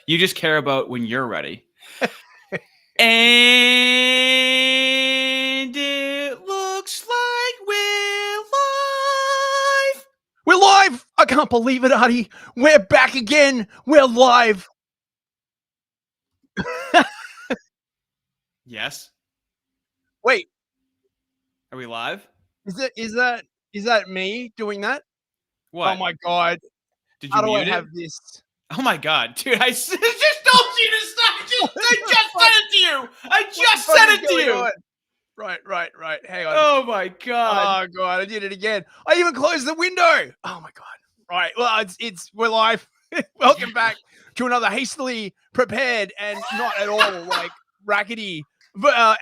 You just care about when you're ready. And it looks like we're live. We're live! I can't believe it, Artie. We're back again. We're live. Yes. Wait, Are we live? is that me doing that? What? Oh my god. Did How you do I mute have it? this? Oh my god, dude! I just told you to stop. I just said it to you. I just said it to you. Right. Hang on. Oh my god. Oh god, I did it again. I even closed the window. Oh my god. Right. Well, we're live. Welcome back to another hastily prepared and not at all like rackety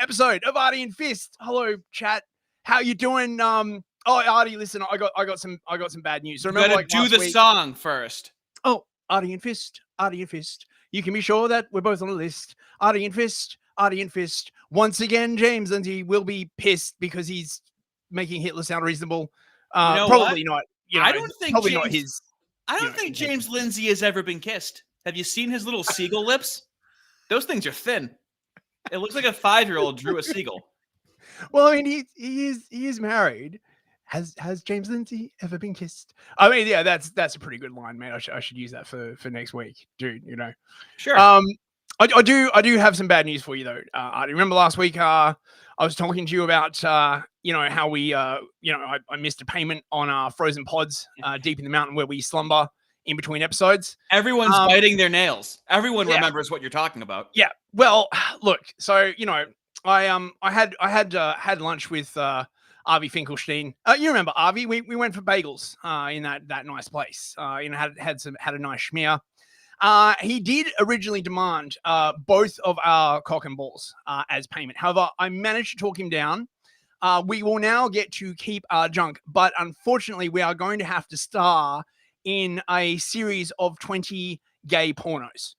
episode of Artie and Fist. Hello, chat. How you doing? Artie, listen, I got some bad news. So You remember, gotta like do last the week, song first. Oh, Artie and Fist. You can be sure that we're both on the list. Artie and Fist. Once again, James Lindsay will be pissed because he's making Hitler sound reasonable. You know Probably what? not. You know, I don't think probably James, not his. I don't think James Lindsay has ever been kissed. Have you seen his little seagull lips? Those things are thin. It looks like a 5-year-old drew a seagull. Well, I mean, he is married. Has James Lindsay ever been kissed? I mean, yeah, that's a pretty good line, man. I should use that for next week, dude. You know. Sure. I do have some bad news for you though. I remember last week I was talking to you about how we I missed a payment on our frozen pods deep in the mountain where we slumber in between episodes. Everyone's biting their nails. Everyone remembers what you're talking about. Yeah. Well, look. So I had lunch with Avi Finkelstein. You remember Avi? We went for bagels in that nice place. Had a nice schmear. He did originally demand both of our cock and balls as payment. However, I managed to talk him down. We will now get to keep our junk, but unfortunately, we are going to have to star in a series of 20 gay pornos.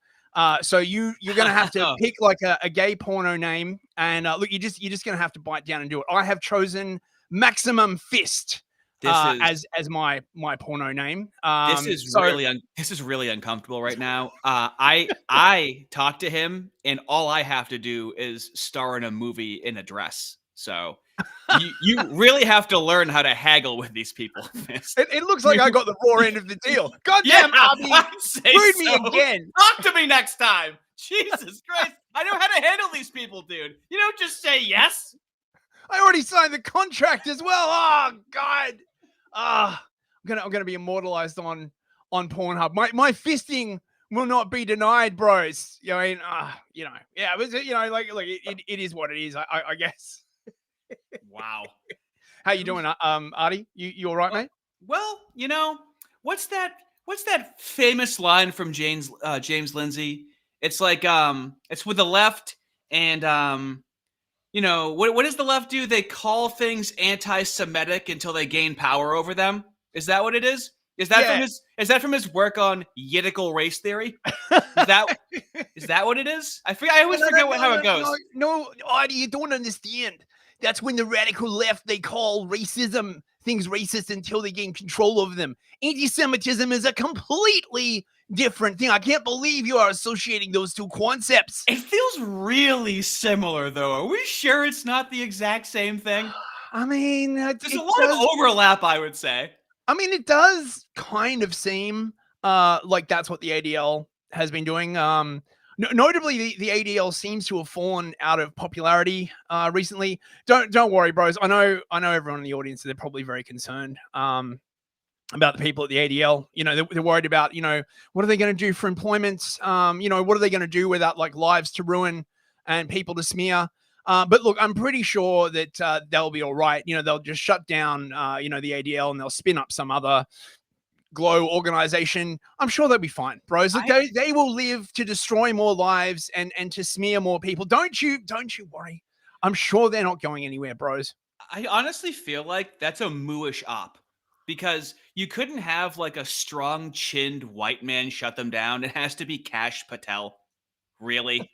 So you're going to have to pick like a gay porno name, and look, you're just going to have to bite down and do it. I have chosen Maximum Fist. As my porno name. This is really uncomfortable right now. I talked to him, and all I have to do is star in a movie in a dress. So you really have to learn how to haggle with these people. It looks like I got the raw end of the deal. Goddamn, Abby, screwed me again. Talk to me next time. Jesus Christ, I know how to handle these people, dude. You don't just say yes. I already signed the contract as well. Oh God. I'm gonna be immortalized on Pornhub. My fisting will not be denied, bros. Yeah, it is what it is. I guess. Wow. How you doing, Artie? You all right, mate? Well, what's that famous line from James Lindsay? It's like it's with the left, and what does the left do? They call things anti-Semitic until they gain power over them. Is that what it is? Is that from his work on Yiddical race theory? Is that what it is? I always forget how it goes. No, Artie, you don't understand. That's when the radical left, they call racism things racist until they gain control over them. Anti-Semitism is a completely different thing. I can't believe you are associating those two concepts. It feels really similar, though. Are we sure it's not the exact same thing? I mean, there's a lot of overlap, I would say. I mean, it does kind of seem like that's what the ADL has been doing. Notably, the ADL seems to have fallen out of popularity recently. Don't worry, bros. I know everyone in the audience, they're probably very concerned about the people at the ADL. They're worried about, what are they going to do for employment? What are they going to do without like lives to ruin and people to smear? But look, I'm pretty sure that they'll be all right. They'll just shut down, the ADL, and they'll spin up some other glow organization. I'm sure they'll be fine, bros. Look, they will live to destroy more lives and to smear more people. Don't you worry. I'm sure they're not going anywhere, bros. I honestly feel like that's a mooish op, because you couldn't have like a strong-chinned white man shut them down. It has to be Kash Patel. Really?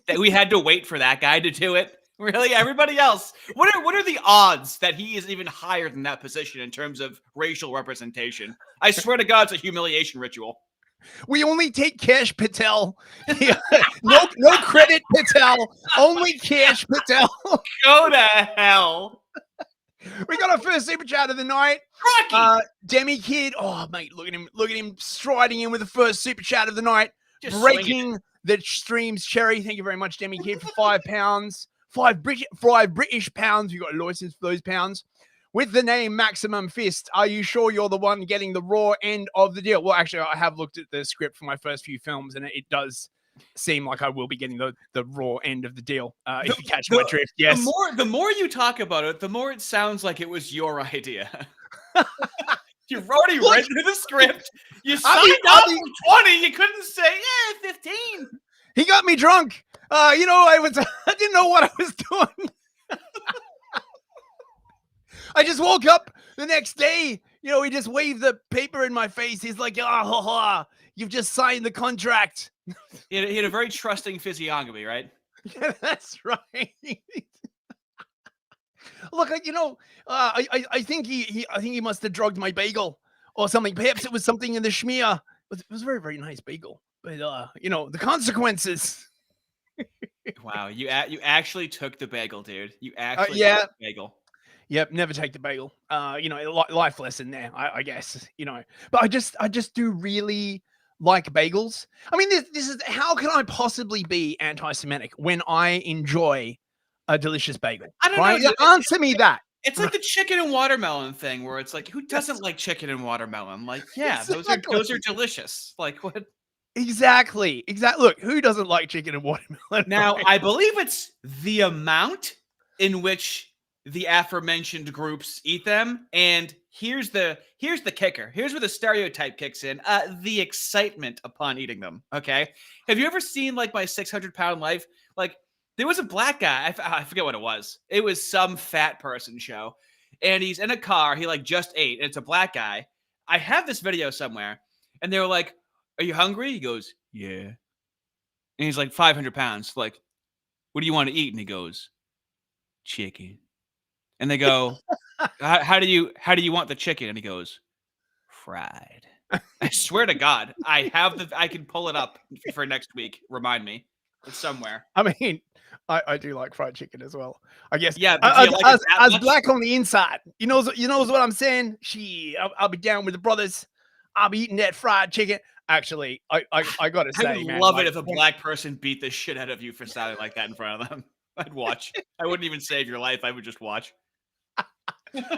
That we had to wait for that guy to do it? Really? Everybody else? What are the odds that he is even higher than that position in terms of racial representation? I swear to God, it's a humiliation ritual. We only take cash, Patel. Yeah. No credit, Patel. Only cash, Patel. Go to hell. We got our first super chat of the night. Rocky. Demi Kid. Oh, mate, look at him striding in with the first super chat of the night. Just breaking the stream's cherry. Thank you very much, Demi Kid, for £5. Five British pounds. You got a license for those pounds. With the name Maximum Fist, are you sure you're the one getting the raw end of the deal? Well, actually, I have looked at the script for my first few films, and it does seem like I will be getting the raw end of the deal. If you catch my drift, yes. The more you talk about it, the more it sounds like it was your idea. You've already read through the script. You signed up for 20. You couldn't say, 15. He got me drunk. I didn't know what I was doing. I just woke up the next day. He just waved the paper in my face. He's like, you've just signed the contract. He had a very trusting physiognomy, right? Yeah, that's right. Look, I think he must have drugged my bagel or something. Perhaps it was something in the schmear. It was a very, very nice bagel. But the consequences. Wow, you actually took the bagel, dude. You actually took the bagel. Yep, never take the bagel. Life lesson there, I guess. But I just do really like bagels. I mean, this is, how can I possibly be anti-Semitic when I enjoy a delicious bagel? I don't know. Answer me that. It's like the chicken and watermelon thing, where it's like, who doesn't like chicken and watermelon? Like, yeah, those are delicious. Like, what? Exactly. Look, who doesn't like chicken and watermelon? Now, I believe it's the amount in which the aforementioned groups eat them, and here's the kicker. Here's where the stereotype kicks in. The excitement upon eating them. Okay, have you ever seen like My 600-Pound Life? Like, there was a black guy. I forget what it was. It was some fat person show, and he's in a car. He like just ate, and it's a black guy. I have this video somewhere, and they were like, "Are you hungry?" He goes, "Yeah," and he's like 500 pounds. Like, what do you want to eat? And he goes, "Chicken." And they go, how do you want the chicken? And he goes, "Fried." I swear to God, I can pull it up for next week. Remind me. It's somewhere. I mean, I do like fried chicken as well, I guess. Yeah, as black on the inside. You know what I'm saying? I'll be down with the brothers. I'll be eating that fried chicken. Actually, I gotta say, I would love it if a black person beat the shit out of you for sounding like that in front of them. I'd watch. I wouldn't even save your life. I would just watch.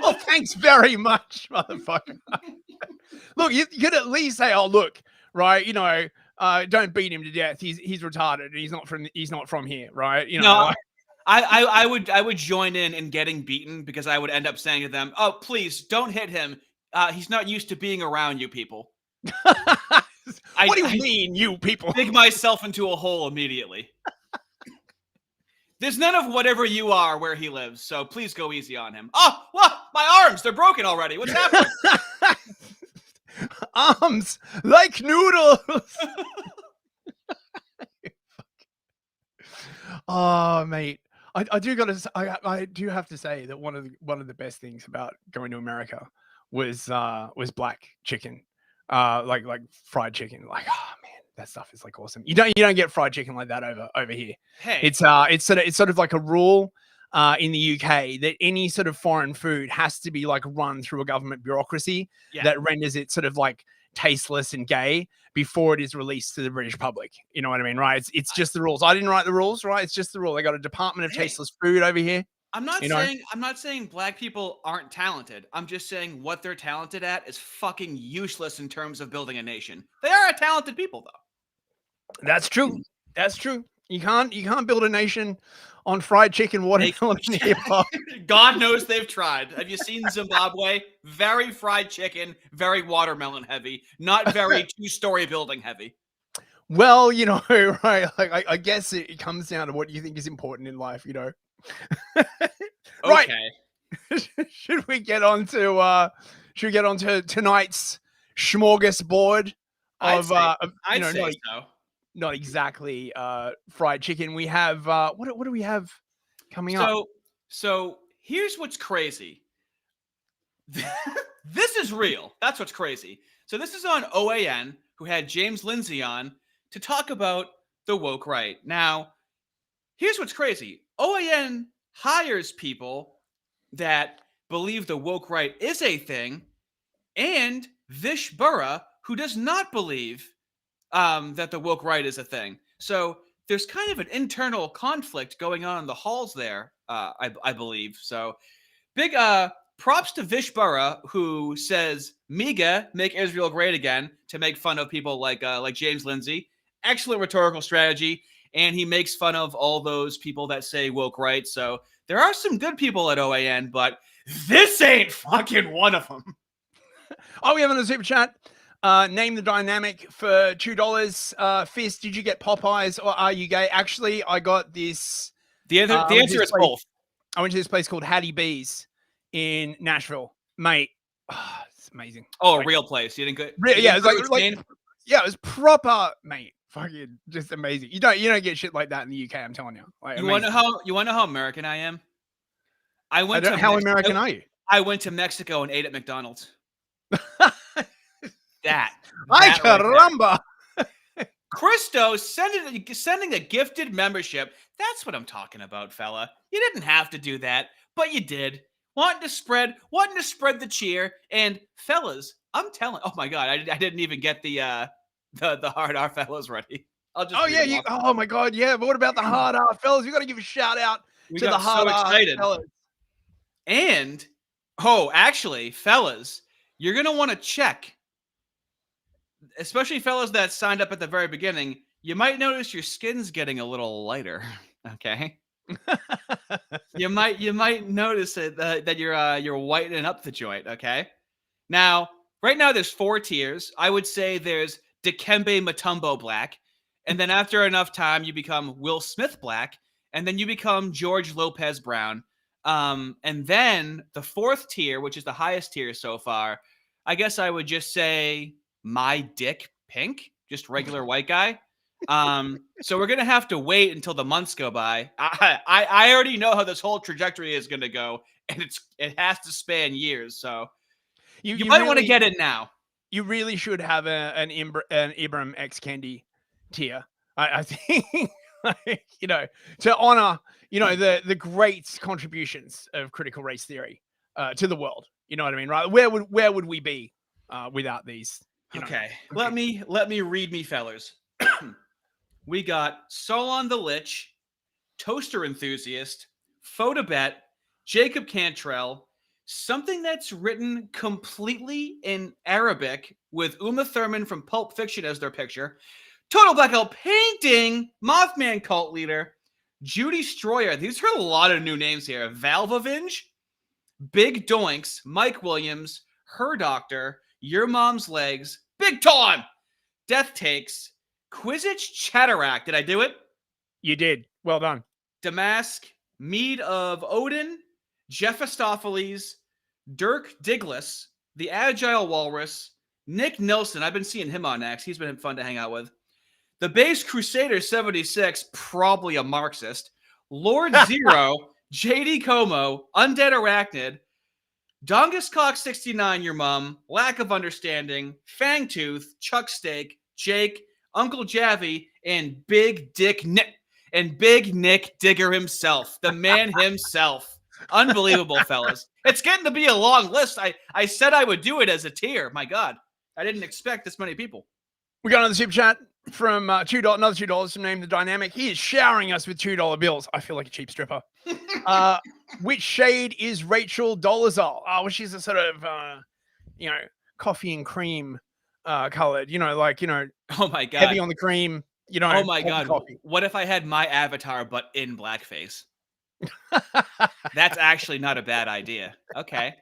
Oh, thanks very much, motherfucker. Look, you could at least say, "Oh, look, right, don't beat him to death. He's retarded. And he's not from here, right?" No, I would join in getting beaten, because I would end up saying to them, "Oh, please don't hit him. He's not used to being around you people." What do you mean, you people? Dig myself into a hole immediately. There's none of whatever you are where he lives, so please go easy on him. Oh, what? My arms, they're broken already. What's happening? Arms like noodles. Oh, mate. I do have to say that one of the best things about going to America was black chicken. Like fried chicken. Like, oh man, that stuff is like awesome. You don't get fried chicken like that over here. Hey, it's sort of like a rule in the UK that any sort of foreign food has to be like run through a government bureaucracy that renders it sort of like tasteless and gay before it is released to the British public. You know what I mean, right? It's just the rules. I didn't write the rules, right? It's just the rule. They got a Department of Tasteless Food over here. I'm not saying black people aren't talented. I'm just saying what they're talented at is fucking useless in terms of building a nation. They are a talented people, though. That's true. That's true. You can't build a nation on fried chicken, watermelon, and hip hop. God knows they've tried. Have you seen Zimbabwe? Very fried chicken, very watermelon heavy, not very two-story building heavy. Well, right? Like I guess it comes down to what you think is important in life, Right. Okay. Should we get on to tonight's smorgasbord of I'd say so. Not exactly fried chicken. We have what do we have coming up? So here's what's crazy. This is real. That's what's crazy. So this is on OAN who had James Lindsay on to talk about the woke right. Now, here's what's crazy. OAN hires people that believe the woke right is a thing, and Vish Burra, who does not believe that the woke right is a thing. So there's kind of an internal conflict going on in the halls there, I believe. So big props to Vish Burra, who says "MIGA, make Israel great again," to make fun of people like James Lindsay. Excellent rhetorical strategy, and he makes fun of all those people that say woke right. So there are some good people at OAN, but this ain't fucking one of them. Oh, we have a super chat. Name the dynamic for $2. Fist, did you get Popeyes or are you gay? Actually, I got this. The answer is both. I went to this place called Hattie B's in Nashville, mate. Oh, it's amazing. Oh, a real place. You didn't go? Yeah, it was yeah, it was proper, mate. Fucking just amazing. You don't get shit like that in the UK. I'm telling you. Like, you want to know how American I am? How American are you? I went to Mexico and ate at McDonald's. That Ay caramba! Christo sending a gifted membership. That's what I'm talking about, fella. You didn't have to do that, but you did. Wanting to spread the cheer. And fellas, I'm telling. Oh my god, I didn't even get the hard R fellas ready. I'll just. Oh my god, yeah. But what about the hard R fellas? We got to give a shout out to the hard R fellas. And actually, fellas, you're gonna want to check. Especially fellas that signed up at the very beginning, you might notice your skin's getting a little lighter. Okay, you might notice it that you're whitening up the joint. Okay, now right now there's 4 tiers. I would say there's Dikembe Mutombo black, and then after enough time you become Will Smith black, and then you become George Lopez brown. And then the 4th tier, which is the highest tier so far, I guess I would just say my dick pink, just regular white guy. So we're gonna have to wait until the months go by. I already know how this whole trajectory is gonna go, and it has to span years. So you might want to get it now. You really should have an Ibram X Kendi tier. I think, like, to honor the great contributions of critical race theory to the world. You know what I mean, right? Where would we be without these? Okay, let me read me fellers. We got Solon the Lich, Toaster Enthusiast, Photobet, Jacob Cantrell, something that's written completely in Arabic with Uma Thurman from Pulp Fiction as their picture, Total Blackout Painting, Mothman Cult Leader, Judy Stroyer. These are a lot of new names here. Valvavenge, Big Doinks, Mike Williams, Her Doctor, Your Mom's Legs, Big Tom, Death Takes, Quizich Chatterack. Did I do it? You did. Well done. Damask, Mead of Odin, Jephistopheles, Dirk Diglis, The Agile Walrus, Nick Nilsson. I've been seeing him on X. He's been fun to hang out with. The Base Crusader 76, probably a Marxist. Lord Zero, JD Como, Undead Arachnid, Dongus Cock 69, Your Mom, Lack of Understanding, Fangtooth, Chuck Steak, Jake, Uncle Javi, and Big Dick Nick, and Big Nick Digger himself, the man himself. Unbelievable, fellas. It's getting to be a long list. I said I would do it as a tier. My God, I didn't expect this many people. We got another super chat from another $2 to Name the Dynamic. He is showering us with $2 bills. I feel like a cheap stripper. Which shade is Rachel Dolezal? Oh, she's a sort of, coffee and cream colored, oh my God, heavy on the cream, oh my God. Coffee. What if I had my avatar, but in blackface? That's actually not a bad idea. Okay.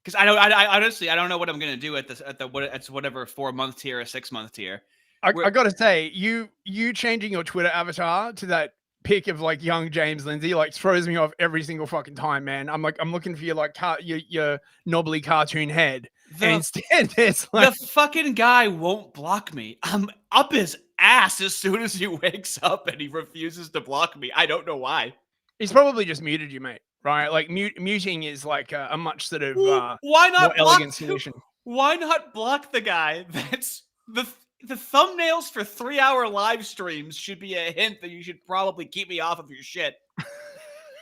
Because I honestly, I don't know what I'm going to do at whatever 4-month tier or 6-month tier. I got to say, you changing your Twitter avatar to that pic of like young James Lindsay throws me off every single fucking time, man. I'm looking for your knobbly cartoon head. And instead, it's the fucking guy won't block me. I'm up his ass as soon as he wakes up, and he refuses to block me. I don't know why. He's probably just muted you, mate. Right? Like muting is like a much sort of why not more elegant solution. Why not block the guy? the thumbnails for 3-hour live streams should be a hint that you should probably keep me off of your shit.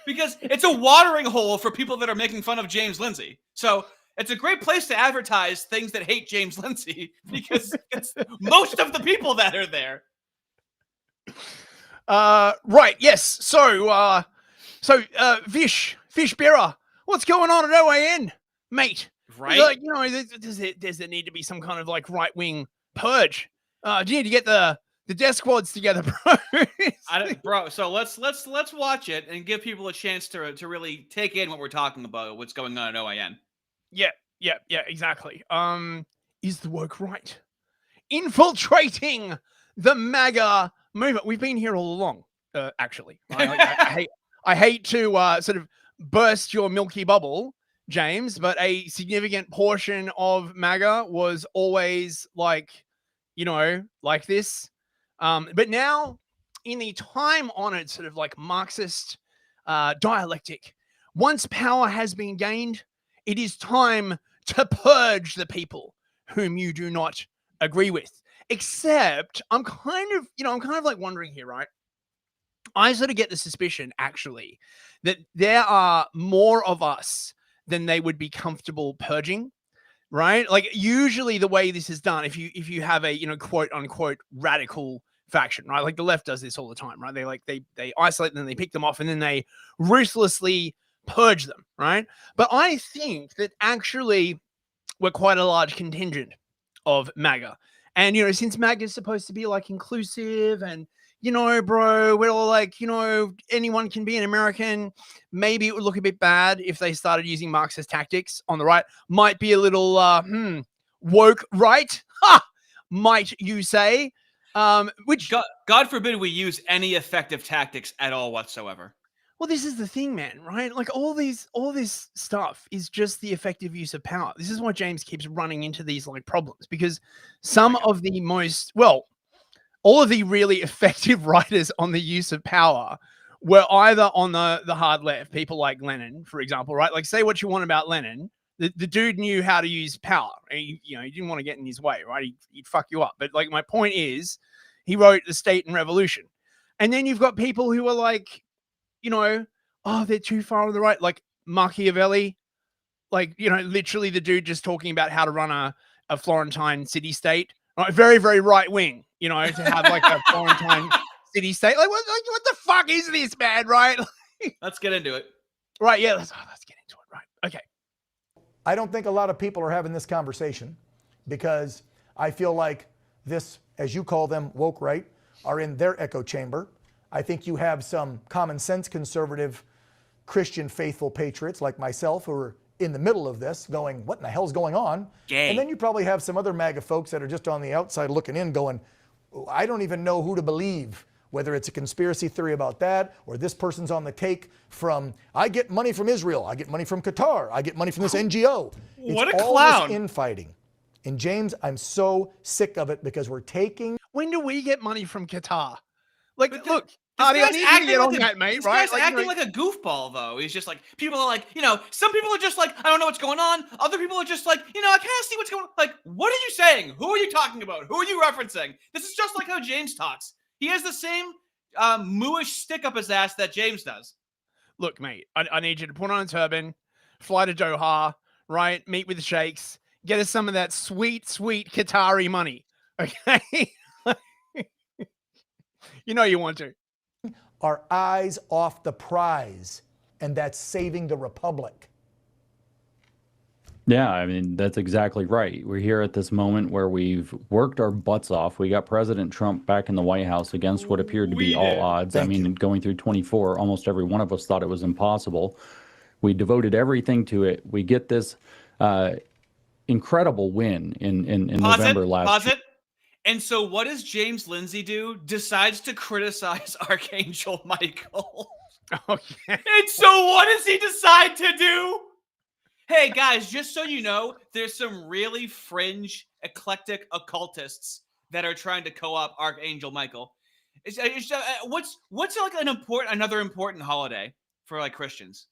Because it's a watering hole for people that are making fun of James Lindsay. So it's a great place to advertise things that hate James Lindsay because it's most of the people that are there. Right, yes. So Vish Bearer, what's going on at OAN, mate? Right? Like, you know, does there need to be some kind of like right-wing purge? Do you need to get the death squads together, bro? Bro, so let's watch it and give people a chance to really take in what we're talking about, what's going on at OAN. Yeah, exactly. Is the woke right? Infiltrating the MAGA movement. We've been here all along, actually. I hate to sort of burst your milky bubble, James, but a significant portion of MAGA was always like, you know, like this. But now, in the time-honored sort of like Marxist dialectic, once power has been gained, it is time to purge the people whom you do not agree with. Except I'm kind of like wondering here, right? I sort of get the suspicion, actually, that there are more of us than they would be comfortable purging, right? Like usually the way this is done, if you have a, you know, quote unquote radical faction, right? Like the left does this all the time, right? They isolate them, they pick them off, and then they ruthlessly purge them, right? But I think that actually we're quite a large contingent of MAGA. And, you know, since MAGA is supposed to be like inclusive and, you know, bro, we're all like, you know, anyone can be an American. Maybe it would look a bit bad if they started using Marxist tactics on the right. Might be a little woke, right? Ha! Might you say? Which God forbid we use any effective tactics at all whatsoever. Well, this is the thing, man, right? Like all this stuff is just the effective use of power. This is why James keeps running into these like problems, because some of the most, well, all of the really effective writers on the use of power were either on the hard left, people like Lenin, for example, right? Like say what you want about Lenin. The dude knew how to use power. He didn't want to get in his way, right? He'd fuck you up. But like my point is, he wrote The State and Revolution. And then you've got people who are like, you know, oh, they're too far on the right, like Machiavelli, like, you know, literally the dude just talking about how to run a Florentine city-state, right? Very, very right-wing, you know, to have like a Florentine city-state. Like what the fuck is this, man, right? Let's get into it. Right, yeah, let's get into it, right? Okay. I don't think a lot of people are having this conversation because I feel like this, as you call them, woke right, are in their echo chamber. I think you have some common sense conservative Christian faithful patriots like myself who are in the middle of this going, what in the hell's going on? Gay. And then you probably have some other MAGA folks that are just on the outside looking in going, I don't even know who to believe, whether it's a conspiracy theory about that or this person's on the take from, I get money from Israel, I get money from Qatar, I get money from this NGO. What it's a all clown. this infighting. And James, I'm so sick of it because we're taking... When do we get money from Qatar? Like, look, This I guy's need to acting get like on a- that, mate, this right? guy's acting like a goofball, though. He's just like, people are like, you know, some people are just like, I don't know what's going on. Other people are just like, you know, I kind of see what's going on. Like, what are you saying? Who are you talking about? Who are you referencing? This is just like how James talks. He has the same mooish stick up his ass that James does. Look, mate, I need you to put on a turban, fly to Doha, right? Meet with the sheikhs, get us some of that sweet, sweet Qatari money, okay? You know you want to. our eyes off the prize, and that's saving the republic. Yeah, I mean, that's exactly right. We're here at this moment where we've worked our butts off. We got President Trump back in the White House against what appeared to be all odds. Thank I mean, you. going through 24, almost every one of us thought it was impossible. We devoted everything to it. We get this incredible win in November last year. And so what does James Lindsay do? Decides to criticize Archangel Michael. Oh, yeah. And so what does he decide to do? Hey, guys, just so you know, there's some really fringe, eclectic occultists that are trying to co-opt Archangel Michael. What's like another important holiday for like Christians?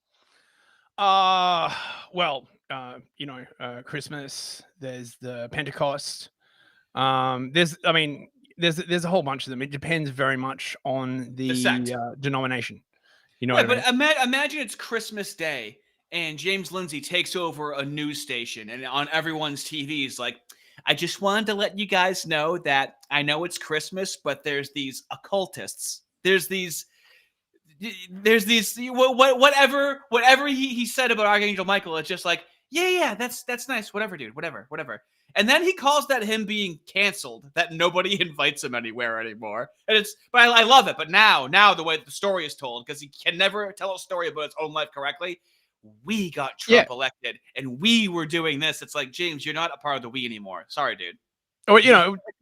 Well, Christmas, there's the Pentecost, There's a whole bunch of them. It depends very much on the sect. denomination. You know Right, what I mean? but imagine it's Christmas Day and James Lindsay takes over a news station and on everyone's TV is like, I just wanted to let you guys know that I know it's Christmas, but there's these occultists. There's these whatever he said about Archangel Michael. It's just like, yeah, that's nice. Whatever, dude. Whatever. And then he calls that him being canceled, that nobody invites him anywhere anymore. And but I love it. But now the way the story is told, because he can never tell a story about his own life correctly. We got Trump elected, and we were doing this. It's like, James, you're not a part of the we anymore. Sorry, dude. Or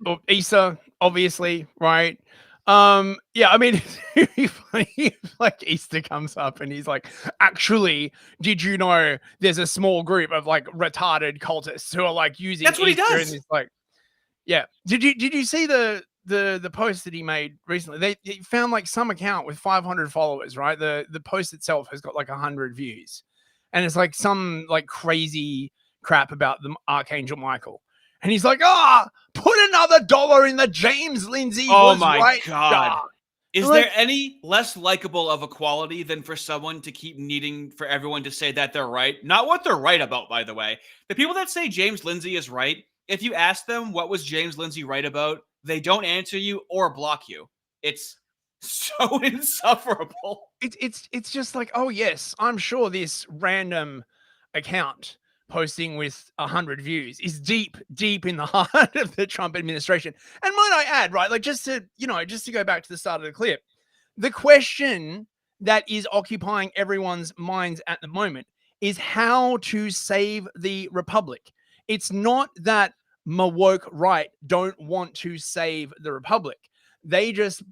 or Easter, obviously, right? Yeah, I mean, it's really funny if, like, Easter comes up and he's like, actually, did you know there's a small group of like retarded cultists who are like using That's what Easter he does. and it's like, yeah. Did you see the post that he made recently? They found like some account with 500 followers, right? The post itself has got like 100 views, and it's like some like crazy crap about the Archangel Michael. And he's like, put another $1 in the James Lindsay. Oh was my right. God. Is Like- there any less likable of a quality than for someone to keep needing for everyone to say that they're right? Not what they're right about, by the way. The people that say James Lindsay is right, if you ask them what was James Lindsay right about, they don't answer you or block you. It's so insufferable. It's just like, oh yes, I'm sure this random account posting with 100 views is deep in the heart of the Trump administration. And might I add, right, like just to go back to the start of the clip, the question that is occupying everyone's minds at the moment is how to save the republic. It's not that my woke right don't want to save the republic. They just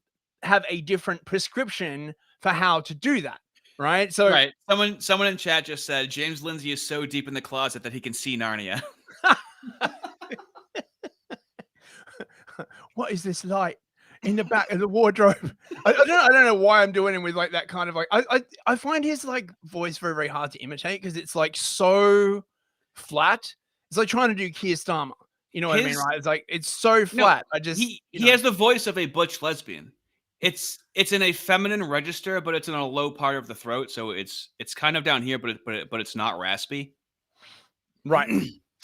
have a different prescription for how to do that. Right. So right. Someone in chat just said James Lindsay is so deep in the closet that he can see Narnia. What is this light in the back of the wardrobe? I don't know why I'm doing it with like that kind of like I find his like voice very, very hard to imitate because it's like so flat. It's like trying to do Keir Starmer. You know what I mean, right? It's like it's so flat. He has the voice of a butch lesbian. It's in a feminine register, but it's in a low part of the throat, so it's kind of down here, but it's not raspy. Right.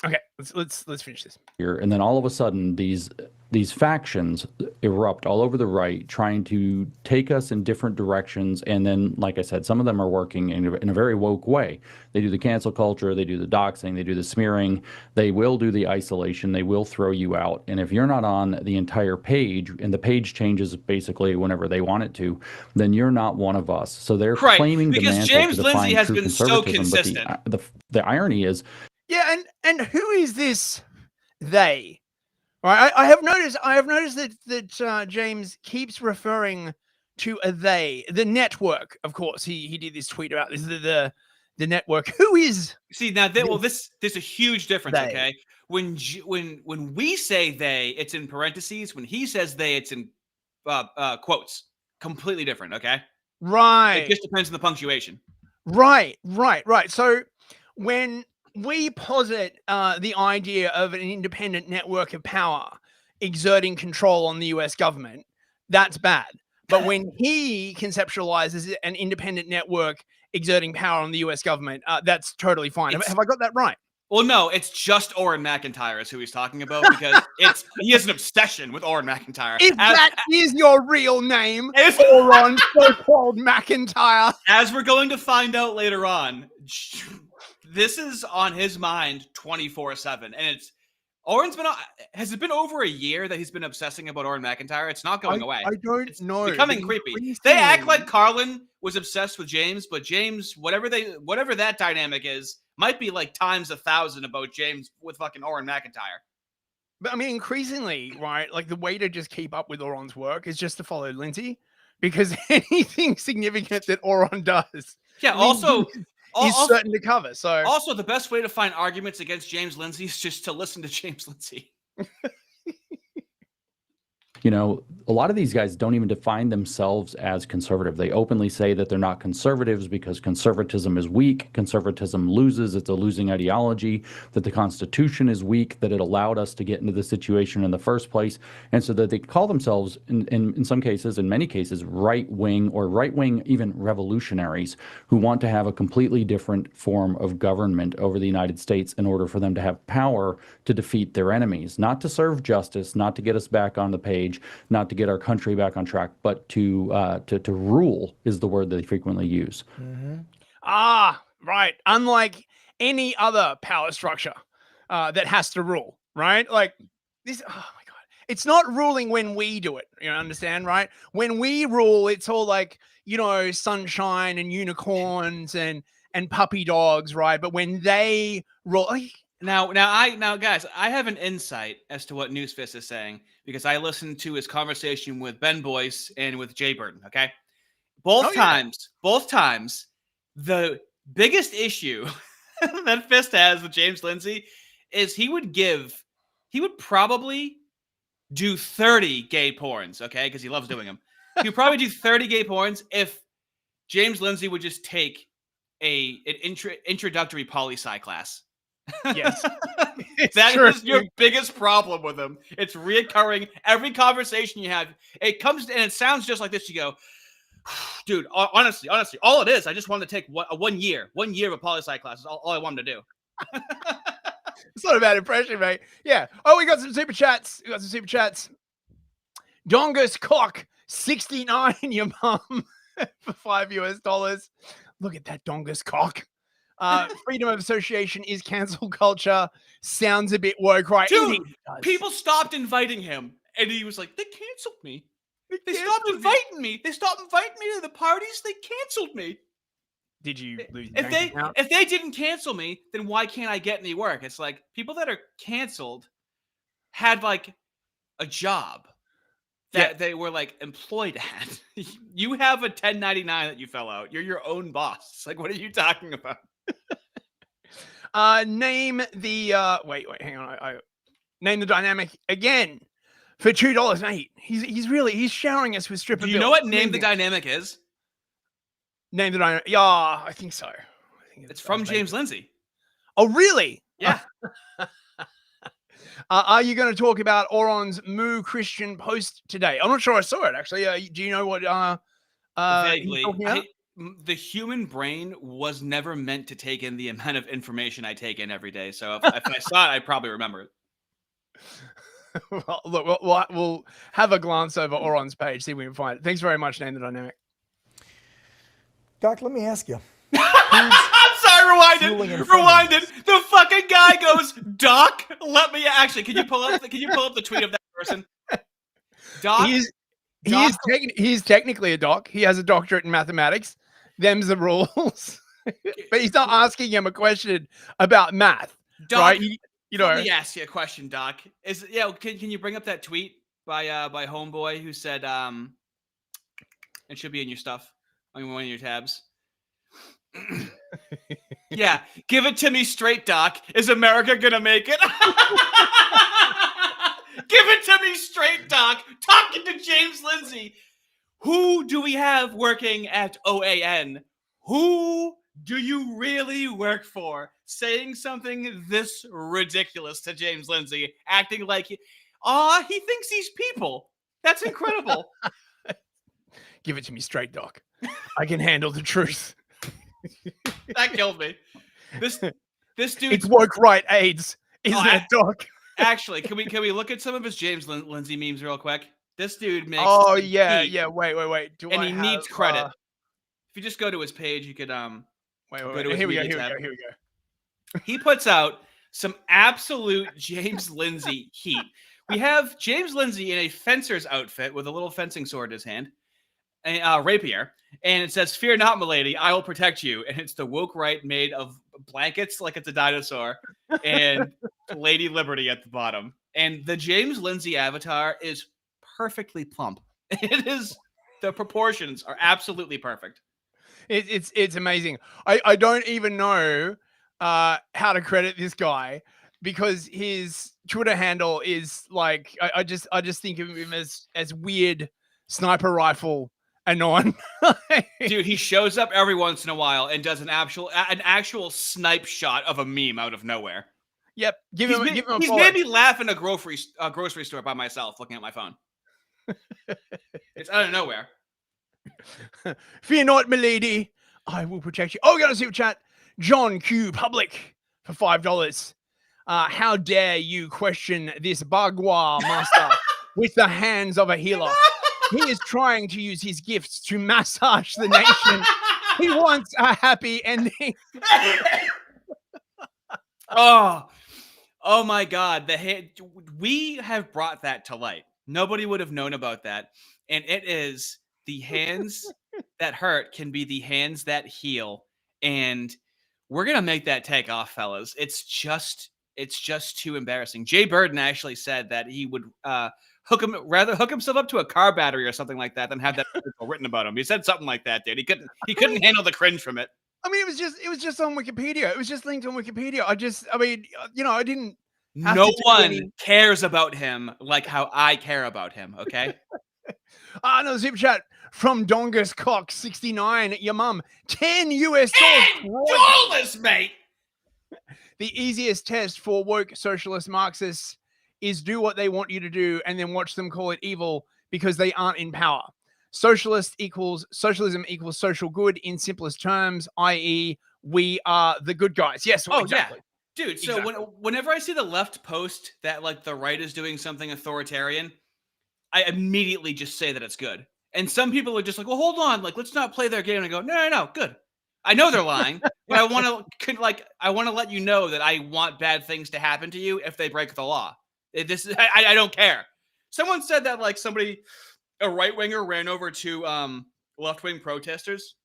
Okay, let's finish this. And then all of a sudden, these factions erupt all over the right, trying to take us in different directions. And then, like I said, some of them are working in a very woke way. They do the cancel culture, they do the doxing, they do the smearing, they will do the isolation, they will throw you out. And if you're not on the entire page, and the page changes basically whenever they want it to, then you're not one of us. So they're claiming the mantle James to define Lindsay has true been so conservatism. consistent. But the irony is, yeah, and who is this they? Right, I have noticed that James keeps referring to a they, the network. Of course, he did this tweet about this. The network. Who is? See now, there's a huge difference. They. Okay, when we say they, it's in parentheses. When he says they, it's in quotes. Completely different. Okay, Right. It just depends on the punctuation. Right. So when we posit the idea of an independent network of power exerting control on the US government, that's bad. But when he conceptualizes an independent network exerting power on the US government, that's totally fine. Have I got that right? Well, no, it's just Orrin McIntyre is who he's talking about because he has an obsession with Orrin McIntyre. If that is your real name, If- Orrin so-called McIntyre. As we're going to find out later on, this is on his mind 24/7, and has it been over a year that he's been obsessing about Orrin McIntyre? It's not going away. I don't know. Becoming creepy. They act like Carlin was obsessed with James, but James, whatever that dynamic is, might be like times 1,000 about James with fucking Orrin McIntyre. But I mean, increasingly, right? Like the way to just keep up with Orrin's work is just to follow Lindsay, because anything significant that Orrin does, Yeah. Also, is certain to cover. So also, the best way to find arguments against James Lindsay is just to listen to James Lindsay. You know, a lot of these guys don't even define themselves as conservative. They openly say that they're not conservatives because conservatism is weak, conservatism loses, it's a losing ideology, that the Constitution is weak, that it allowed us to get into this situation in the first place, and so that they call themselves, in some cases, in many cases, right-wing or right-wing even revolutionaries who want to have a completely different form of government over the United States in order for them to have power to defeat their enemies, not to serve justice, not to get us back on the page, not to get our country back on track, but to rule is the word that they frequently use. Ah, right. Unlike any other power structure that has to rule, right? Like this. Oh my god, it's not ruling when we do it. You understand, right? When we rule, it's all like, you know, sunshine and unicorns and puppy dogs, right? But when they rule, Now, guys, I have an insight as to what Newsfist is saying because I listened to his conversation with Ben Boyce and with Jay Burton. Okay, both times, the biggest issue that Fist has with James Lindsay is he would probably do 30 gay porns. Okay, because he loves doing them. He would probably do 30 gay porns if James Lindsay would just take an introductory poli-sci class. yes, That is your biggest problem with him. It's reoccurring. Every conversation you have, it comes and it sounds just like this. You go, dude, honestly, all it is, I just wanted to take one year of a poli-sci class. Is all I wanted to do. It's not a bad impression, mate. Yeah. Oh, we got some super chats. Dongus Cock 69, your mum, for $5 US. Look at that Dongus Cock. Freedom of association is cancel culture. Sounds a bit woke, right? Dude, people stopped inviting him, and he was like, "They canceled me. They stopped inviting me. They stopped inviting me to the parties. They canceled me." Did you lose? If they didn't cancel me, then why can't I get any work? It's like people that are canceled had like a job that they were like employed at. You have a 1099 that you fell out. You're your own boss. It's like, what are you talking about? Name the wait, hang on. I name the dynamic again for $2, mate. He's showering us with stripper bills. Do you know what name the dynamic is? Name the dynamic. Yeah, I think so. It's from James Lindsay. Oh, really? Yeah. Are you going to talk about Oron's Moo Christian post today? I'm not sure I saw it actually. Do you know what? Vaguely. The human brain was never meant to take in the amount of information I take in every day. So if I saw it, I'd probably remember it. Well, look, we'll have a glance over Oron's page, see if we can find it. Thanks very much, Name the Dynamic. Doc, let me ask you. I'm sorry, rewinded. The fucking guy goes, "Doc, let me actually." Can you pull up the tweet of that person? Doc. He's technically a doc. He has a doctorate in mathematics. Them's the rules. But he's not asking him a question about math, Doc, right? Let me ask you a question, Doc. Can you bring up that tweet by Homeboy who said it should be in your stuff on one of your tabs? Yeah, give it to me straight, Doc. Is America gonna make it? Give it to me straight, Doc. Talking to James Lindsay. Who do we have working at OAN? Who do you really work for? Saying something this ridiculous to James Lindsay, acting like he thinks he's people. That's incredible. Give it to me straight, Doc. I can handle the truth. That killed me. This dude. It's woke right AIDS, isn't it, Doc? Actually, can we look at some of his James Lindsay memes real quick? This dude makes. Oh yeah. Wait. He needs credit. If you just go to his page, you could wait. Here we go. He puts out some absolute James Lindsay heat. We have James Lindsay in a fencer's outfit with a little fencing sword in his hand, a rapier, and it says, "Fear not, milady, I will protect you." And it's the woke right made of blankets like it's a dinosaur, and Lady Liberty at the bottom. And the James Lindsay avatar is perfectly plump. The proportions are absolutely perfect. It's amazing. I don't even know how to credit this guy because his Twitter handle is like I just think of him as weird sniper rifle anon. Dude, he shows up every once in a while and does an actual snipe shot of a meme out of nowhere. Yep, give him a He's follow. made me laugh in a grocery store by myself looking at my phone. It's out of nowhere. Fear not, milady. I will protect you. Oh, we got a super chat. John Q Public for $5. How dare you question this Bagua master with the hands of a healer? He is trying to use his gifts to massage the nation. He wants a happy ending. Oh my God. We have brought that to light. Nobody would have known about that. And it is the hands that hurt can be the hands that heal. And we're going to make that take off, fellas. It's just too embarrassing. Jay Burden actually said that he would hook himself up to a car battery or something like that than have that article written about him. He said something like that, dude. He couldn't handle the cringe from it. I mean, it was just on Wikipedia. It was just linked on Wikipedia. I didn't. No one cares about him like how I care about him. Okay. Another super chat from Dongus Cock 69. Your mum, $10 $10, mate. The easiest test for woke socialist Marxists is do what they want you to do and then watch them call it evil because they aren't in power. Socialism equals social good in simplest terms, i.e., we are the good guys. Yes. Well, exactly. Yeah. Dude, so whenever I see the left post that like the right is doing something authoritarian, I immediately just say that it's good. And some people are just like, well, hold on, like let's not play their game. And I go, no, good. I know they're lying, but I want to let you know that I want bad things to happen to you if they break the law. I don't care. Someone said that like a right winger ran over to left wing protesters,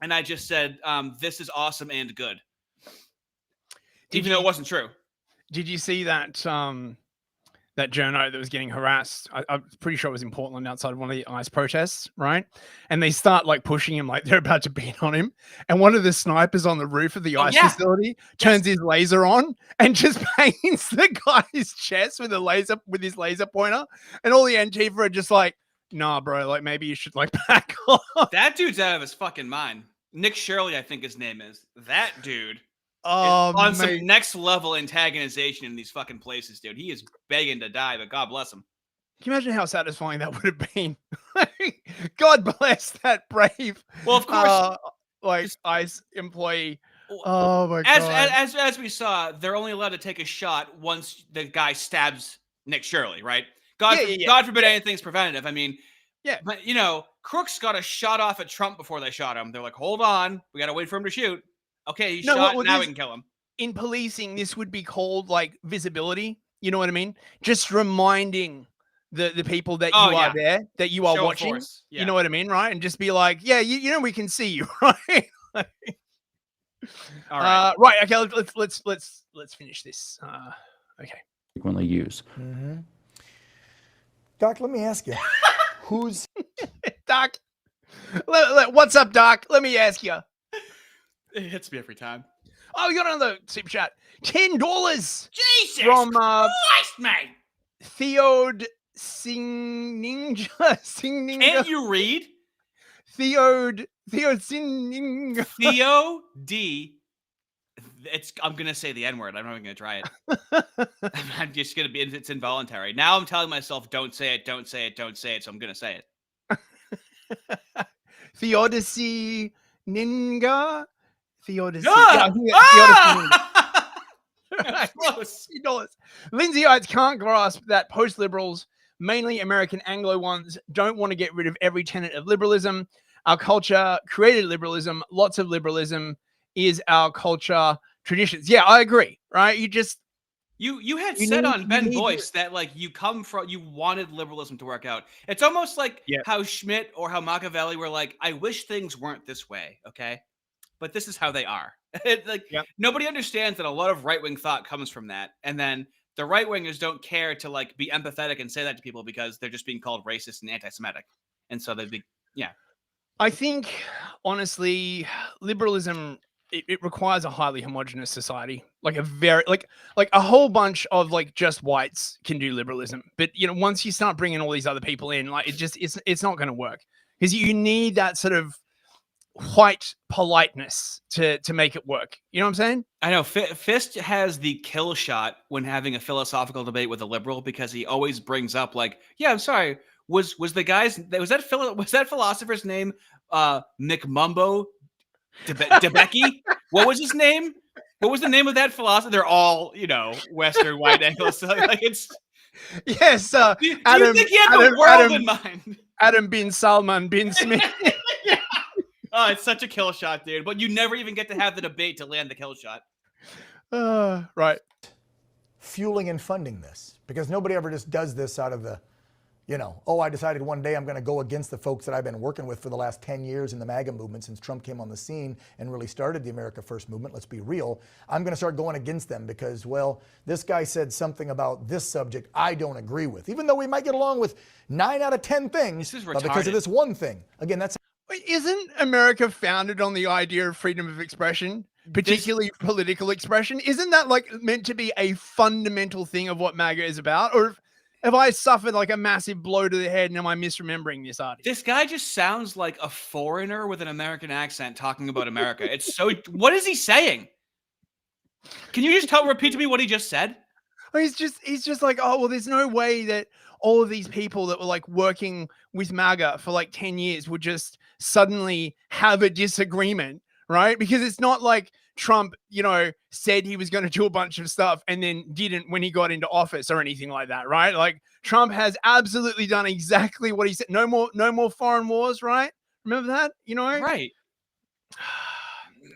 and I just said, this is awesome and good. Even though it wasn't true. Did you see that that journo that was getting harassed? I'm pretty sure it was in Portland outside of one of the ICE protests, right? And they start like pushing him like they're about to beat on him. And one of the snipers on the roof of the ICE facility turns his laser on and just paints the guy's chest with his laser pointer. And all the Antifa are just like, nah, bro, like maybe you should like back off. That dude's out of his fucking mind. Nick Shirley, I think his name is. That dude. On some next level antagonization in these fucking places, dude. He is begging to die, but God bless him. Can you imagine how satisfying that would have been? God bless that brave, well, of course, ICE employee. Oh my God! As we saw, they're only allowed to take a shot once the guy stabs Nick Shirley, right? God forbid anything's preventative. I mean, but crooks got a shot off at Trump before they shot him. They're like, hold on, we got to wait for him to shoot. Okay, he's shot, now we can kill him. In policing, this would be called like visibility. You know what I mean? Just reminding the people that you are there, that you are watching. Yeah. You know what I mean, right? And just be like, yeah, we can see you, right? All right. Right. Okay, let's finish this. Okay. Frequently use. Mm-hmm. Doc, let me ask you, who's Doc? What's up, Doc? Let me ask you. It hits me every time. Oh, we got another super chat. $10. Jesus from Christ, mate. Theod Singninja. Can't you read? Theod Singninja. Theo D. I'm gonna say the N-word. I'm not even gonna try it. I'm just gonna be. It's involuntary. Now I'm telling myself, don't say it, don't say it, don't say it. So I'm gonna say it. Theodicy Ninga. Theodicy. Close. Lindsay can't grasp that post-liberals, mainly American Anglo ones, don't want to get rid of every tenet of liberalism. Our culture created liberalism. Lots of liberalism is our culture traditions. Yeah, I agree. Right? You had said on Ben Boyce that like you wanted liberalism to work out. It's almost like how Schmitt or how Machiavelli were like, I wish things weren't this way. Okay. But this is how they are. Nobody understands that a lot of right-wing thought comes from that. And then the right-wingers don't care to like be empathetic and say that to people because they're just being called racist and anti-Semitic. And so they'd be, I think, honestly, liberalism it requires a highly homogenous society, like a very like a whole bunch of like just whites can do liberalism, but once you start bringing all these other people in, like it's not going to work, because you need that sort of white politeness to make it work. You know what I'm saying? I know Fist has the kill shot when having a philosophical debate with a liberal, because he always brings up like, yeah, I'm sorry, was that philosopher's name McMumbo DeBecky? What was his name? What was the name of that philosopher? They're all, Western white angles. So like it's yes. Do you think he had the world in mind? Adam bin Salman bin Smith. Oh, it's such a kill shot, dude. But you never even get to have the debate to land the kill shot. Right. Fueling and funding this, because nobody ever just does this out of the, oh, I decided one day I'm going to go against the folks that I've been working with for the last 10 years in the MAGA movement since Trump came on the scene and really started the America First movement. Let's be real. I'm going to start going against them because, well, this guy said something about this subject I don't agree with, even though we might get along with 9 out of 10 things, but because of this one thing. Again, that's... Isn't America founded on the idea of freedom of expression, particularly political expression? Isn't that like meant to be a fundamental thing of what MAGA is about? Or have I suffered like a massive blow to the head and am I misremembering this article? This guy just sounds like a foreigner with an American accent talking about America. It's so... What is he saying? Can you just repeat to me what he just said? He's just like, oh, well, there's no way that all of these people that were like working with MAGA for like 10 years would just suddenly have a disagreement, right? Because it's not like Trump, said he was going to do a bunch of stuff and then didn't when he got into office or anything like that, right? Like Trump has absolutely done exactly what he said. No more foreign wars, right? Remember that? Right.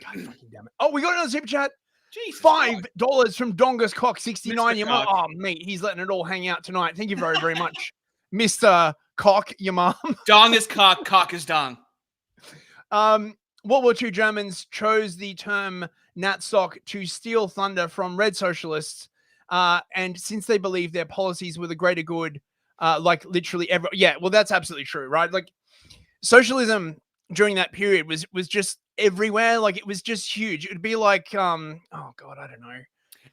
God fucking damn it. Oh, we got another super chat. Jesus, $5 from Dongus Cock 69. Mr. Your Cock. mom. Oh, mate, he's letting it all hang out tonight. Thank you very, very much, Mr. Cock, your mom. Dong is cock, cock is dong. World War II Germans chose the term Natsok to steal thunder from red socialists, and since they believed their policies were the greater good, like literally every... Yeah, well, that's absolutely true, right? Like socialism during that period was just everywhere. Like it was just huge. It would be like, oh God, I don't know.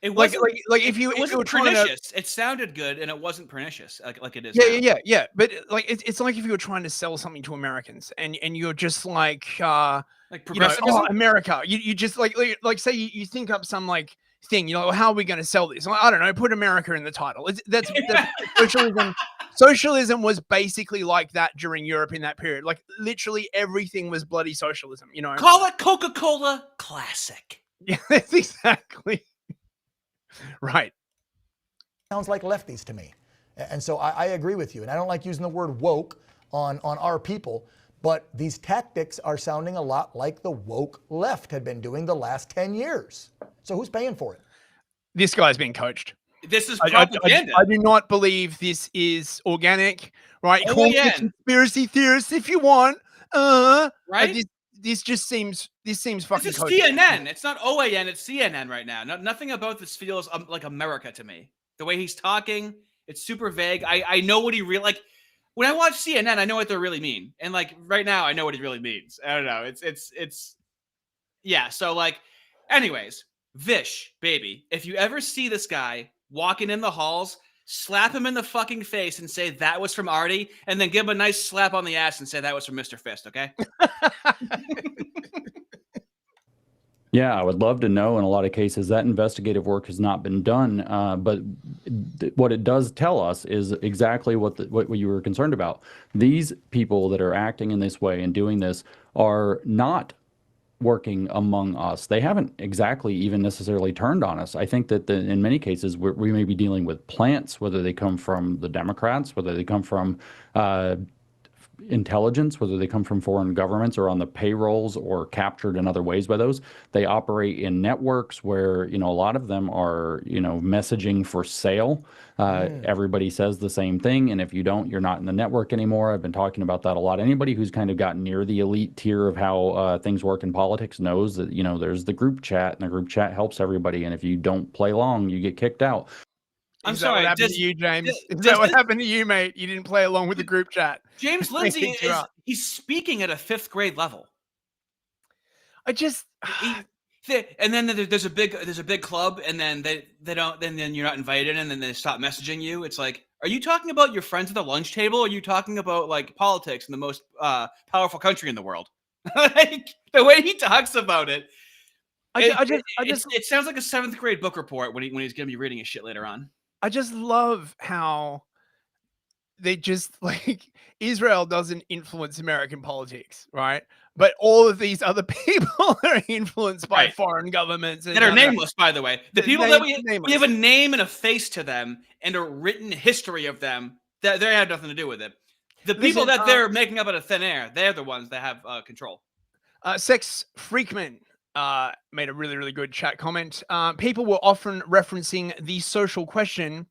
It wasn't like if you wasn't were pernicious. It sounded good and it wasn't pernicious like it is. Yeah. But like it's like if you were trying to sell something to Americans and you're just like progressivism? America. You just like say you think up some like thing. Well, how are we going to sell this? I don't know. Put America in the title. That's socialism. Socialism was basically like that during Europe in that period. Like literally everything was bloody socialism. Call it Coca-Cola Classic. Yeah, that's exactly right. Sounds like lefties to me. And so I agree with you. And I don't like using the word woke on our people, but these tactics are sounding a lot like the woke left had been doing the last 10 years. So who's paying for it? This guy's being coached. This is propaganda. I do not believe this is organic, right? Call me a conspiracy theorist if you want. Right? This seems fucking. This is CNN. It's not OAN. It's CNN right now. Nothing about this feels like America to me. The way he's talking, it's super vague. I know what he really like. When I watch CNN, I know what they really mean, and like right now, I know what he really means. I don't know. It's yeah. So like, anyways, Vish, baby, if you ever see this guy walking in the halls, slap him in the fucking face and say that was from Artie, and then give him a nice slap on the ass and say that was from Mr. Fist, okay? Yeah, I would love to know. In a lot of cases, that investigative work has not been done. But what it does tell us is exactly what you were concerned about. These people that are acting in this way and doing this are not working among us. They haven't exactly even necessarily turned on us. I think that in many cases we may be dealing with plants, whether they come from the Democrats, whether they come from intelligence, whether they come from foreign governments or on the payrolls or captured in other ways by those. They operate in networks where, a lot of them are, messaging for sale. Everybody says the same thing. And if you don't, you're not in the network anymore. I've been talking about that a lot. Anybody who's kind of gotten near the elite tier of how things work in politics knows that, there's the group chat, and the group chat helps everybody. And if you don't play along, you get kicked out. I'm sorry. What happened to you, James? Is that what happened to you, mate? You didn't play along with the group chat. James Lindsay he's speaking at a 5th grade level. And then there's a big club, and then they don't. Then you're not invited, and then they stop messaging you. It's like, are you talking about your friends at the lunch table? Or are you talking about like politics in the most powerful country in the world? Like the way he talks about it, it sounds like a 7th grade book report when he's gonna be reading his shit later on. I just love how they just like Israel doesn't influence American politics, right? But all of these other people are influenced by foreign governments that are nameless, by the way. The people that we have a name and a face to them and a written history of them that they have nothing to do with it. The people that they're making up out of thin air, they're the ones that have control. Sex Freakman made a really, really good chat comment. People were often referencing the social question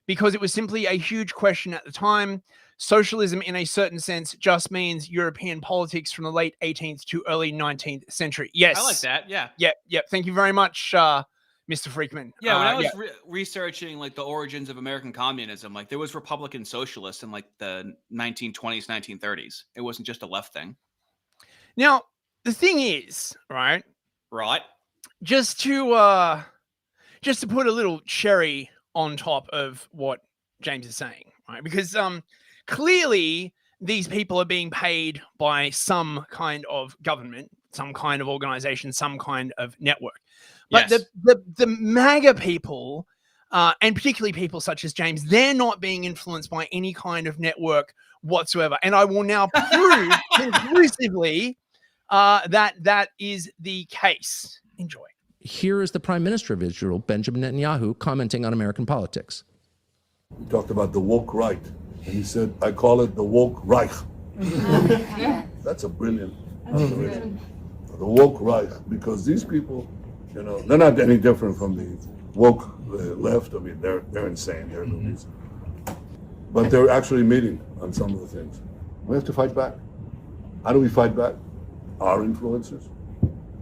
because it was simply a huge question at the time. Socialism, in a certain sense, just means European politics from the late 18th to early 19th century. Yes. I like that, yeah. Yeah. Thank you very much, Mr. Freakman. Yeah, when I was researching like the origins of American communism, like there was Republican socialists in like the 1920s, 1930s. It wasn't just a left thing. Now, the thing is, right? Just to put a little cherry on top of what James is saying, right? Because clearly these people are being paid by some kind of government, some kind of organization, some kind of network. But yes. the MAGA people, and particularly people such as James, they're not being influenced by any kind of network whatsoever. And I will now prove conclusively that is the case. Enjoy. Here is the Prime Minister of Israel, Benjamin Netanyahu, commenting on American politics. He talked about the woke right, and he said, I call it the woke Reich. That's a brilliant observation. The woke Reich, because these people, you know, they're not any different from the woke left. I mean, they're insane. They're movies. But they're actually meeting on some of the things. We have to fight back. How do we fight back? Our influencers.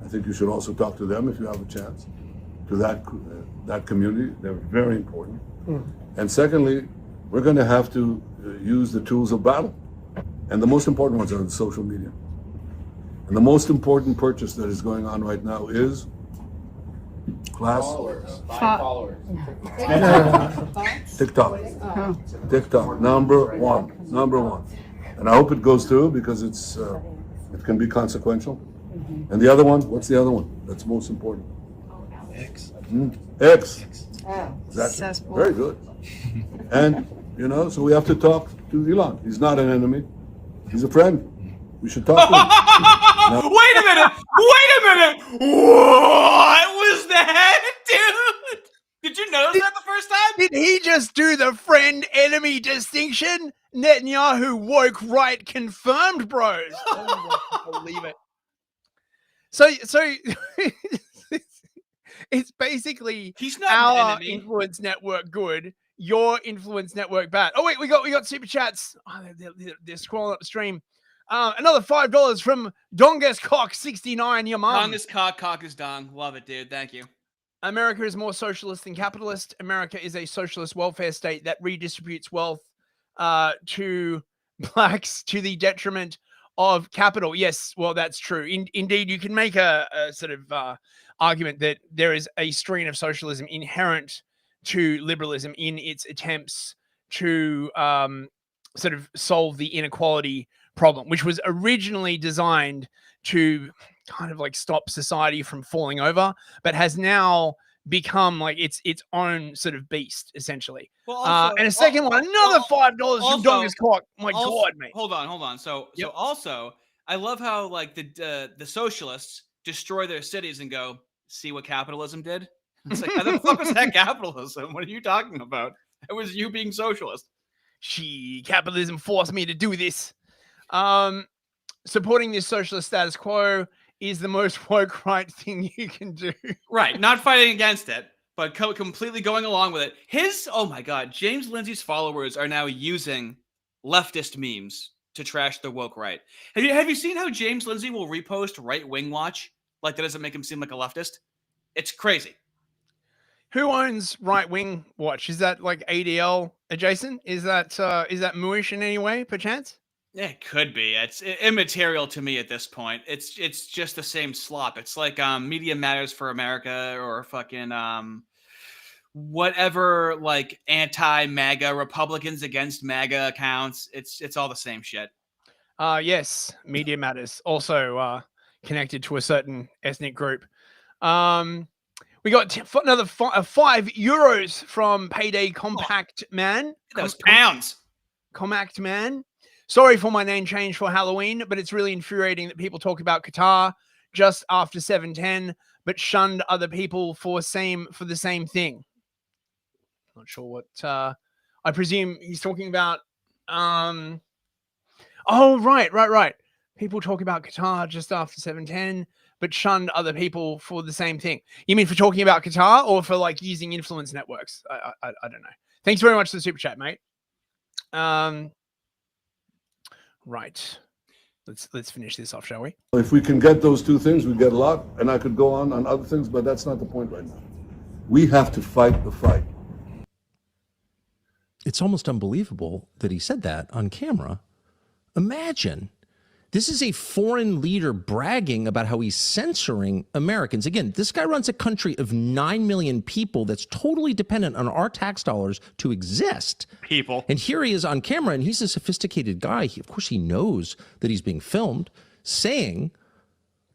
I think you should also talk to them if you have a chance, to that community. They're very important. And secondly, we're going to have to use the tools of battle. And the most important ones are the social media. And the most important purchase that is going on right now is followers. TikTok, number one. And I hope it goes through because it can be consequential. And the other one, what's the other one that's most important? X. That's very good. And, you know, so we have to talk to Elon. He's not an enemy. He's a friend. We should talk to him. Wait a minute! What was that, dude? Did you notice that the first time? Did he just do the friend-enemy distinction? Netanyahu woke right confirmed, bros. I don't believe it. So it's basically he's not our an enemy. Influence network good, your influence network bad. Oh wait, we got super chats. Oh, they're scrolling up the stream. Another $5 from Dongus Cock 69. Your mom. Dongus Cock is dong. Love it, dude. Thank you. America is more socialist than capitalist. America is a socialist welfare state that redistributes wealth to blacks to the detriment of capital. Yes, well, that's true. Indeed, you can make a sort of argument that there is a strain of socialism inherent to liberalism in its attempts to sort of solve the inequality problem, which was originally designed to kind of like stop society from falling over, but has now become like its own sort of beast, essentially. Well, also, and a second one, another $5 from Dongus Cock. My God, mate. Hold on. So also, I love how like the socialists destroy their cities and go, see what capitalism did? It's like, how the fuck was that capitalism? What are you talking about? It was you being socialist. Capitalism forced me to do this. Supporting this socialist status quo is the most woke right thing you can do. Right, not fighting against it, but completely going along with it. Oh my God, James Lindsay's followers are now using leftist memes to trash the woke right. Have you seen how James Lindsay will repost right-wing watch? Like that doesn't make him seem like a leftist? It's crazy. Who owns Right Wing Watch? Is that like ADL adjacent? Is that Mooish in any way, perchance? It could be. It's immaterial to me at this point. It's just the same slop. It's like Media Matters for America or fucking whatever, like anti-MAGA Republicans against MAGA accounts. It's all the same shit. Yes, Media Matters, also connected to a certain ethnic group. We got another €5 from Payday Compact Man. Those pounds. Compact Man. Sorry for my name change for Halloween, but it's really infuriating that people talk about Qatar just after 7/10, but shunned other people for the same thing. Not sure what. I presume he's talking about. Oh, right. People talk about Qatar just after 7/10, but shunned other people for the same thing. You mean for talking about Qatar or for like using influence networks? I don't know. Thanks very much for the super chat, mate. Right. Let's finish this off, shall we? If we can get those two things, we get a lot, and I could go on other things, but that's not the point right now. We have to fight the fight. It's almost unbelievable that he said that on camera. Imagine. This is a foreign leader bragging about how he's censoring Americans. Again, this guy runs a country of 9 million people that's totally dependent on our tax dollars to exist. People. And here he is on camera, and he's a sophisticated guy. Of course, he knows that he's being filmed, saying,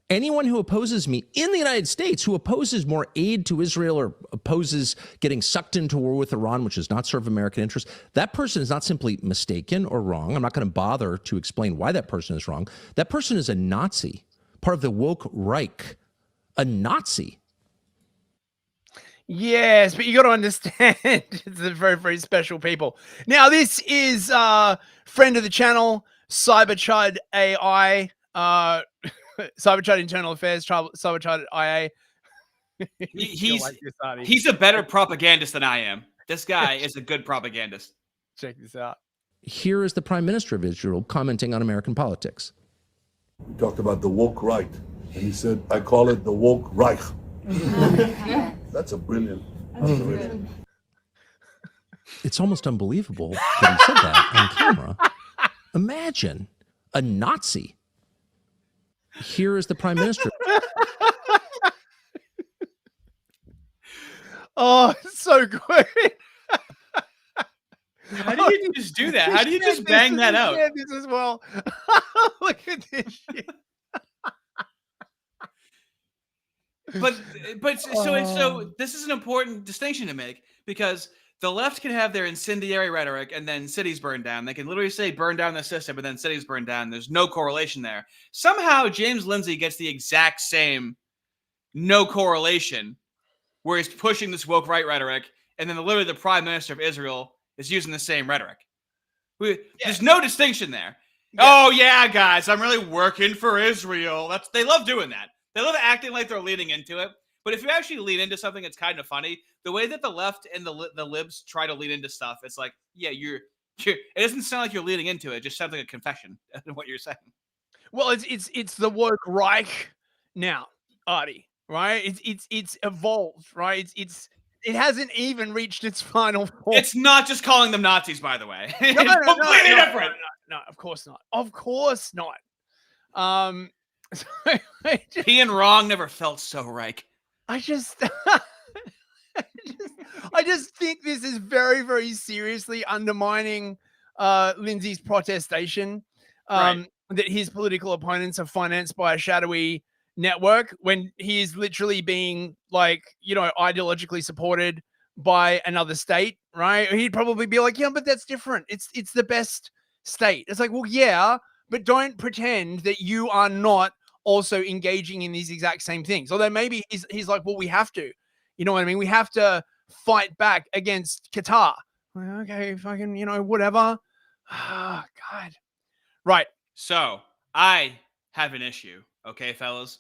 anyone who opposes me in the United States, who opposes more aid to Israel or opposes getting sucked into war with Iran, which does not serve American interests, that person is not simply mistaken or wrong. I'm not going to bother to explain why that person is wrong. That person is a Nazi, part of the woke Reich, a Nazi. Yes, but you got to understand, it's a very, very special people. Now, this is friend of the channel, Cyberchud AI, Cyberchud Internal Affairs, Cyberchud IA. He's a better propagandist than I am. This guy is a good propagandist. Check this out. Here is the Prime Minister of Israel commenting on American politics. We talked about the woke right, and he said, I call it the woke Reich. That's a brilliant. It's almost unbelievable that he said that on camera. Imagine a Nazi. Here is the Prime Minister. Oh, it's so good. How do you just do that? How do you just bang that out? This as well. Look at this shit. But so this is an important distinction to make, because the left can have their incendiary rhetoric and then cities burn down. They can literally say burn down the system, but then cities burn down. There's no correlation there. Somehow James Lindsay gets the exact same no correlation, where he's pushing this woke right rhetoric, and then literally the Prime Minister of Israel is using the same rhetoric. There's no distinction there. Yeah. Oh yeah, guys, I'm really working for Israel. They love doing that. They love acting like they're leaning into it. But if you actually lean into something, it's kind of funny. The way that the left and the libs try to lean into stuff, it's like, yeah, you're it doesn't sound like you're leaning into it. It just sounds like a confession in what you're saying. Well, it's the woke Reich now, Artie, right? It's evolved, right? It hasn't even reached its final form. It's not just calling them Nazis, by the way. It's completely different. No, of course not. Of course not. Being wrong never felt so right. I just think this is very, very seriously undermining Lindsay's protestation that his political opponents are financed by a shadowy network, when he is literally being, like, ideologically supported by another state, right? He'd probably be like, yeah, but that's different. It's the best state. It's like, well, yeah, but don't pretend that you are not also engaging in these exact same things. Although maybe he's like, well, we have to, you know what I mean? We have to fight back against Qatar. Okay, fucking, whatever. Ah, God. Right. So I have an issue. Okay, fellas.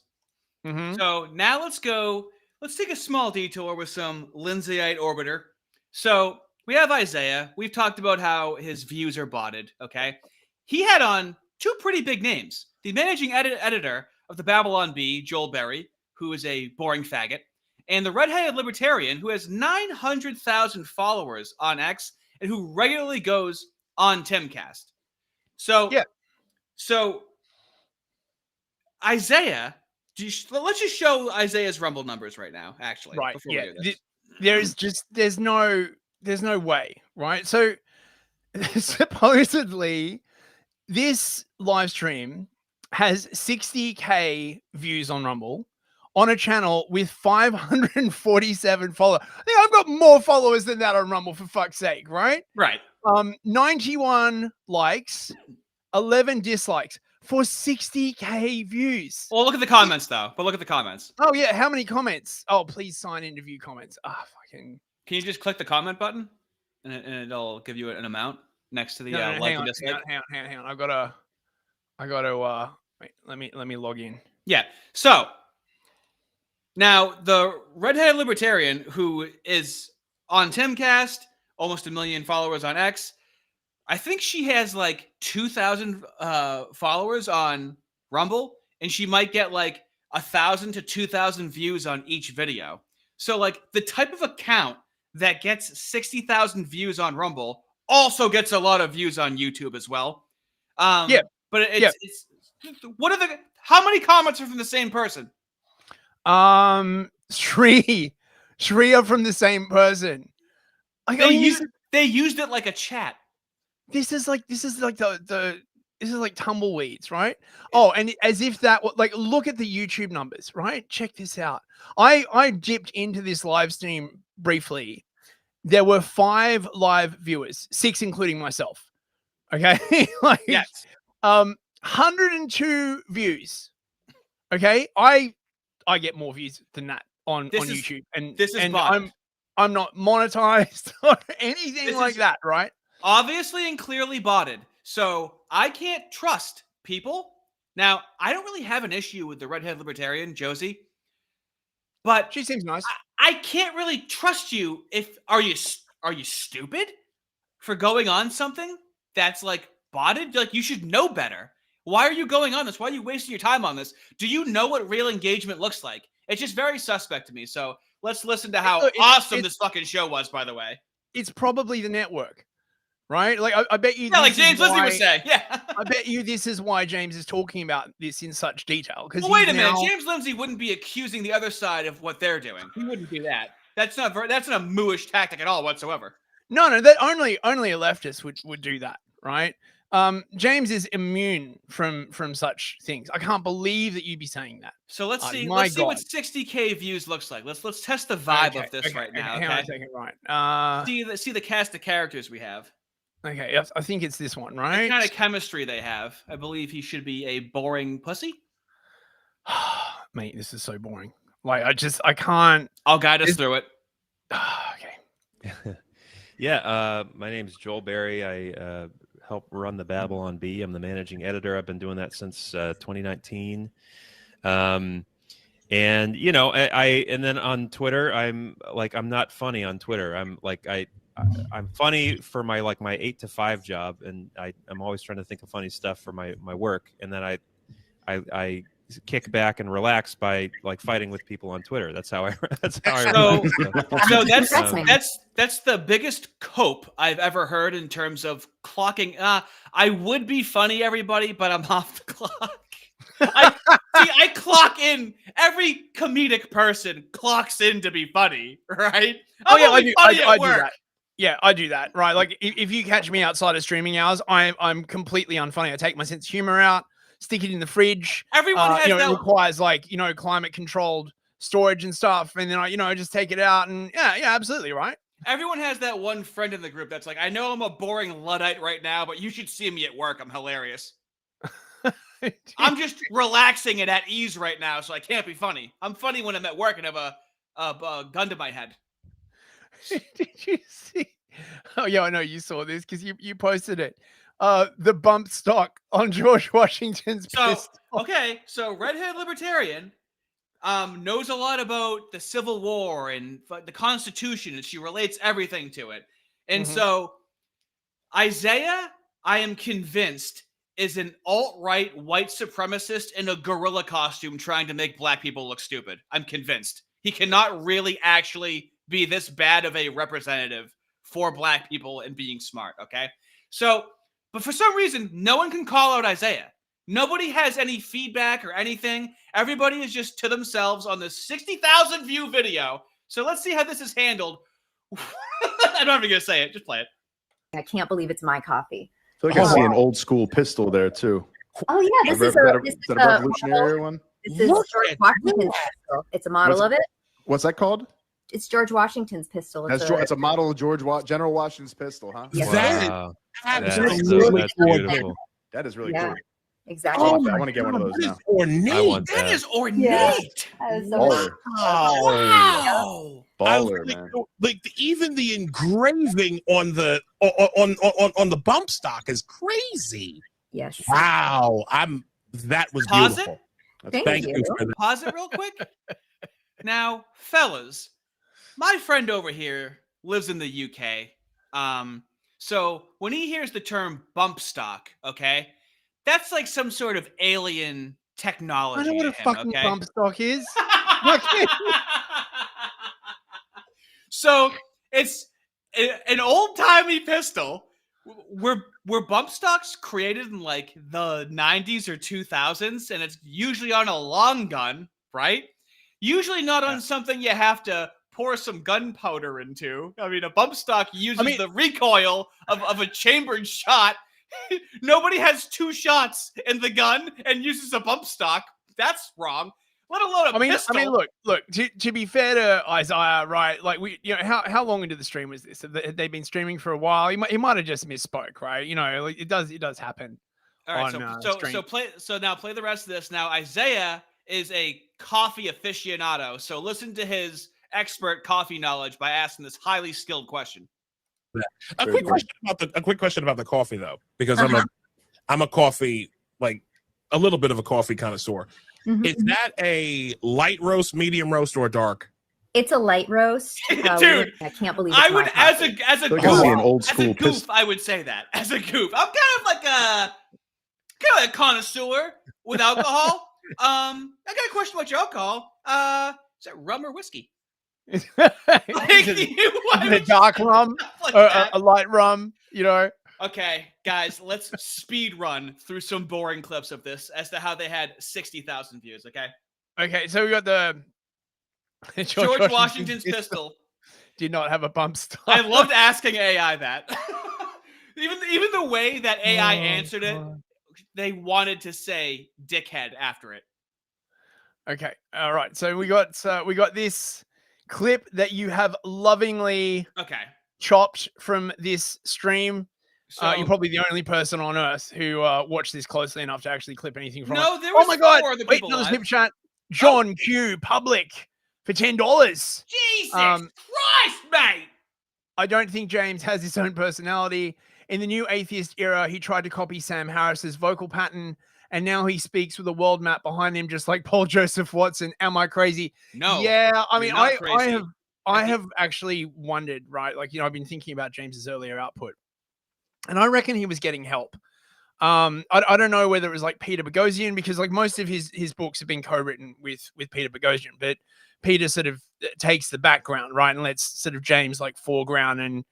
Mm-hmm. So now let's take a small detour with some Lindsayite orbiter. So we have Isaiah. We've talked about how his views are botted. Okay. He had on two pretty big names. The managing editor of the Babylon Bee, Joel Berry, who is a boring faggot, and the redheaded libertarian who has 900,000 followers on X and who regularly goes on Timcast. So yeah, So Isaiah, let's just show Isaiah's Rumble numbers right now. Actually, Right. before Yeah. we do this. There's no way. Right. So supposedly this live stream has 60K views on Rumble on a channel with 547 followers. I think I've got more followers than that on Rumble, for fuck's sake, right? Right. 91 likes, 11 dislikes for 60K views. Well, look at the comments though. But look at the comments. Oh yeah, how many comments? Oh, please sign in to view comments. Fucking. Can you just click the comment button, and it'll give you an amount next to the like and dislike? Hang on. I gotta. Wait. Let me log in. Yeah. So now the redheaded libertarian who is on Timcast, almost 1 million followers on X. I think she has like 2,000 followers on Rumble, and she might get like 1,000 to 2,000 views on each video. So like the type of account that gets 60,000 views on Rumble also gets a lot of views on YouTube as well. Yeah. But it's what are how many comments are from the same person? Three are from the same person. They used it like a chat. This is like tumbleweeds, right? Oh, and as if that like, look at the YouTube numbers, right? Check this out. I dipped into this live stream briefly. There were 5 live viewers, 6 including myself. Okay, like yes, 102 views. Okay, I get more views than that on YouTube, and I'm not monetized or anything like that, right? Obviously and clearly botted. So I can't trust people. Now, I don't really have an issue with the redhead libertarian, Josie, but she seems nice. I can't really trust you. Are you stupid for going on something that's like botted? Like, you should know better. Why are you going on this? Why are you wasting your time on this? Do you know what real engagement looks like? It's just very suspect to me. So let's listen to how awesome this fucking show was, by the way. It's probably the network. Right? Like, I bet you. Yeah, like James Lindsay would say. Yeah. I bet you this is why James is talking about this in such detail. Because wait a minute. James Lindsay wouldn't be accusing the other side of what they're doing. He wouldn't do that. That's not a mooish tactic at all whatsoever. No, that only a leftist would do that, right? James is immune from such things. I can't believe that you'd be saying that. So let's see what 60K views looks like. Let's test the vibe of this right now. Hang on a second, right? See the cast of characters we have. Okay, I think it's this one, right? The kind of chemistry they have. I believe he should be a boring pussy. Mate, this is so boring. Like, I can't. I'll guide us through it. Okay. Yeah, my name's Joel Berry. I help run the Babylon Bee. I'm the managing editor. I've been doing that since 2019. And you know, and then on Twitter, I'm not funny on Twitter. I'm funny for my 8 to 5 job, and I'm always trying to think of funny stuff for my work, and then I kick back and relax by fighting with people on Twitter. That's how I relax. So that's the biggest cope I've ever heard in terms of clocking. I would be funny, everybody, but I'm off the clock. I clock in. Every comedic person clocks in to be funny, right? I do that. Yeah, I do that, right? Like, if you catch me outside of streaming hours, I'm completely unfunny. I take my sense of humor out, stick it in the fridge. Everyone has that. It requires climate controlled storage and stuff, and then I just take it out, and yeah, absolutely, right. Everyone has that one friend in the group that's like, I know I'm a boring Luddite right now, but you should see me at work. I'm hilarious. I'm just relaxing and at ease right now, so I can't be funny. I'm funny when I'm at work and have a gun to my head. Did you see? Oh yeah, I know you saw this because you posted it. The bump stock on George Washington's pistol. Okay, so redhead libertarian knows a lot about the Civil War and the Constitution, and she relates everything to it. And so Isaiah, I am convinced, is an alt-right white supremacist in a gorilla costume trying to make black people look stupid. I'm convinced. He cannot really actually be this bad of a representative for black people and being smart, okay? So, but for some reason, no one can call out Isaiah. Nobody has any feedback or anything. Everybody is just to themselves on this 60,000 view video. So let's see how this is handled. I'm not even going to say it. Just play it. I can't believe it's my coffee. I feel like I see an old school pistol there too. Oh yeah, this is a revolutionary one. This is George Washington's pistol. It's a model of it. What's that called? It's George Washington's pistol. It's a model of General Washington's pistol, huh? Yes. Wow. That's That's beautiful. That is really Yeah. cool. Exactly. I want to get one of those now. Ornate. I want That that. is ornate. Yeah. That is so Baller. Wow. Baller, man. Like even the engraving on the bump stock is crazy. Yes. Wow, that was Pause it? beautiful. Thank you. for that. Pause it real quick. Now, fellas, my friend over here lives in the UK. So when he hears the term bump stock, okay, that's like some sort of alien technology. I know what to a him, fucking okay? bump stock is. So it's an old-timey pistol. Were bump stocks created in like the 90s or 2000s, and it's usually on a long gun, right? Usually not on something you have to pour some gunpowder into. I mean, a bump stock uses the recoil of a chambered shot. Nobody has 2 shots in the gun and uses a bump stock. That's wrong. Let alone a pistol. I mean, look. To be fair to Isaiah, right? Like how long into the stream was this? Had they been streaming for a while? He might have just misspoke, right? Like it does happen. All right, so now play the rest of this. Now Isaiah is a coffee aficionado, so listen to his expert coffee knowledge by asking this highly skilled question. A quick question about the coffee though, because I'm a coffee, like a little bit of a coffee connoisseur. Mm-hmm. Is that a light roast, medium roast, or dark? It's a light roast. Dude, I can't believe it's I would, my as coffee. a Like I see an old goof, school pistol. I would say that as a goof. I'm kind of like a connoisseur with alcohol. I got a question about your alcohol. Is that rum or whiskey? Is it a dark rum or a light rum? Okay, guys, let's speed run through some boring clips of this as to how they had 60,000 views. Okay, so we got the George Washington's pistol did not have a bump stock. I loved asking AI that. even the way that AI answered it, they wanted to say "dickhead" after it. Okay, all right. So we got this clip that you have lovingly chopped from this stream. So, you're probably the only person on earth who watched this closely enough to actually clip anything from it. No, there was 4 other people another live. snip chat. John Q. Public for $10. Jesus Christ, mate! I don't think James has his own personality. In the new atheist era, he tried to copy Sam Harris's vocal pattern, and now he speaks with a world map behind him, just like Paul Joseph Watson. Am I crazy? No. Yeah, I mean, crazy. I have actually wondered, right? Like, I've been thinking about James's earlier output, and I reckon he was getting help. I don't know whether it was like Peter Boghossian, because like most of his books have been co-written with Peter Boghossian, but Peter sort of takes the background, right, and lets sort of James like foreground and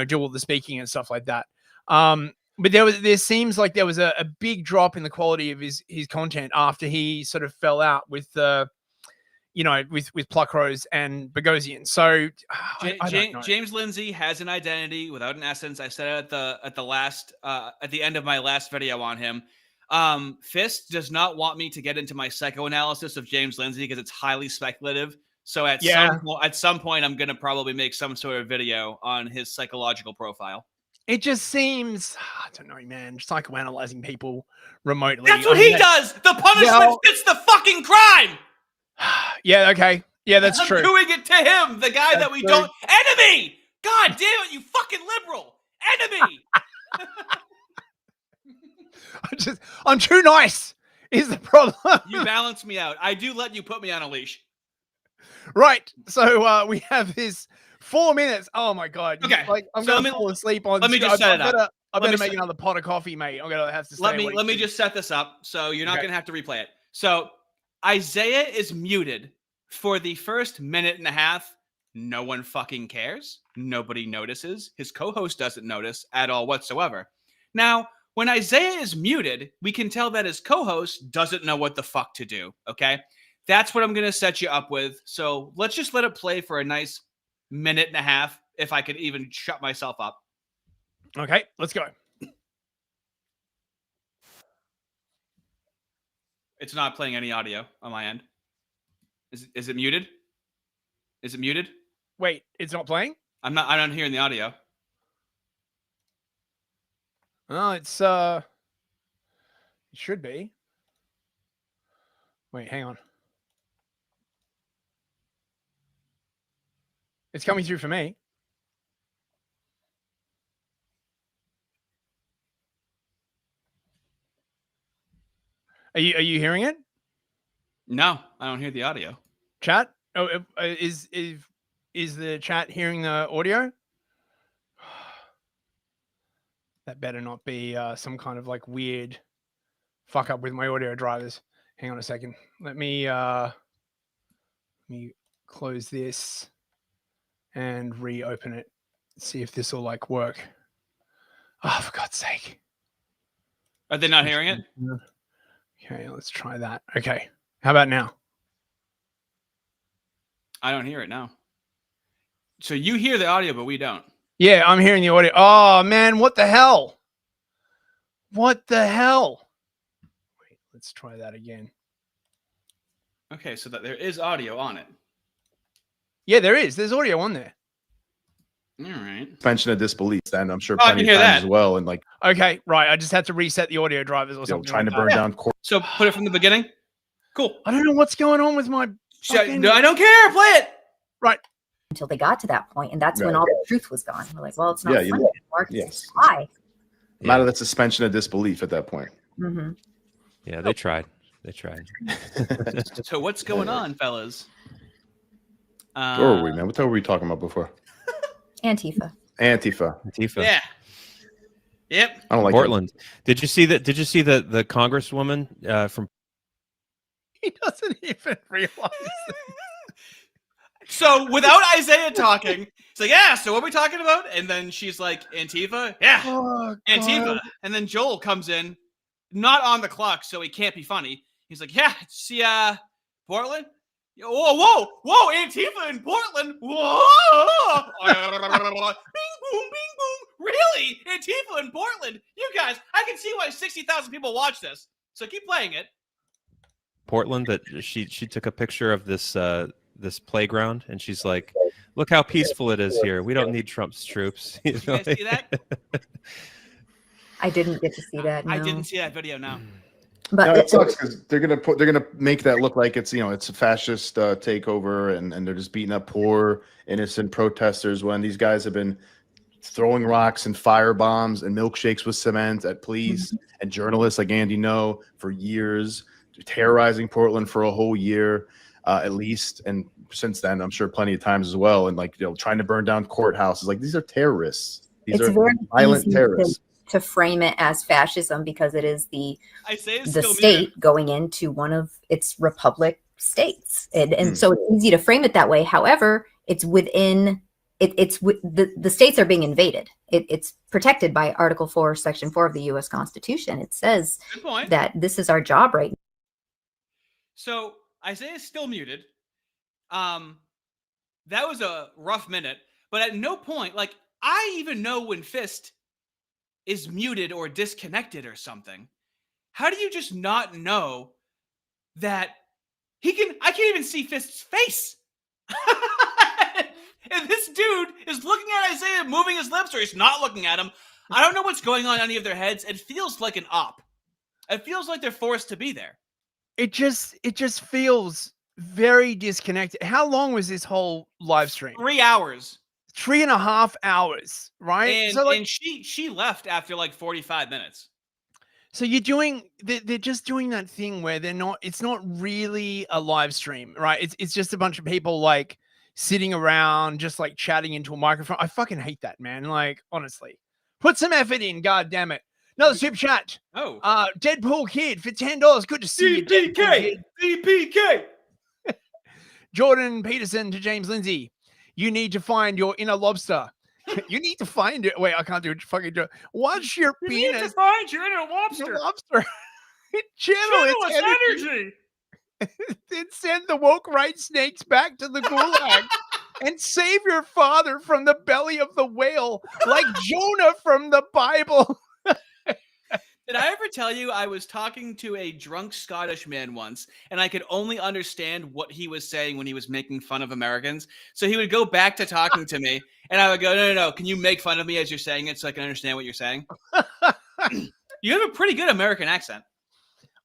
do all the speaking and stuff like that. But there seems like there was a big drop in the quality of his content after he sort of fell out with with Pluckrose and Boghossian. So I don't know. James Lindsay has an identity without an essence. I said it at the end of my last video on him. Fist does not want me to get into my psychoanalysis of James Lindsay because it's highly speculative. So at some point, I'm going to probably make some sort of video on his psychological profile. It just seems, I don't know, man, psychoanalyzing people remotely. That's what he does. The punishment fits the fucking crime. Yeah, okay. Yeah, that's true. I'm doing it to him, the guy that we don't. Enemy! God damn it, you fucking liberal! Enemy! I'm too nice, is the problem. You balance me out. I do let you put me on a leash. Right. So we have this 4 minutes. Oh my God. Okay. I'm going to fall asleep on. Let me just set it up. I better make another pot of coffee, mate. I'm going to have to stay Let me just set this up so you're not going to have to replay it. So Isaiah is muted for the first minute and a half. No one fucking cares. Nobody notices. His co-host doesn't notice at all whatsoever. Now, when Isaiah is muted, we can tell that his co-host doesn't know what the fuck to do, okay? That's what I'm going to set you up with. So let's just let it play for a nice minute and a half, if I could even shut myself up. Okay, let's go. It's not playing any audio on my end. Is it muted? Is it muted? Wait, it's not playing? I'm not hearing the audio. Oh, it should be. Wait, hang on. It's coming through for me. Are you hearing it? No, I don't hear the audio. Chat? Oh, is the chat hearing the audio? That better not be some kind of like weird fuck up with my audio drivers. Hang on a second. Let me close this and reopen it. See if this will like work. Oh, for God's sake. Are they not hearing it? Okay, let's try that. Okay. How about now? I don't hear it now. So you hear the audio, but we don't. Yeah, I'm hearing the audio. Oh, man, what the hell? What the hell? Wait, let's try that again. Okay, so that there is audio on it. Yeah, there is. There's audio on there. All right. Suspension of disbelief, then I'm sure Oh, I plenty can of hear times that. as well. And like, Okay, right. I just had to reset the audio drivers or something. trying like to burn that. down court. So put it from the beginning. Cool. I don't know what's going on with my. fucking- No, I don't care. Play it. Right. Until they got to that point, and that's when Right. all the truth was gone. We're like, well, it's not Yeah, you funny know. anymore 'cause Yes. it's a lie. I'm out of that suspension of disbelief at that point. Mm-hmm. Yeah, they tried. They tried. So what's going on, fellas? Where were we, man? What the hell were we talking about before? Antifa. Antifa. Antifa. Yeah. Yep. I don't like Portland. Did you see that? Did you see the congresswoman from? He doesn't even realize. So without Isaiah talking, it's like, yeah, so what are we talking about? And then she's like, Antifa? Yeah, Oh, Antifa. God. And then Joel comes in, not on the clock, so he can't be funny. He's like, yeah, see, Portland? Whoa, Antifa in Portland? Whoa! Bing, boom, bing, boom. Really? Antifa in Portland? You guys, I can see why 60,000 people watch this. So keep playing it. Portland, that she took a picture of this this playground, and she's like, "Look how peaceful it is here. We don't need Trump's troops." You Did you guys see that? I didn't get to see that. No. I didn't see that video, no. But No, it sucks because they're gonna make that look like it's it's a fascist takeover, and they're just beating up poor innocent protesters when these guys have been throwing rocks and fire bombs and milkshakes with cement at police and journalists like Andy Ngo for years, terrorizing Portland for a whole year at least, and since then I'm sure plenty of times as well, and trying to burn down courthouses. Like, these are terrorists. These it's are very violent easy terrorists. to frame it as fascism because it is the Isaiah's the still state muted. going into one of its republic states, and so it's easy to frame it that way. However, it's within the states are being invaded. It's protected by Article 4, Section 4 of the U.S. Constitution. It says Good point. that this is our job right now. So Isaiah's still muted. That was a rough minute, but at no point, like, I even know when Fist is muted or disconnected or something. How do you just not know that I can't even see Fist's face. And this dude is looking at Isaiah, moving his lips, or he's not looking at him. I don't know what's going on in any of their heads. It feels like an op. It feels like they're forced to be there. It just feels very disconnected. How long was this whole live stream? 3 hours. 3.5 hours, right? And, So, and she left after like 45 minutes. So they're just doing that thing where it's not really a live stream, right? It's just a bunch of people like sitting around, just like chatting into a microphone. I fucking hate that, man. Like, honestly, put some effort in. God damn it. Another super chat. Oh, Deadpool Kid for $10. Good to see you, Deadpool Kid. DPK. Jordan Peterson to James Lindsay. You need to find your inner lobster. You need to find it. Wait, I can't do it. Fucking do it. Watch your You need to penis. find your inner lobster. Lobster. Channel its Channel energy. energy. Then send the woke right snakes back to the gulag and save your father from the belly of the whale, like Jonah from the Bible. Did I ever tell you I was talking to a drunk Scottish man once, and I could only understand what he was saying when he was making fun of Americans? So he would go back to talking to me, and I would go, no, can you make fun of me as you're saying it so I can understand what you're saying? You have a pretty good American accent.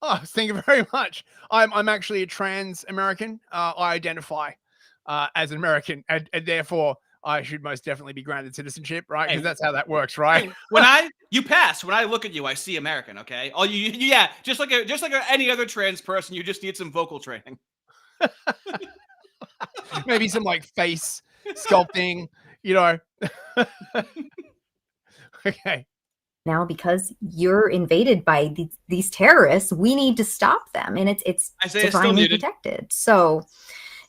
Oh, thank you very much. I'm actually a trans American. I identify as an American, and therefore I should most definitely be granted citizenship, right? Because that's how that works, right? You pass. When I look at you, I see American. Okay. Oh, yeah. Just like any other trans person, you just need some vocal training. Maybe some like face sculpting, you know. Okay. Now, because you're invaded by these terrorists, we need to stop them, and it's divinely protected. So,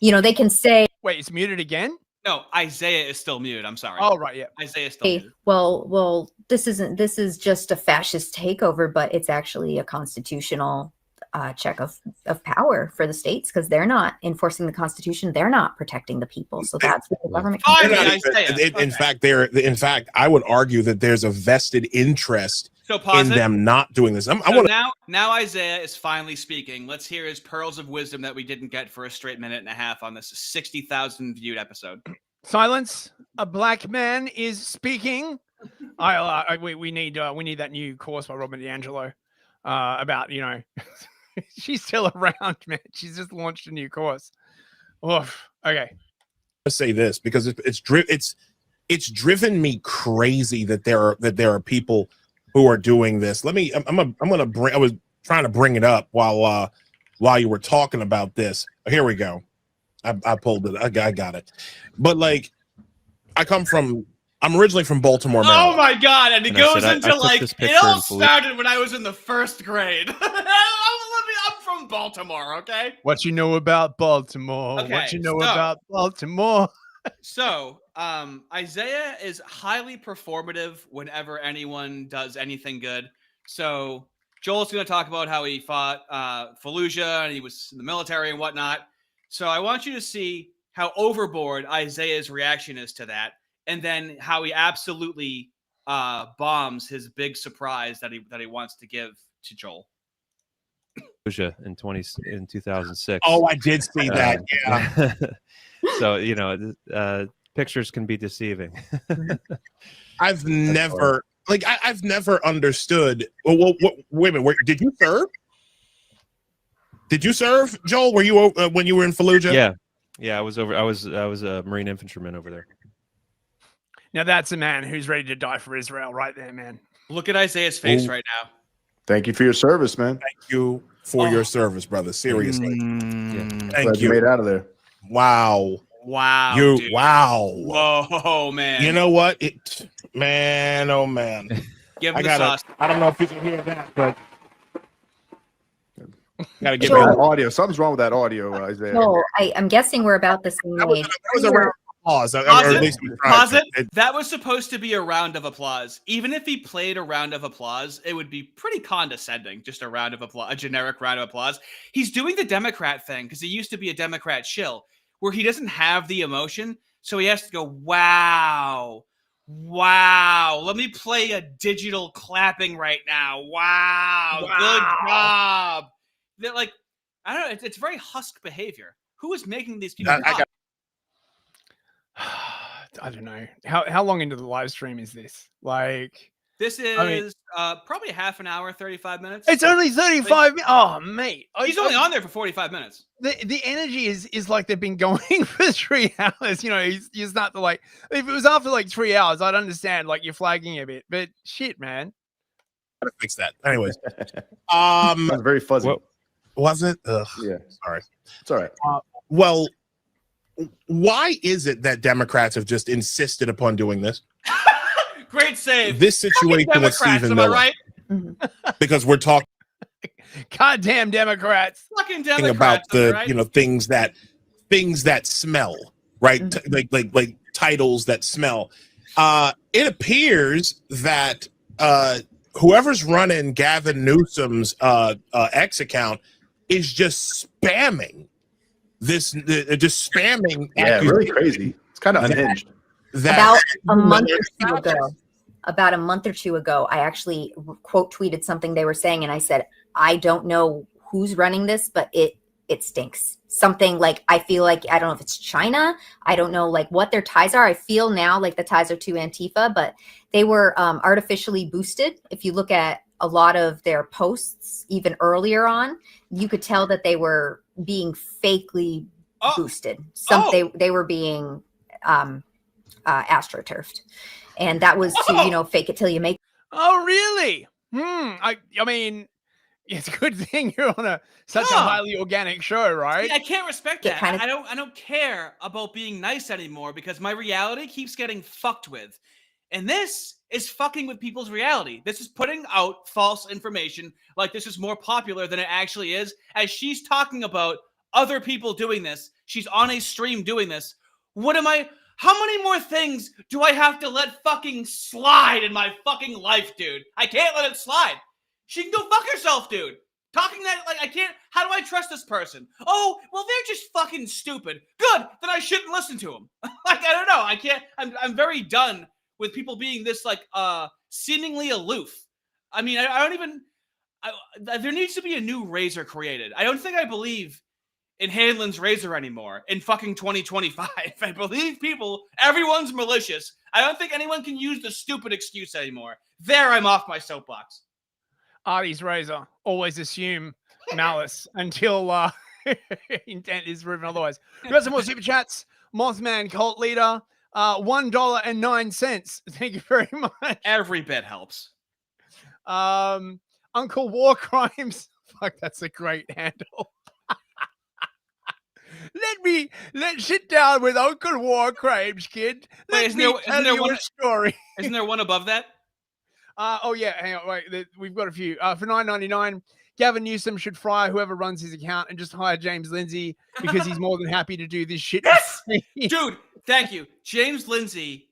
they can say, "Wait, it's muted again." No, Isaiah is still muted. I'm sorry. Oh, right, yeah. Isaiah is still muted. Well, this is just a fascist takeover, but it's actually a constitutional check of power for the states, because they're not enforcing the Constitution. They're not protecting the people. So that's what the government can do. In fact, I would argue that there's a vested interest in them not doing this. Now Isaiah is finally speaking. Let's hear his pearls of wisdom that we didn't get for a straight minute and a half on this 60,000 viewed episode. Silence. A black man is speaking. We need that new course by Robin DiAngelo about she's still around, man. She's just launched a new course. Oof. Okay. Let's say this because it's driven me crazy that there are people who are doing this. I was trying to bring it up while you were talking about this. Here we go. I pulled it. I got it. But I'm originally from Baltimore, Maryland. Oh my God. And it goes into it all started when I was in the first grade. I'm from Baltimore, okay? What you know about Baltimore? Okay, what you know about Baltimore? So, Isaiah is highly performative whenever anyone does anything good. So, Joel's going to talk about how he fought Fallujah and he was in the military and whatnot. So, I want you to see how overboard Isaiah's reaction is to that, and then how he absolutely bombs his big surprise that he wants to give to Joel. In 2006. Oh, I did see that. Yeah. So pictures can be deceiving. I've never understood. Well, wait a minute. Did you serve? Did you serve, Joel? Were you when you were in Fallujah? Yeah. I was a Marine infantryman over there. Now that's a man who's ready to die for Israel, right there, man. Look at Isaiah's face right now. Thank you for your service, man. Thank you for your service, brother. Seriously. Thank you. Made out of there. Wow. Dude. Wow. Whoa, man. You know what? Man, oh man. Give him the sauce. I don't know if you can hear that, but gotta get audio. Something's wrong with that audio, Isaiah. No, I'm guessing we're about the same age. That was a round of applause. Pause it. That was supposed to be a round of applause. Even if he played a round of applause, it would be pretty condescending. Just a round of applause, a generic round of applause. He's doing the Democrat thing because he used to be a Democrat shill, where he doesn't have the emotion, so he has to go, wow. Let me play a digital clapping right now. Wow. Good job. They're like, I don't know. It's very husk behavior. Who is making these people? I don't know. How long into the live stream is this? This is probably half an hour, 35 minutes. It's only 35 minutes. Oh, mate. He's only on there for 45 minutes. The energy is like they've been going for 3 hours. You start to if it was after 3 hours, I'd understand you're flagging a bit. But shit, man. Gotta fix that. Anyways. That's very fuzzy. Was it? Ugh. Yeah. Sorry. It's all right. Well, why is it that Democrats have just insisted upon doing this? Great save. This situation with Stephen Miller. Right? Because we're talking goddamn Democrats. Fucking Democrats about the right? things that smell, right? Like titles that smell. It appears that whoever's running Gavin Newsom's X account is just spamming just spamming. Yeah, really crazy. It's kind of unhinged. About a month or two ago, I actually quote tweeted something they were saying, and I said, I don't know who's running this, but it stinks. Something like, I feel like, I don't know if it's China. I don't know like what their ties are. I feel now like the ties are to Antifa, but they were artificially boosted. If you look at a lot of their posts, even earlier on, you could tell that they were being fakely boosted. They were being astroturfed, and that was to fake it till you make. Oh, really? I mean, it's a good thing you're on such a highly organic show, right? See, I can't respect that. I don't care about being nice anymore because my reality keeps getting fucked with. And this is fucking with people's reality. This is putting out false information like this is more popular than it actually is. As she's talking about other people doing this, she's on a stream doing this. How many more things do I have to let fucking slide in my fucking life, dude? I can't let it slide. She can go fuck herself, dude. Talking that, like, I can't. How do I trust this person? Oh, well, they're just fucking stupid. Good, then I shouldn't listen to them. Like, I don't know. I can't. I'm very done with people being this, like, seemingly aloof. I mean, I don't even. There needs to be a new razor created. I don't think I believe in Hanlon's razor anymore in fucking 2025. I believe everyone's malicious. I don't think anyone can use the stupid excuse anymore. There, I'm off my soapbox. Artie's razor. Always assume malice until intent is proven otherwise. We got some more super chats. Mothman cult leader, $1.09. Thank you very much. Every bit helps. Uncle War Crimes. Fuck, that's a great handle. Let's sit down with Uncle War Crimes, kid. Let me tell you a story. Isn't there one above that? Oh yeah, hang on, wait. We've got a few. For $9.99, Gavin Newsom should fire whoever runs his account and just hire James Lindsay because he's more than happy to do this shit. Yes, dude. Thank you. James Lindsay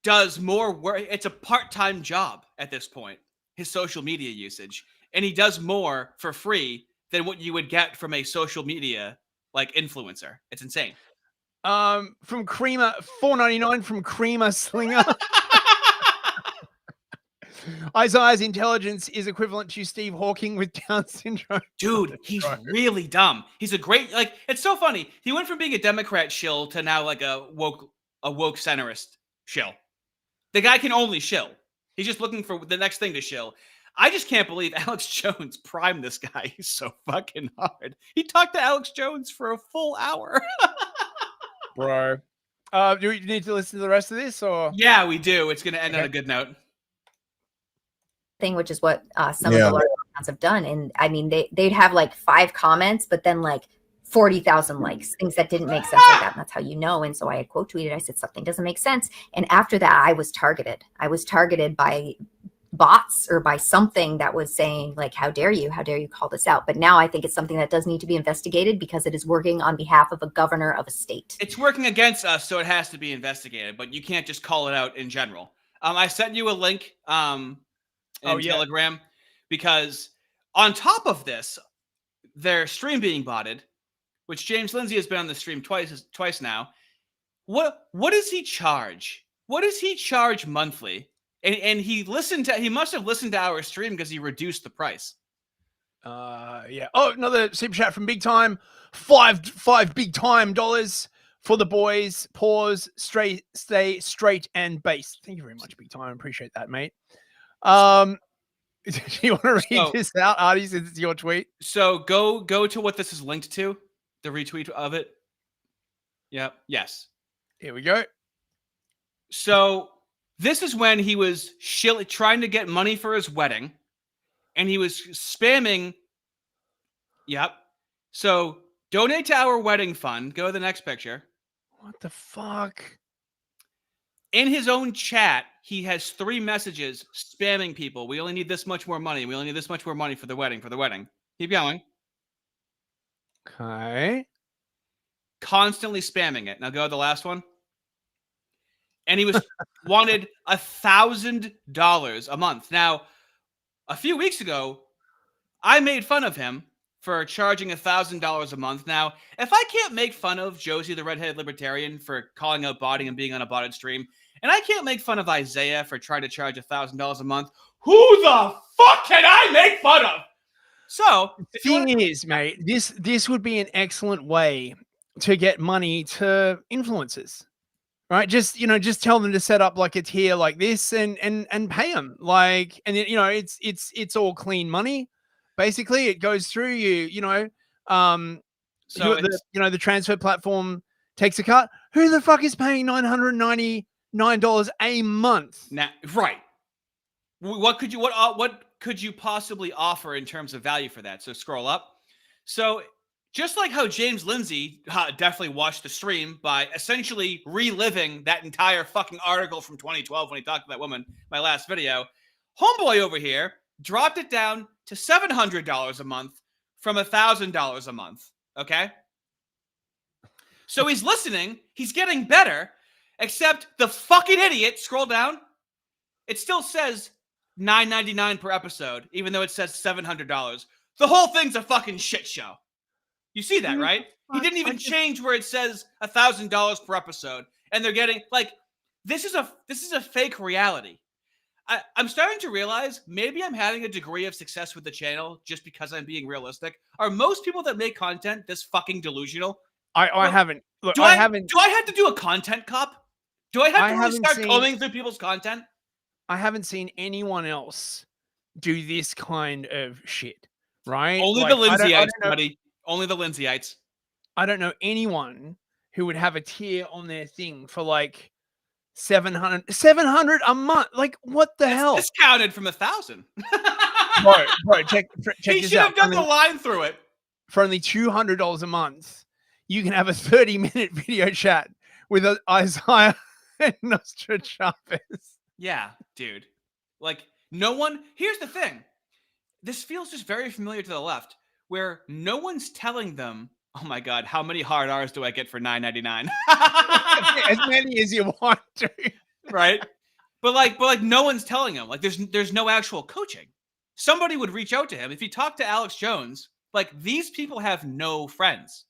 does more work. It's a part-time job at this point. His social media usage, and he does more for free than what you would get from a social media like influencer. It's insane. From Creamer, $4.99 from Creamer Slinger. Isaiah's intelligence is equivalent to Steve Hawking with Down syndrome. Dude, he's really dumb. He's a great, like, it's so funny. He went from being a Democrat shill to now like a woke centrist shill. The guy can only shill. He's just looking for the next thing to shill. I just can't believe Alex Jones primed this guy. He's so fucking hard. He talked to Alex Jones for a full hour. Bro. Do we need to listen to the rest of this? Or yeah, we do. It's going to end on a good note. Thing, which is what some of the large accounts have done. And I mean, they'd have like 5 comments, but then like 40,000 likes, things that didn't make sense like that. And that's how you know. And so I had quote tweeted, I said, something doesn't make sense. And after that, I was targeted. I was targeted by bots or by something that was saying like, how dare you call this out? But now I think it's something that does need to be investigated because it is working on behalf of a governor of a state. It's working against us, so it has to be investigated, but you can't just call it out in general. I sent you a link in Telegram because on top of this, their stream being botted, which James Lindsay has been on the stream twice now. What does he charge? What does he charge monthly? And he must have listened to our stream because he reduced the price. Yeah. Oh, another super chat from Big Time. $5 big time dollars for the boys. Pause. Stay straight and based. Thank you very much, Big Time. Appreciate that, mate. Do you want to read this out, Artie, since it's your tweet? So go to what this is linked to, the retweet of it. Yep. Yes. Here we go. So this is when he was trying to get money for his wedding, and he was spamming. Yep. So donate to our wedding fund. Go to the next picture. What the fuck? In his own chat, he has 3 messages spamming people. We only need this much more money. We only need this much more money for the wedding. Keep going. Okay. Constantly spamming it. Now go to the last one. and he was wanted $1,000 a month. Now, a few weeks ago, I made fun of him for charging $1,000 a month. Now, if I can't make fun of Josie the redheaded libertarian for calling out botting and being on a botted stream, and I can't make fun of Isaiah for trying to charge $1,000 a month, who the fuck can I make fun of? So, the thing is, mate, this would be an excellent way to get money to influencers, right? Just tell them to set up like a tier like this and pay them, like, and it's all clean money. Basically, it goes through you. So the transfer platform takes a cut. Who the fuck is paying $999 a month? Now, right. What could you possibly offer in terms of value for that? So scroll up. So just like how James Lindsay definitely watched the stream by essentially reliving that entire fucking article from 2012 when he talked to that woman, my last video, homeboy over here dropped it down to $700 a month from $1,000 a month. Okay. So he's listening. He's getting better, except the fucking idiot, scroll down. It still says $9.99 per episode, even though it says $700. The whole thing's a fucking shit show. You see that, right? He didn't even change where it says $1,000 per episode, and they're getting like this is a fake reality. I'm starting to realize maybe I'm having a degree of success with the channel just because I'm being realistic. Are most people that make content this fucking delusional? I haven't. Look, do I have to do a content cop? Do I have to really start combing through people's content? I haven't seen anyone else do this kind of shit, right? Only like, the Lindsay'ites, buddy. Only the Lindsay'ites. I don't know anyone who would have a tier on their thing for like 700 a month. Like, what the hell? Discounted from 1,000. bro, check he this should out. have done the line through it. For only $200 a month, you can have a 30-minute video chat with Isaiah and Nostradamus. Yeah, dude. Like, no one... Here's the thing. This feels just very familiar to the left, where no one's telling them, oh my God, how many hard R's do I get for $9.99? As many as you want to. Right? But like no one's telling him. Like, there's no actual coaching. Somebody would reach out to him. If you talk to Alex Jones, like, these people have no friends.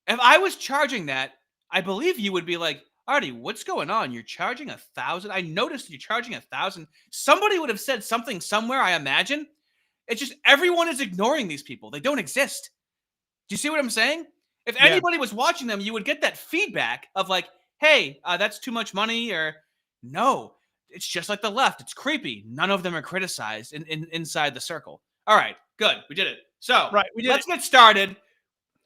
If I was charging that, I believe you would be like, Artie, what's going on? You're charging 1,000? I noticed you're charging 1,000. Somebody would have said something somewhere, I imagine. It's just everyone is ignoring these people. They don't exist. Do you see what I'm saying? If anybody was watching them, you would get that feedback of like, hey, that's too much money, or no, it's just like the left. It's creepy. None of them are criticized inside the circle. All right, good. We did it. So let's get started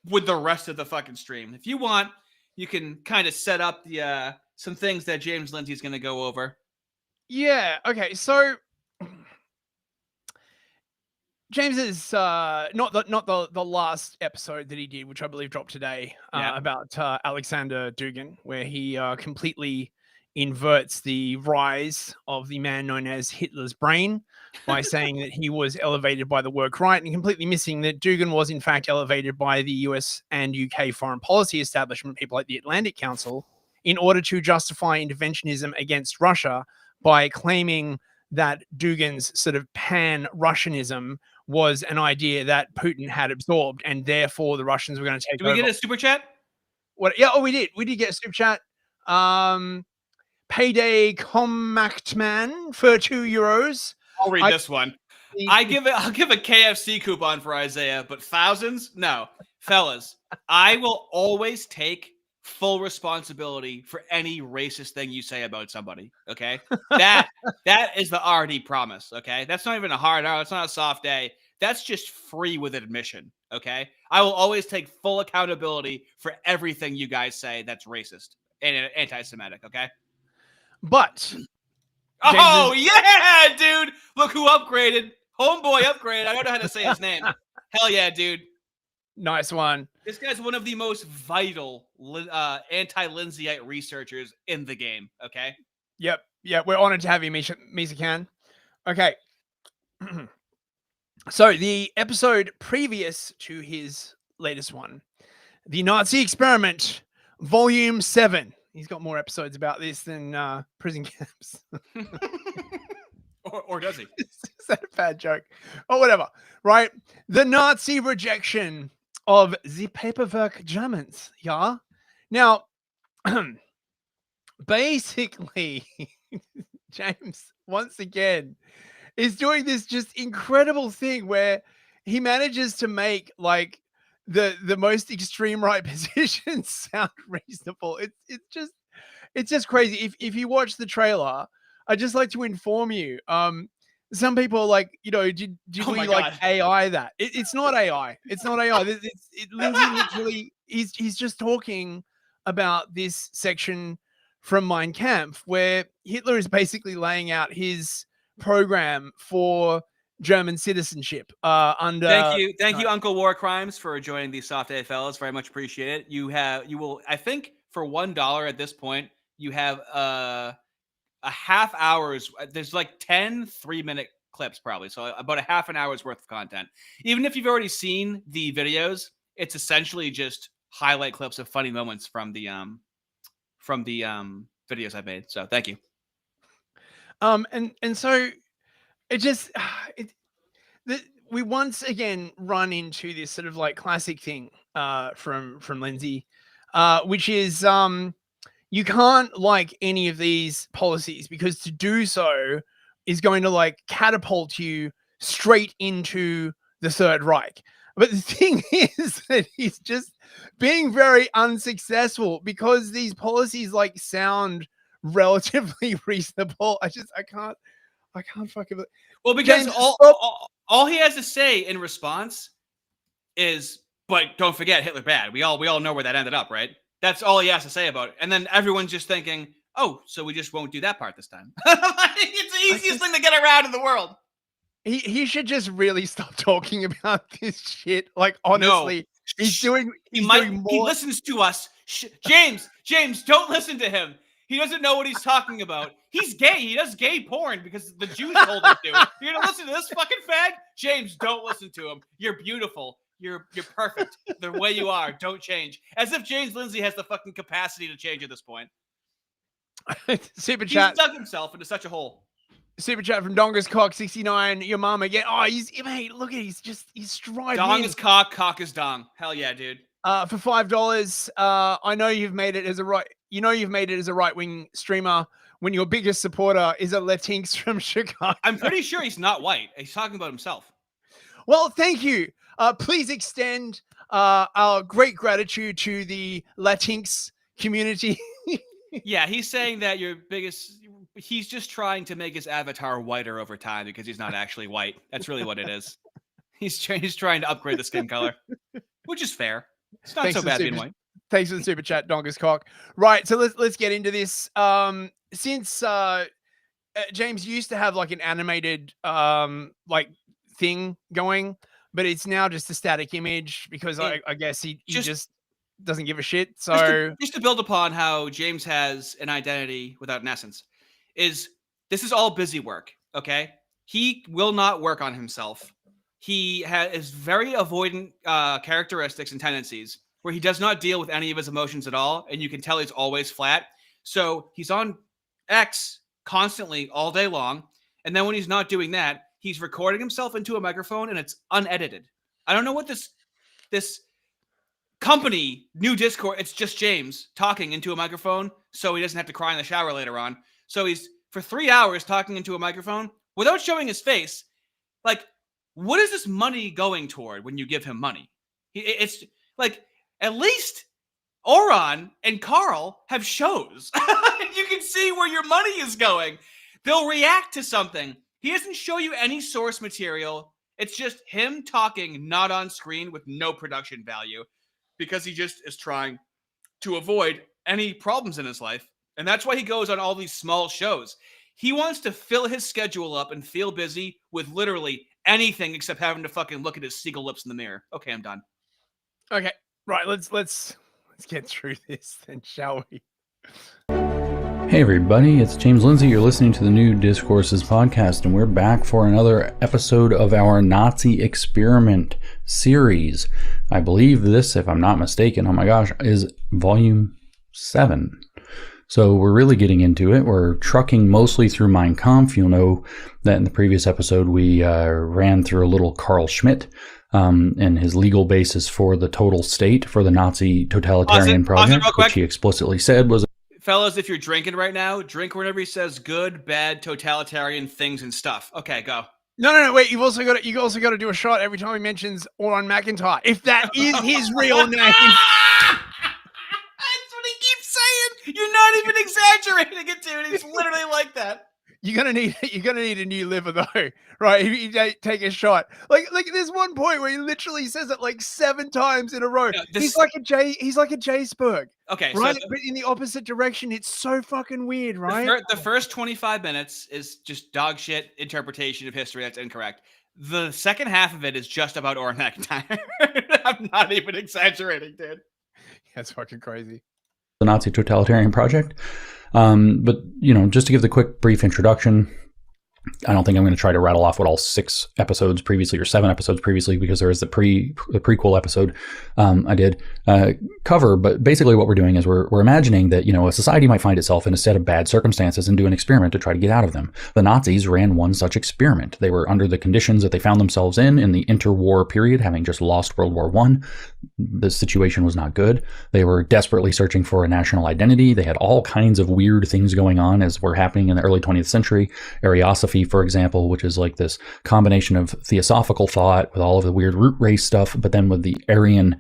with the rest of the fucking stream. If you want, you can kind of set up the some things that James Lindsay is going to go over. Yeah. Okay. So James is not the last episode that he did, which I believe dropped today, about Alexander Dugin, where he completely inverts the rise of the man known as Hitler's brain by saying that he was elevated by the work right, and completely missing that Dugin was in fact elevated by the US and UK foreign policy establishment, people like the Atlantic Council, in order to justify interventionism against Russia by claiming that Dugin's sort of pan-Russianism was an idea that Putin had absorbed, and therefore the Russians were going to take over. Did we get a super chat? What? Yeah, we did. We did get a super chat. Payday Comactman for €2. I'll read this one. I'll give a KFC coupon for Isaiah, but thousands? No. Fellas, I will always take full responsibility for any racist thing you say about somebody. Okay? That is the RD promise. Okay? That's not even a hard R. It's not a soft A. That's just free with admission. Okay? I will always take full accountability for everything you guys say that's racist and anti-Semitic. Okay? But oh yeah, dude! Look who upgraded. Homeboy upgraded. I don't know how to say his name. Hell yeah, dude! Nice one. This guy's one of the most vital anti-Lindsayite researchers in the game. Okay. Yep. Yeah, we're honored to have you, Misa Khan. Okay. So the episode previous to his latest one, the Nazi Experiment, Volume 7. He's got more episodes about this than prison camps. Or does he? Is that a bad joke? Or whatever, right? The Nazi rejection of the paperwork Germans, yeah? Now, basically, James, once again, is doing this just incredible thing where he manages to make, like, the most extreme right positions sound reasonable. It's just crazy. If you watch the trailer, I'd just like to inform you. Some people are like, did Oh we my like God. AI that? It's not AI. It's not AI. Lindsay literally, he's just talking about this section from Mein Kampf where Hitler is basically laying out his program for German citizenship under. Thank you, Uncle War Crimes, for joining the Soft A Fellas. Very much appreciate it. You will, I think, for $1 at this point, you have a half hour's. There's like 10 3-minute clips probably, so about a half an hour's worth of content. Even if you've already seen the videos, it's essentially just highlight clips of funny moments from the videos I've made. So thank you. And so it just we once again run into this sort of like classic thing from Lindsay, which is you can't like any of these policies because to do so is going to like catapult you straight into the Third Reich. But the thing is that he's just being very unsuccessful because these policies like sound relatively reasonable. I can't fucking. Well, because James, all he has to say in response is, "But don't forget Hitler bad." We all know where that ended up, right? That's all he has to say about it. And then everyone's just thinking, "Oh, so we just won't do that part this time." It's the easiest thing to get around in the world. He should just really stop talking about this shit. Like, honestly, no. he's doing He more. listens to us. James, don't listen to him. He doesn't know what he's talking about. He's gay. He does gay porn because the Jews told him to. You're gonna listen to this fucking fag? James, don't listen to him. You're beautiful. You're perfect. The way you are. Don't change. As if James Lindsay has the fucking capacity to change at this point. Super chat. He's dug himself into such a hole. Super chat from Dongus Cock 69. Your mom again. Oh, mate, look at he's striving. Dong is cock is dong. Hell yeah, dude. For $5, I know you've made it as a right-wing streamer when your biggest supporter is a Latinx from Chicago. I'm pretty sure he's not white. He's talking about himself. Well, thank you. Please extend our great gratitude to the Latinx community. Yeah, he's saying that he's just trying to make his avatar whiter over time because he's not actually white. That's really what it is. He's trying to upgrade the skin color, which is fair. It's not so bad being white. Thanks for the super chat, Dongus Cock. Right, so let's get into this. Since James used to have like an animated like thing going, but it's now just a static image because I guess he just doesn't give a shit. So just to build upon how James has an identity without an essence, this is all busy work. Okay, he will not work on himself. He is very avoidant characteristics and tendencies where he does not deal with any of his emotions at all. And you can tell he's always flat. So he's on X constantly all day long. And then when he's not doing that, he's recording himself into a microphone and it's unedited. I don't know what this company, new Discord, it's just James talking into a microphone so he doesn't have to cry in the shower later on. So he's for 3 hours talking into a microphone without showing his face. Like, what is this money going toward when you give him money? It's like, at least Oron and Carl have shows. You can see where your money is going. They'll react to something. He doesn't show you any source material. It's just him talking, not on screen, with no production value, because he just is trying to avoid any problems in his life. And that's why he goes on all these small shows. He wants to fill his schedule up and feel busy with literally anything except having to fucking look at his seagull lips in the mirror. Okay, I'm done. Okay, right. Let's get through this then, shall we? Hey everybody, it's James Lindsay. You're listening to the New Discourses podcast, and we're back for another episode of our Nazi Experiment series. I believe this, if I'm not mistaken, oh my gosh, is volume 7. So we're really getting into it. We're trucking mostly through Mein Kampf. You'll know that in the previous episode, we ran through a little Carl Schmitt and his legal basis for the total state for the Nazi totalitarian project, which he explicitly said was... Fellas, if you're drinking right now, drink whenever he says good, bad, totalitarian things and stuff. Okay, go. No. Wait, you also got to do a shot every time he mentions Oran McIntyre, if that is his real name. That's what he keeps saying. You're not even exaggerating it, dude. He's literally like that. You're gonna need a new liver though, right? If you take a shot, like there's one point where he literally says it like 7 times in a row. No, he's like a Jaceberg. Okay, right, but in the opposite direction, it's so fucking weird, right? The first 25 minutes is just dog shit interpretation of history that's incorrect. The second half of it is just about Oran McIntyre. I'm not even exaggerating, dude. That's fucking crazy. The Nazi totalitarian project. But, just to give the quick brief introduction, I don't think I'm going to try to rattle off what all 6 episodes previously or 7 episodes previously, because there is the prequel episode I did cover. But basically what we're doing is we're imagining that, a society might find itself in a set of bad circumstances and do an experiment to try to get out of them. The Nazis ran one such experiment. They were under the conditions that they found themselves in the interwar period, having just lost World War I. The situation was not good. They were desperately searching for a national identity. They had all kinds of weird things going on as were happening in the early 20th century. Ariosophy, for example, which is like this combination of theosophical thought with all of the weird root race stuff, but then with the Aryan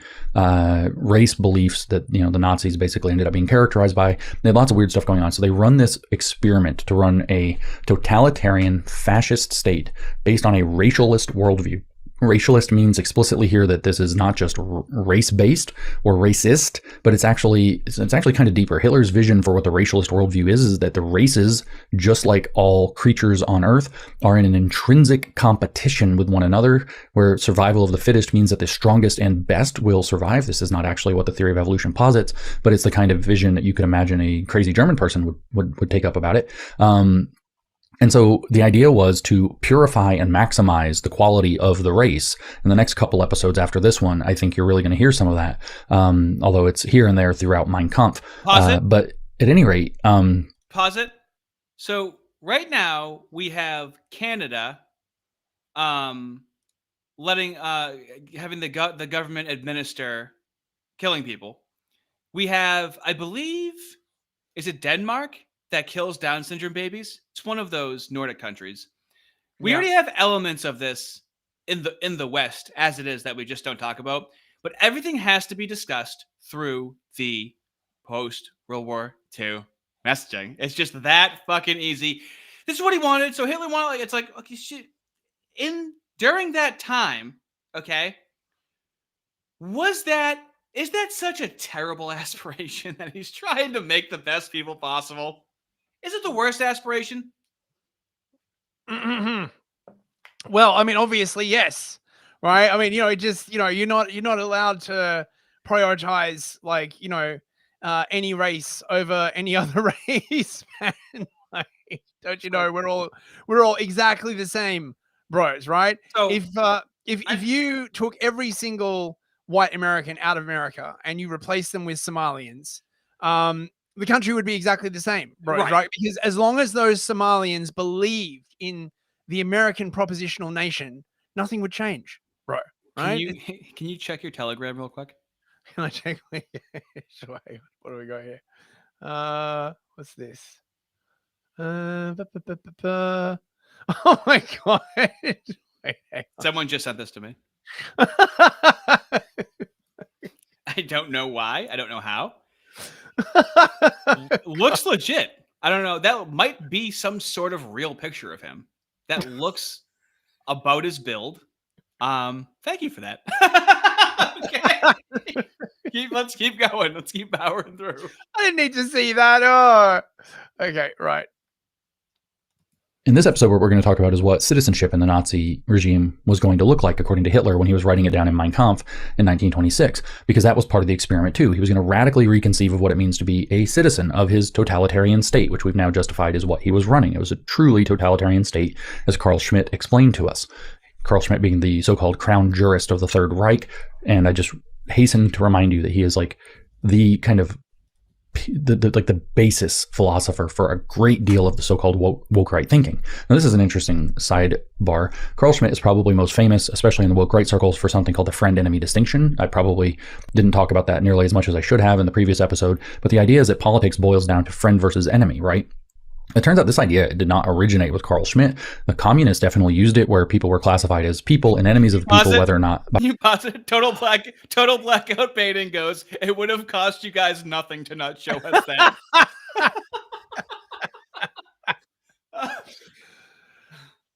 race beliefs that the Nazis basically ended up being characterized by. They had lots of weird stuff going on. So they run this experiment to run a totalitarian fascist state based on a racialist worldview. Racialist means explicitly here that this is not just race-based or racist, but it's actually kind of deeper. Hitler's vision for what the racialist worldview is that the races, just like all creatures on Earth, are in an intrinsic competition with one another, where survival of the fittest means that the strongest and best will survive. This is not actually what the theory of evolution posits, but it's the kind of vision that you could imagine a crazy German person would take up about it. And so the idea was to purify and maximize the quality of the race. In the next couple episodes after this one, I think you're really going to hear some of that, although it's here and there throughout Mein Kampf. Pause it. But at any rate... Pause it. So right now we have Canada having the government administer killing people. We have, I believe, is it Denmark that kills Down syndrome babies? It's one of those Nordic countries. We already have elements of this in the West as it is that we just don't talk about. But everything has to be discussed through the post-World War II messaging. It's just that fucking easy. This is what he wanted. So Hitler wanted, it's like, okay, shit. During that time, okay, is that such a terrible aspiration that he's trying to make the best people possible? Is it the worst aspiration? Mm-hmm. Well, I mean, obviously, yes. Right? I mean, you're not allowed to prioritize any race over any other race, man. Don't you know we're all exactly the same, bros, right? So if you took every single white American out of America and you replaced them with Somalians, the country would be exactly the same, right? Because as long as those Somalians believed in the American propositional nation, nothing would change, bro. Right? Can you check your Telegram real quick? Can I check? Sure. What do we got here? What's this? Oh my god! Wait, someone just sent this to me. I don't know why. I don't know how. Looks legit. I don't know. That might be some sort of real picture of him. That looks about his build. Thank you for that. Okay. Let's keep going. Let's keep powering through. I didn't need to see that. Oh. Okay, right. In this episode, what we're going to talk about is what citizenship in the Nazi regime was going to look like, according to Hitler, when he was writing it down in Mein Kampf in 1926, because that was part of the experiment too. He was going to radically reconceive of what it means to be a citizen of his totalitarian state, which we've now justified is what he was running. It was a truly totalitarian state, as Carl Schmitt explained to us. Carl Schmitt being the so-called crown jurist of the Third Reich, and I just hasten to remind you that he is like the kind of the basis philosopher for a great deal of the so-called woke right thinking. Now, this is an interesting sidebar. Carl Schmitt is probably most famous, especially in the woke right circles, for something called the friend-enemy distinction. I probably didn't talk about that nearly as much as I should have in the previous episode, but the idea is that politics boils down to friend versus enemy, right? It turns out this idea did not originate with Carl Schmitt. The communists definitely used it, where people were classified as people and enemies of people, whether or not. You pause it. Total blackout baiting goes, it would have cost you guys nothing to not show us that.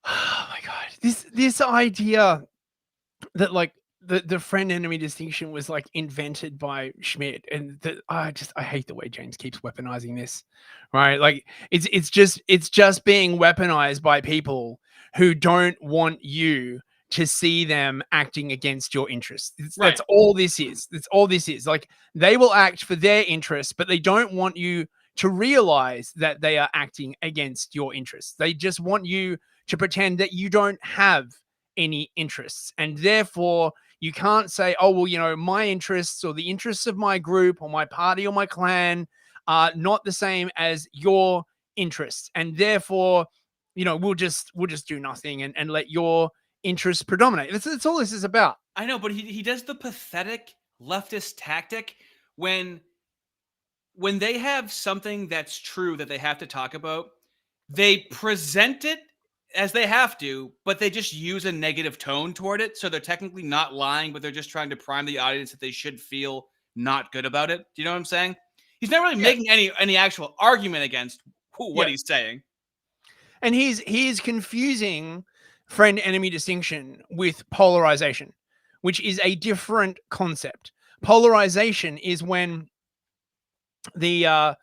Oh my god, this idea that like the friend enemy distinction was like invented by Schmitt, and that I hate the way James keeps weaponizing this, right? Like it's just being weaponized by people who don't want you to see them acting against your interests. That's all this is. That's all this is. Like, they will act for their interests, but they don't want you to realize that they are acting against your interests. They just want you to pretend that you don't have any interests, and therefore you can't say, oh, well, you know, my interests or the interests of my group or my party or my clan are not the same as your interests, and therefore, you know, we'll just do nothing and let your interests predominate. That's all this is about. I know, but he does the pathetic leftist tactic when they have something that's true that they have to talk about, they present it as they have to, but they just use a negative tone toward it. So they're technically not lying, but they're just trying to prime the audience that they should feel not good about it. Do you know what I'm saying? He's not really making any actual argument against what he's saying. And he's confusing friend-enemy distinction with polarization, which is a different concept. Polarization is when a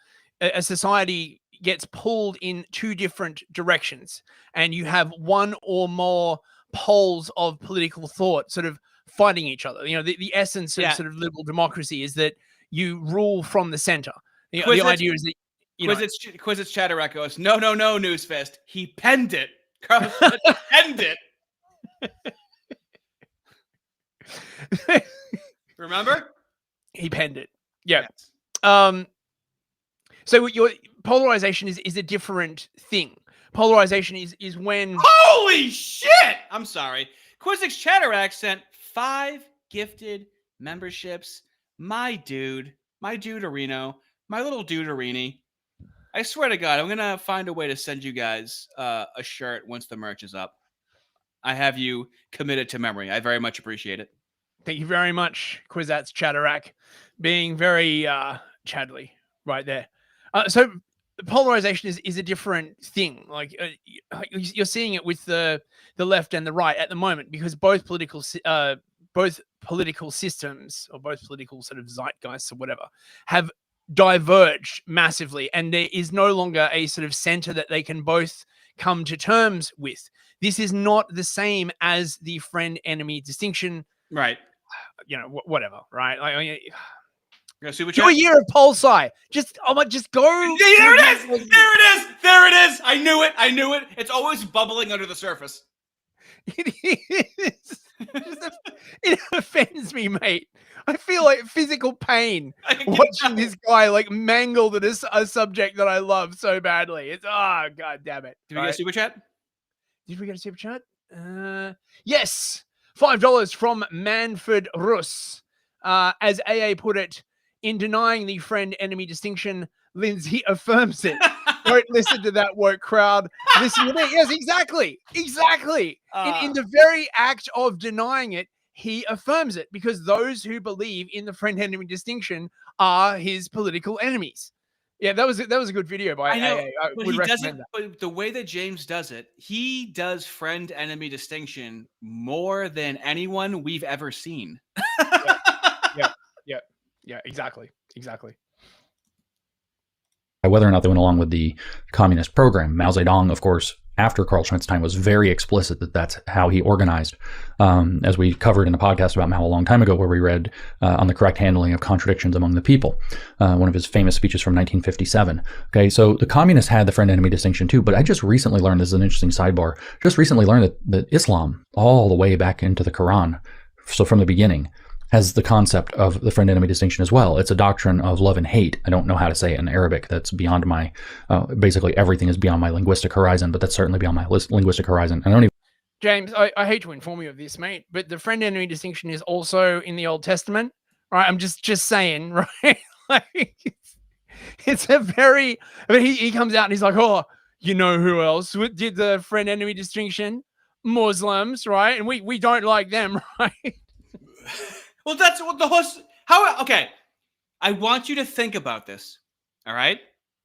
society gets pulled in two different directions, and you have one or more poles of political thought sort of fighting each other. You know, the essence of sort of liberal democracy is that you rule from the center. The idea is that Quizits Chatterak goes, no, Newsfest. He penned it. Carl penned it. Remember? He penned it. Yeah. Yes. So your polarization is a different thing. Polarization is when... Holy shit! I'm sorry. Quizix Chatterak sent 5 gifted memberships. My dude Areno, my little dude Arini. I swear to God, I'm going to find a way to send you guys a shirt once the merch is up. I have you committed to memory. I very much appreciate it. Thank you very much, Quizats Chatterak, being very Chadley right there. So polarization is a different thing. Like you're seeing it with the left and the right at the moment, because both political systems or both political sort of zeitgeists or whatever have diverged massively, and there is no longer a sort of center that they can both come to terms with. This is not the same as the friend-enemy distinction, right? You know, whatever, right? Like, I mean, do a year of Pulsi. Just go. There it is. I knew it. It's always bubbling under the surface. It is. It offends me, mate. I feel like physical pain watching this guy like mangle a subject that I love so badly. It's god damn it. Did we get a super chat? Did we get a super chat? Yes. $5 from Manfred Russ. As AA put it, in denying the friend-enemy distinction, Lindsay affirms it. Don't listen to that woke crowd. Listen to me. Yes, exactly. In the very act of denying it, he affirms it, because those who believe in the friend-enemy distinction are his political enemies. Yeah, that was a good video by AA. I would recommend that. But the way that James does it, he does friend-enemy distinction more than anyone we've ever seen. Yeah, exactly. Whether or not they went along with the communist program, Mao Zedong, of course, after Carl Schmitt's time, was very explicit that that's how he organized. As we covered in a podcast about Mao a long time ago, where we read on the correct handling of contradictions among the people, one of his famous speeches from 1957. Okay, so the communists had the friend-enemy distinction too, but I just recently learned, this is an interesting sidebar, that Islam, all the way back into the Quran, so from the beginning, has the concept of the friend-enemy distinction as well. It's a doctrine of love and hate. I don't know how to say it in Arabic. That's beyond my, basically everything is beyond my linguistic horizon, but that's certainly beyond my linguistic horizon. I don't even. James, I hate to inform you of this, mate, but the friend-enemy distinction is also in the Old Testament, right? I'm just saying, right? Like, it's a very, I mean, he comes out and he's like, oh, you know who else did the friend-enemy distinction? Muslims, right? And we don't like them, right? Well, that's what the host. How? Okay, I want you to think about this. All right,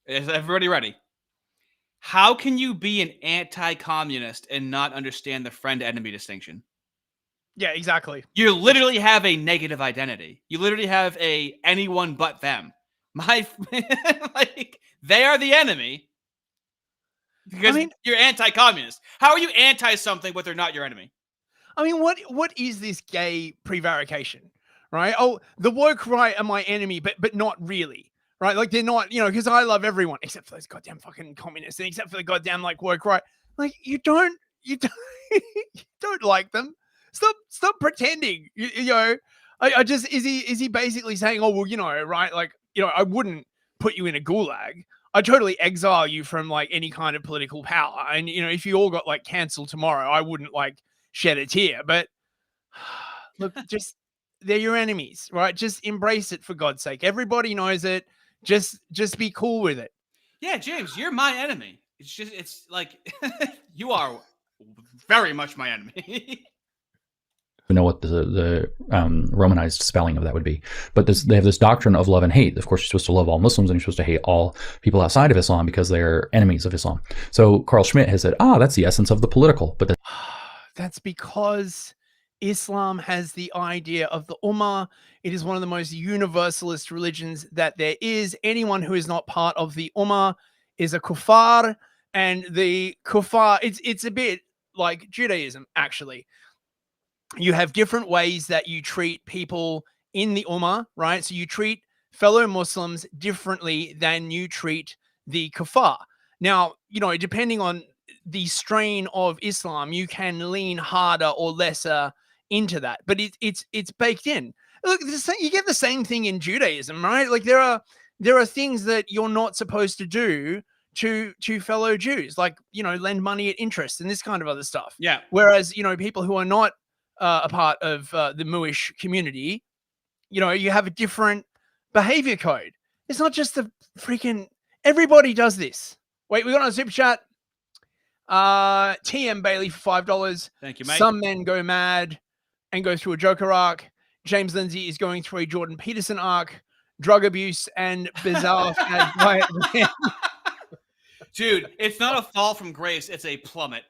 is everybody ready? How can you be an anti-communist and not understand the friend-enemy distinction? Yeah, exactly. You literally have a negative identity. You literally have a anyone but them. Like they are the enemy because you're anti-communist. How are you anti something but they're not your enemy? I mean, what is this gay prevarication, right? Oh, the woke right are my enemy, but not really, right? Like they're not, because I love everyone except for those goddamn fucking communists and except for the goddamn like woke right. Like you don't you don't like them. Stop pretending. I just is he basically saying, oh well, right? Like I wouldn't put you in a gulag. I totally exile you from like any kind of political power. And if you all got like cancelled tomorrow, I wouldn't like shed a tear. But look, just they're your enemies, right? Just embrace it for God's sake. Everybody knows it. Just be cool with it. Yeah, James, you're my enemy. It's like you are very much my enemy. Know what the Romanized spelling of that would be, but they have this doctrine of love and hate. Of course, you're supposed to love all Muslims and you're supposed to hate all people outside of Islam because they're enemies of Islam. So Carl Schmitt has said, that's the essence of the political. But that's because Islam has the idea of the Ummah. It is one of the most universalist religions that there is. Anyone who is not part of the Ummah is a kuffar, and the kuffar, it's a bit like Judaism, actually. You have different ways that you treat people in the Ummah, right? So you treat fellow Muslims differently than you treat the kuffar. Now, depending on the strain of Islam, you can lean harder or lesser into that, but it's baked in. Look, you get the same thing in Judaism, right? Like there are things that you're not supposed to do to fellow Jews, like lend money at interest and this kind of other stuff. Yeah. Whereas people who are not a part of the Muish community, you have a different behavior code. It's not just the freaking everybody does this. Wait, we got a super chat. TM Bailey for $5. Thank you, mate. Some men go mad and go through a Joker arc. James Lindsay is going through a Jordan Peterson arc. Drug abuse and bizarre diet. Dude, it's not a fall from grace; it's a plummet.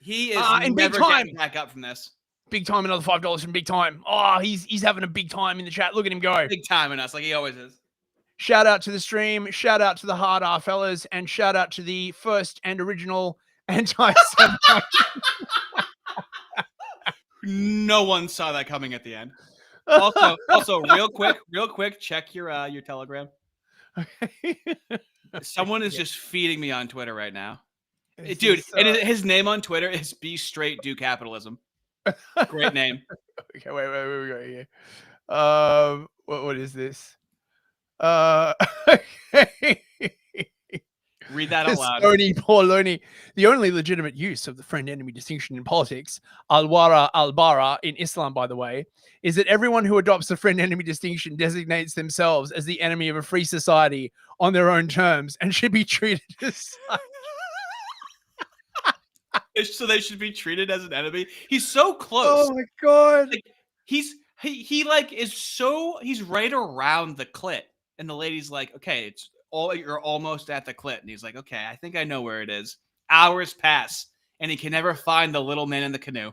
He is never getting back up from this. Big time, another $5 from Big Time. Oh, he's having a big time in the chat. Look at him go. Big time in us, like he always is. Shout out to the stream. Shout out to the hard R fellas. And shout out to the first and original anti-Semite. No one saw that coming at the end. Also, real quick, check your Telegram. Okay. Someone is just feeding me on Twitter right now. Dude, and his name on Twitter is Be Straight, Do Capitalism. Great name. Okay, wait, we go here. What is this? Okay. Read that out loud. Poor Loney. The only legitimate use of the friend-enemy distinction in politics, al-wara al-bara in Islam, by the way, is that everyone who adopts the friend-enemy distinction designates themselves as the enemy of a free society on their own terms and should be treated as such. So they should be treated as an enemy. He's so close. Oh my god! Like, he's right around the clit, and the lady's like, "Okay, you're almost at the clit," and he's like, "Okay, I think I know where it is." Hours pass, and he can never find the little man in the canoe.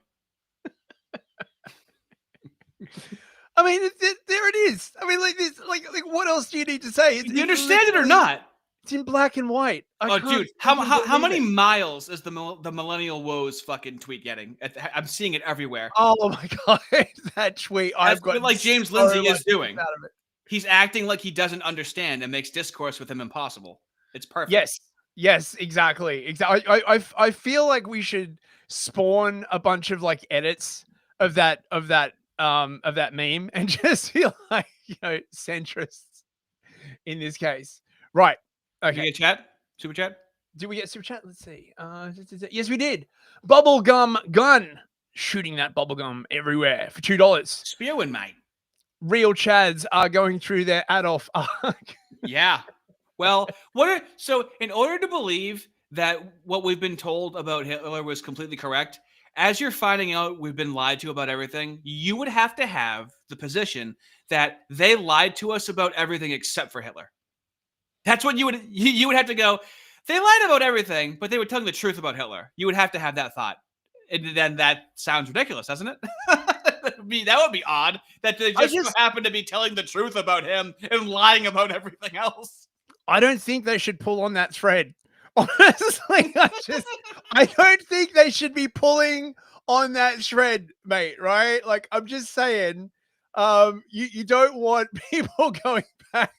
I mean, there it is. I mean, like this, like what else do you need to say? Do you understand it or not? It's in black and white. Dude, how many miles is the millennial woes fucking tweet getting? I'm seeing it everywhere. Oh my god, that tweet! I've got like James Lindsay is doing. He's acting like he doesn't understand and makes discourse with him impossible. It's perfect. Yes, exactly. I feel like we should spawn a bunch of like edits of that of that meme and just feel like, centrists in this case. Right. Did Okay. you get chat? Super chat? Did we get super chat? Let's see. Yes, we did. Bubblegum gun. Shooting that bubblegum everywhere for $2. Spewing, mate. Real Chads are going through their Adolf arc. Yeah. Well, so in order to believe that what we've been told about Hitler was completely correct, as you're finding out we've been lied to about everything, you would have to have the position that they lied to us about everything except for Hitler. That's what you would have to go. They lied about everything, but they were telling the truth about Hitler. You would have to have that thought. And then that sounds ridiculous, doesn't it? That would be odd that they just so happen to be telling the truth about him and lying about everything else. I don't think they should pull on that thread. Honestly, I don't think they should be pulling on that thread, mate. Right? Like, I'm just saying, you don't want people going back.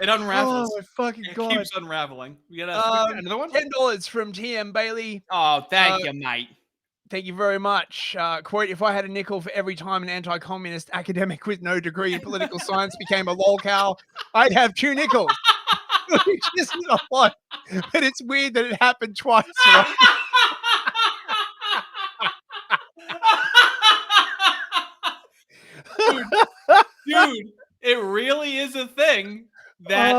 It unravels. Oh my fucking god! It keeps unraveling. You got another one? $10 from TM Bailey. Oh, thank you, mate. Thank you very much. Quote, if I had a nickel for every time an anti-communist academic with no degree in political science became a lolcow, I'd have 2 nickels. Which isn't a lot, but it's weird that it happened twice. Right? Dude, it really is a thing. That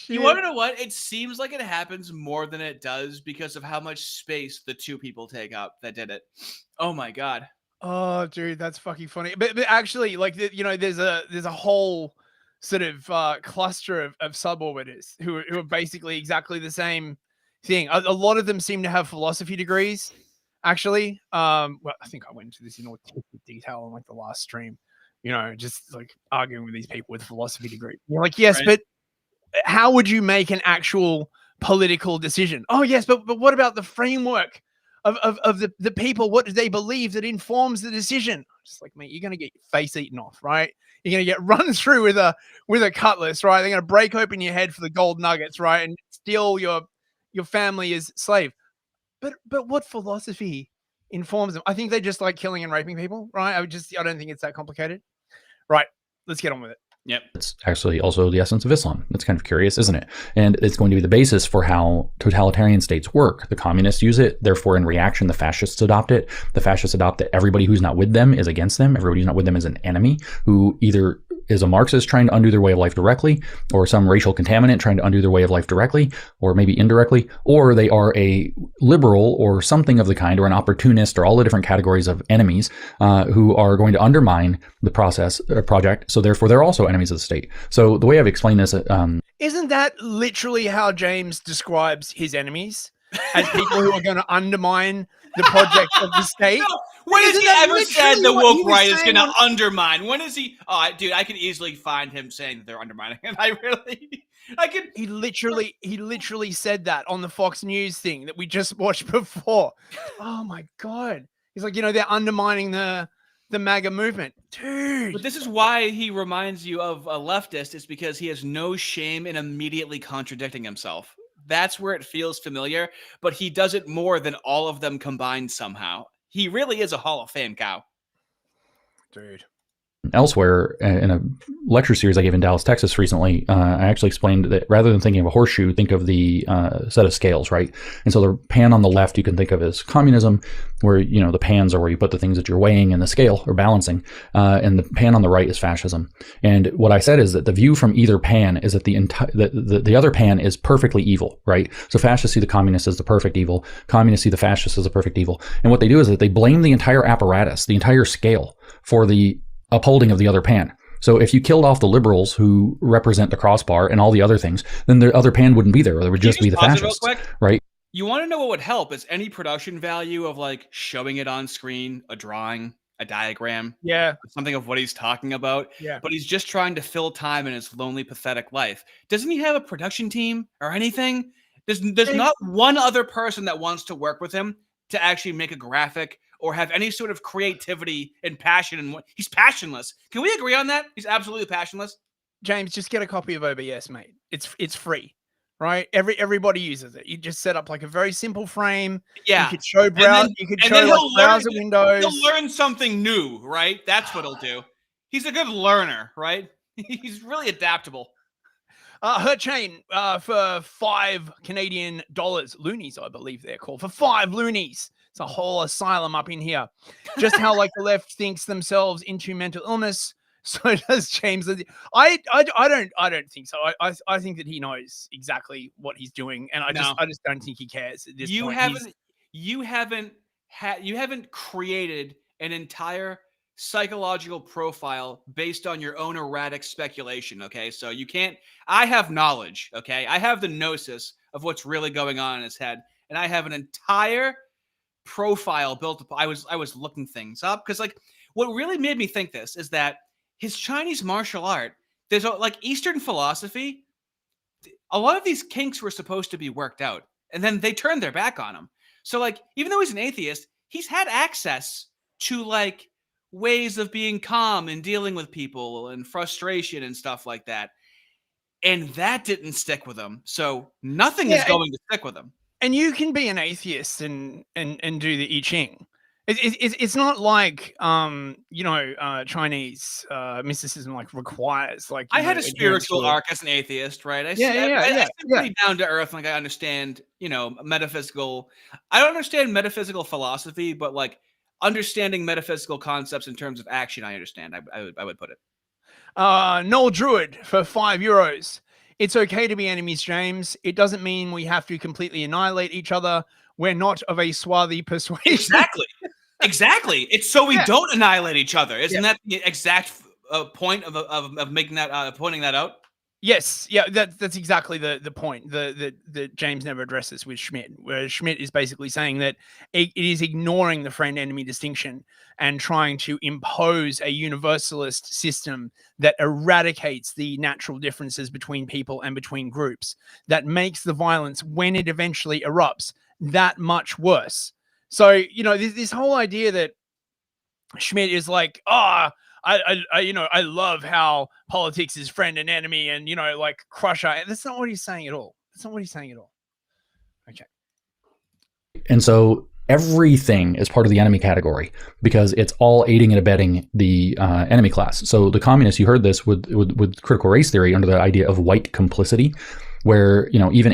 you want to know what? It seems like it happens more than it does because of how much space the two people take up that did it. Oh my god. Oh, dude, that's fucking funny. But actually, like, there's a whole sort of cluster of suborbiters who are basically exactly the same thing. A lot of them seem to have philosophy degrees. Actually, well, I think I went into this in autistic detail on like the last stream. Just like arguing with these people with a philosophy degree. You're like, yes, right. But how would you make an actual political decision? Oh, yes, but what about the framework of the people? What do they believe that informs the decision? Just like, mate, you're going to get your face eaten off, right? You're going to get run through with a cutlass, right? They're going to break open your head for the gold nuggets, right? And steal your family as slave. But what philosophy informs them? I think they just like killing and raping people, right? I don't think it's that complicated. Right. Let's get on with it. Yep. It's actually also the essence of Islam. It's kind of curious, isn't it? And it's going to be the basis for how totalitarian states work. The communists use it. Therefore, in reaction, the fascists adopt it. The fascists adopt that everybody who's not with them is against them. Everybody who's not with them is an enemy who either is a Marxist trying to undo their way of life directly, or some racial contaminant trying to undo their way of life directly, or maybe indirectly, or they are a liberal or something of the kind, or an opportunist, or all the different categories of enemies who are going to undermine the project. So therefore, they're also enemies of the state. So the way I've explained this, isn't that literally how James describes his enemies? As people who are going to undermine the project of the state? No. When has he ever said the woke right is going to undermine? When is he? Oh, dude, I could easily find him saying that they're undermining it. He literally said that on the Fox News thing that we just watched before. Oh my god. He's like, they're undermining the MAGA movement. Dude. But this is why he reminds you of a leftist, is because he has no shame in immediately contradicting himself. That's where it feels familiar, but he does it more than all of them combined somehow. He really is a Hall of Fame cow. Dude. Elsewhere, in a lecture series I gave in Dallas, Texas recently, I actually explained that rather than thinking of a horseshoe, think of the set of scales, right? And so the pan on the left you can think of as communism, where the pans are where you put the things that you're weighing in the scale or balancing, and the pan on the right is fascism. And what I said is that the view from either pan is that the other pan is perfectly evil, right? So fascists see the communists as the perfect evil, communists see the fascists as the perfect evil, and what they do is that they blame the entire apparatus, the entire scale, for the upholding of the other pan. So if you killed off the liberals who represent the crossbar and all the other things, then the other pan wouldn't be there. There would just be the fascists, right? You want to know what would help is any production value of like showing it on screen, a drawing, a diagram, something of what he's talking about. Yeah. But he's just trying to fill time in his lonely, pathetic life. Doesn't he have a production team or anything? There's not one other person that wants to work with him to actually make a graphic or have any sort of creativity and passion. And he's passionless. Can we agree on that? He's absolutely passionless. James, just get a copy of OBS, mate. It's free. right? Everybody uses it. You just set up like a very simple frame. Yeah. You could show you could show like browser windows. He'll learn something new, right? That's what he'll do. He's a good learner, right? He's really adaptable. Her chain for $5 Canadian loonies, I believe they're called, for 5 loonies. It's a whole asylum up in here. Just how like the left thinks themselves into mental illness, so does James Lindsay. I don't think so. I think that he knows exactly what he's doing, and I just don't think he cares at this point. You haven't created an entire psychological profile based on your own erratic speculation. Okay, so you can't. I have knowledge. Okay, I have the gnosis of what's really going on in his head, and I have an entire profile built up. I was looking things up because like what really made me think this is that his Chinese martial art, there's like Eastern philosophy. A lot of these kinks were supposed to be worked out, and then they turned their back on him. So like, even though he's an atheist, he's had access to like ways of being calm and dealing with people and frustration and stuff like that. And that didn't stick with him. So nothing is going to stick with him. And you can be an atheist and do the I Ching. It's not like Chinese mysticism like requires like. I had a spiritual arc as an atheist, right? I'm pretty down to earth. Like I understand, metaphysical. I don't understand metaphysical philosophy, but like understanding metaphysical concepts in terms of action, I understand. I would put it. Noel Druid for €5. It's okay to be enemies, James. It doesn't mean we have to completely annihilate each other. We're not of a swarthy persuasion. Exactly. It's so we don't annihilate each other. Isn't that the exact point of making that pointing that out? Yes. Yeah. That's exactly the point that James never addresses with Schmitt, where Schmitt is basically saying that it is ignoring the friend-enemy distinction and trying to impose a universalist system that eradicates the natural differences between people and between groups, that makes the violence, when it eventually erupts, that much worse. So, this whole idea that Schmitt is like, I love how politics is friend and enemy and, like crusher. That's not what he's saying at all. Okay. And so everything is part of the enemy category because it's all aiding and abetting the enemy class. So the communists, you heard this with critical race theory under the idea of white complicity, where, even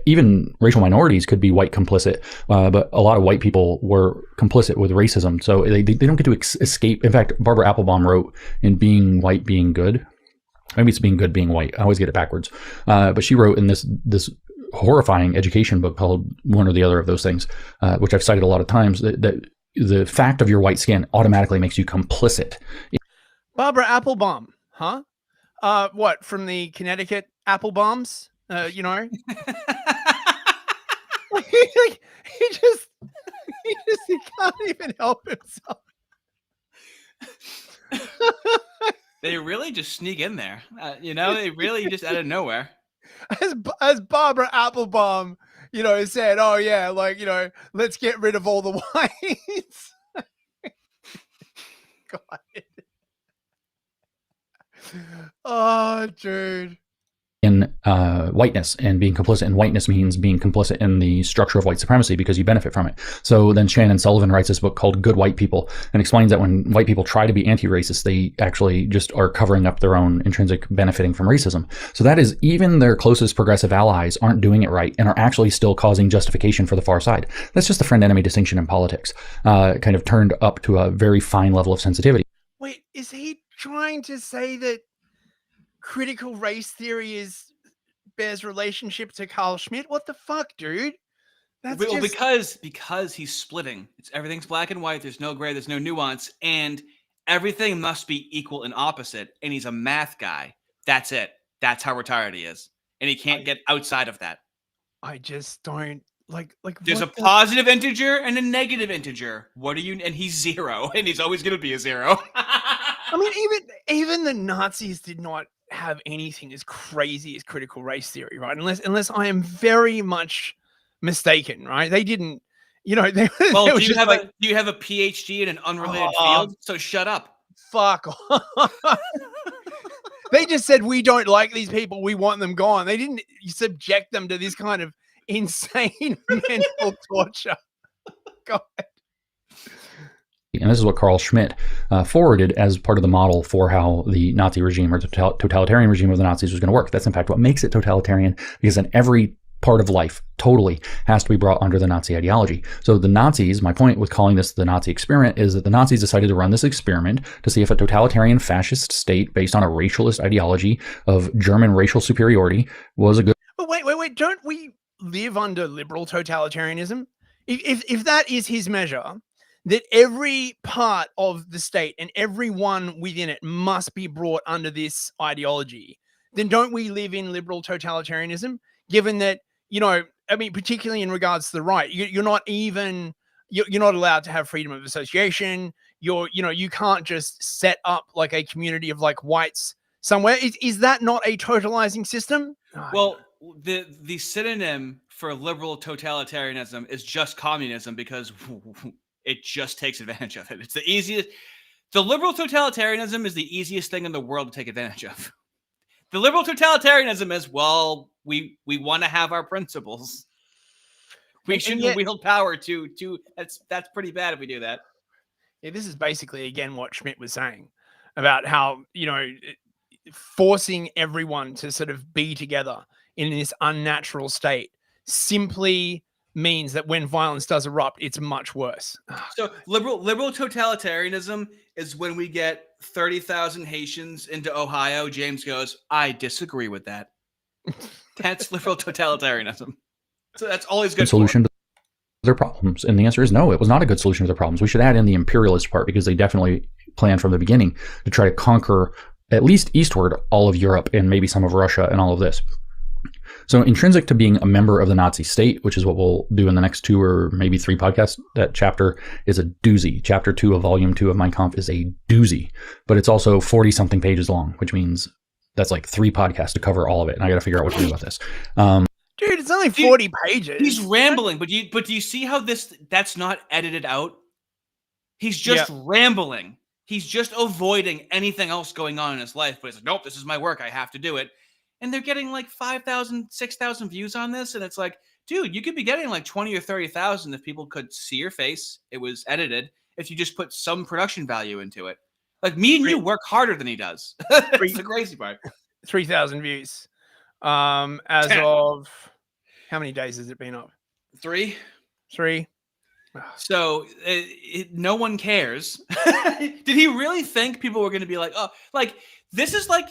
even racial minorities could be white complicit, but a lot of white people were complicit with racism. So they don't get to escape. In fact, Barbara Applebaum wrote in Being White, Being Good. Maybe it's Being Good, Being White. I always get it backwards. But she wrote in this horrifying education book called one or the other of those things, which I've cited a lot of times, that the fact of your white skin automatically makes you complicit. Barbara Applebaum, huh? What, from the Connecticut Applebaums? He can't even help himself. They really just sneak in there. They really just out of nowhere. As Barbara Applebaum, said, oh yeah, let's get rid of all the whites. God. Oh, dude. In whiteness, and being complicit in whiteness means being complicit in the structure of white supremacy because you benefit from it. So then Shannon Sullivan writes this book called Good White People and explains that when white people try to be anti-racist, they actually just are covering up their own intrinsic benefiting from racism. So that is, even their closest progressive allies aren't doing it right and are actually still causing justification for the far side. That's just the friend-enemy distinction in politics, kind of turned up to a very fine level of sensitivity. Wait, is he trying to say that critical race theory bears relationship to Carl Schmitt? What the fuck, dude? Because he's splitting. Everything's black and white. There's no gray. There's no nuance, and everything must be equal and opposite. And he's a math guy. That's it. That's how retired he is, and he can't get outside of that. I just don't like. There's a positive integer and a negative integer. What are you? And he's 0, and he's always going to be a 0. I mean, even the Nazis did not have anything as crazy as critical race theory, right? Unless I am very much mistaken, right? They didn't, do you have a PhD in an unrelated field? So shut up. Fuck off. They just said, we don't like these people, we want them gone. They didn't subject them to this kind of insane mental torture. God. And this is what Carl Schmitt forwarded as part of the model for how the Nazi regime or the totalitarian regime of the Nazis was going to work. That's in fact what makes it totalitarian, because in every part of life totally has to be brought under the Nazi ideology. So the Nazis, my point with calling this the Nazi experiment is that the Nazis decided to run this experiment to see if a totalitarian fascist state based on a racialist ideology of German racial superiority was a good... But wait, don't we live under liberal totalitarianism? If that is his measure, that every part of the state and everyone within it must be brought under this ideology, then don't we live in liberal totalitarianism? Given that, you know, I mean, particularly in regards to the right, you're not even, you're not allowed to have freedom of association. You can't just set up like a community of like whites somewhere. Is that not a totalizing system? Well, the synonym for liberal totalitarianism is just communism, because it just takes advantage of it. It's the easiest. The liberal totalitarianism is the easiest thing in the world to take advantage of. The liberal totalitarianism is, well, we want to have our principles. We shouldn't wield power to that's pretty bad if we do that. Yeah, this is basically again what Schmitt was saying about how, you know, forcing everyone to sort of be together in this unnatural state simply means that when violence does erupt, it's much worse. So liberal totalitarianism is when we get 30,000 Haitians into Ohio. James goes, I disagree with that. That's liberal totalitarianism. So that's always good solution to their problems. And the answer is no, it was not a good solution to their problems. We should add in the imperialist part, because they definitely planned from the beginning to try to conquer, at least eastward, all of Europe and maybe some of Russia and all of this. So intrinsic to being a member of the Nazi state, which is what we'll do in the next 2 or maybe 3 podcasts, that chapter is a doozy. Chapter 2 of volume 2 of Mein Kampf is a doozy, but it's also 40 something pages long, which means that's like 3 podcasts to cover all of it. And I got to figure out what to do about this. Dude, it's only 40 pages. He's rambling, but do you see how that's not edited out? He's just rambling. He's just avoiding anything else going on in his life. But it's like, nope, this is my work. I have to do it. And they're getting like 5,000, 6,000 views on this. And it's like, dude, you could be getting like 20 or 30,000 if people could see your face. It was edited. If you just put some production value into it. Like me and you work harder than he does. That's the crazy part. 3,000 views. As 10. Of how many days has it been up? 3. So no one cares. Did he really think people were going to be like, oh, like this is like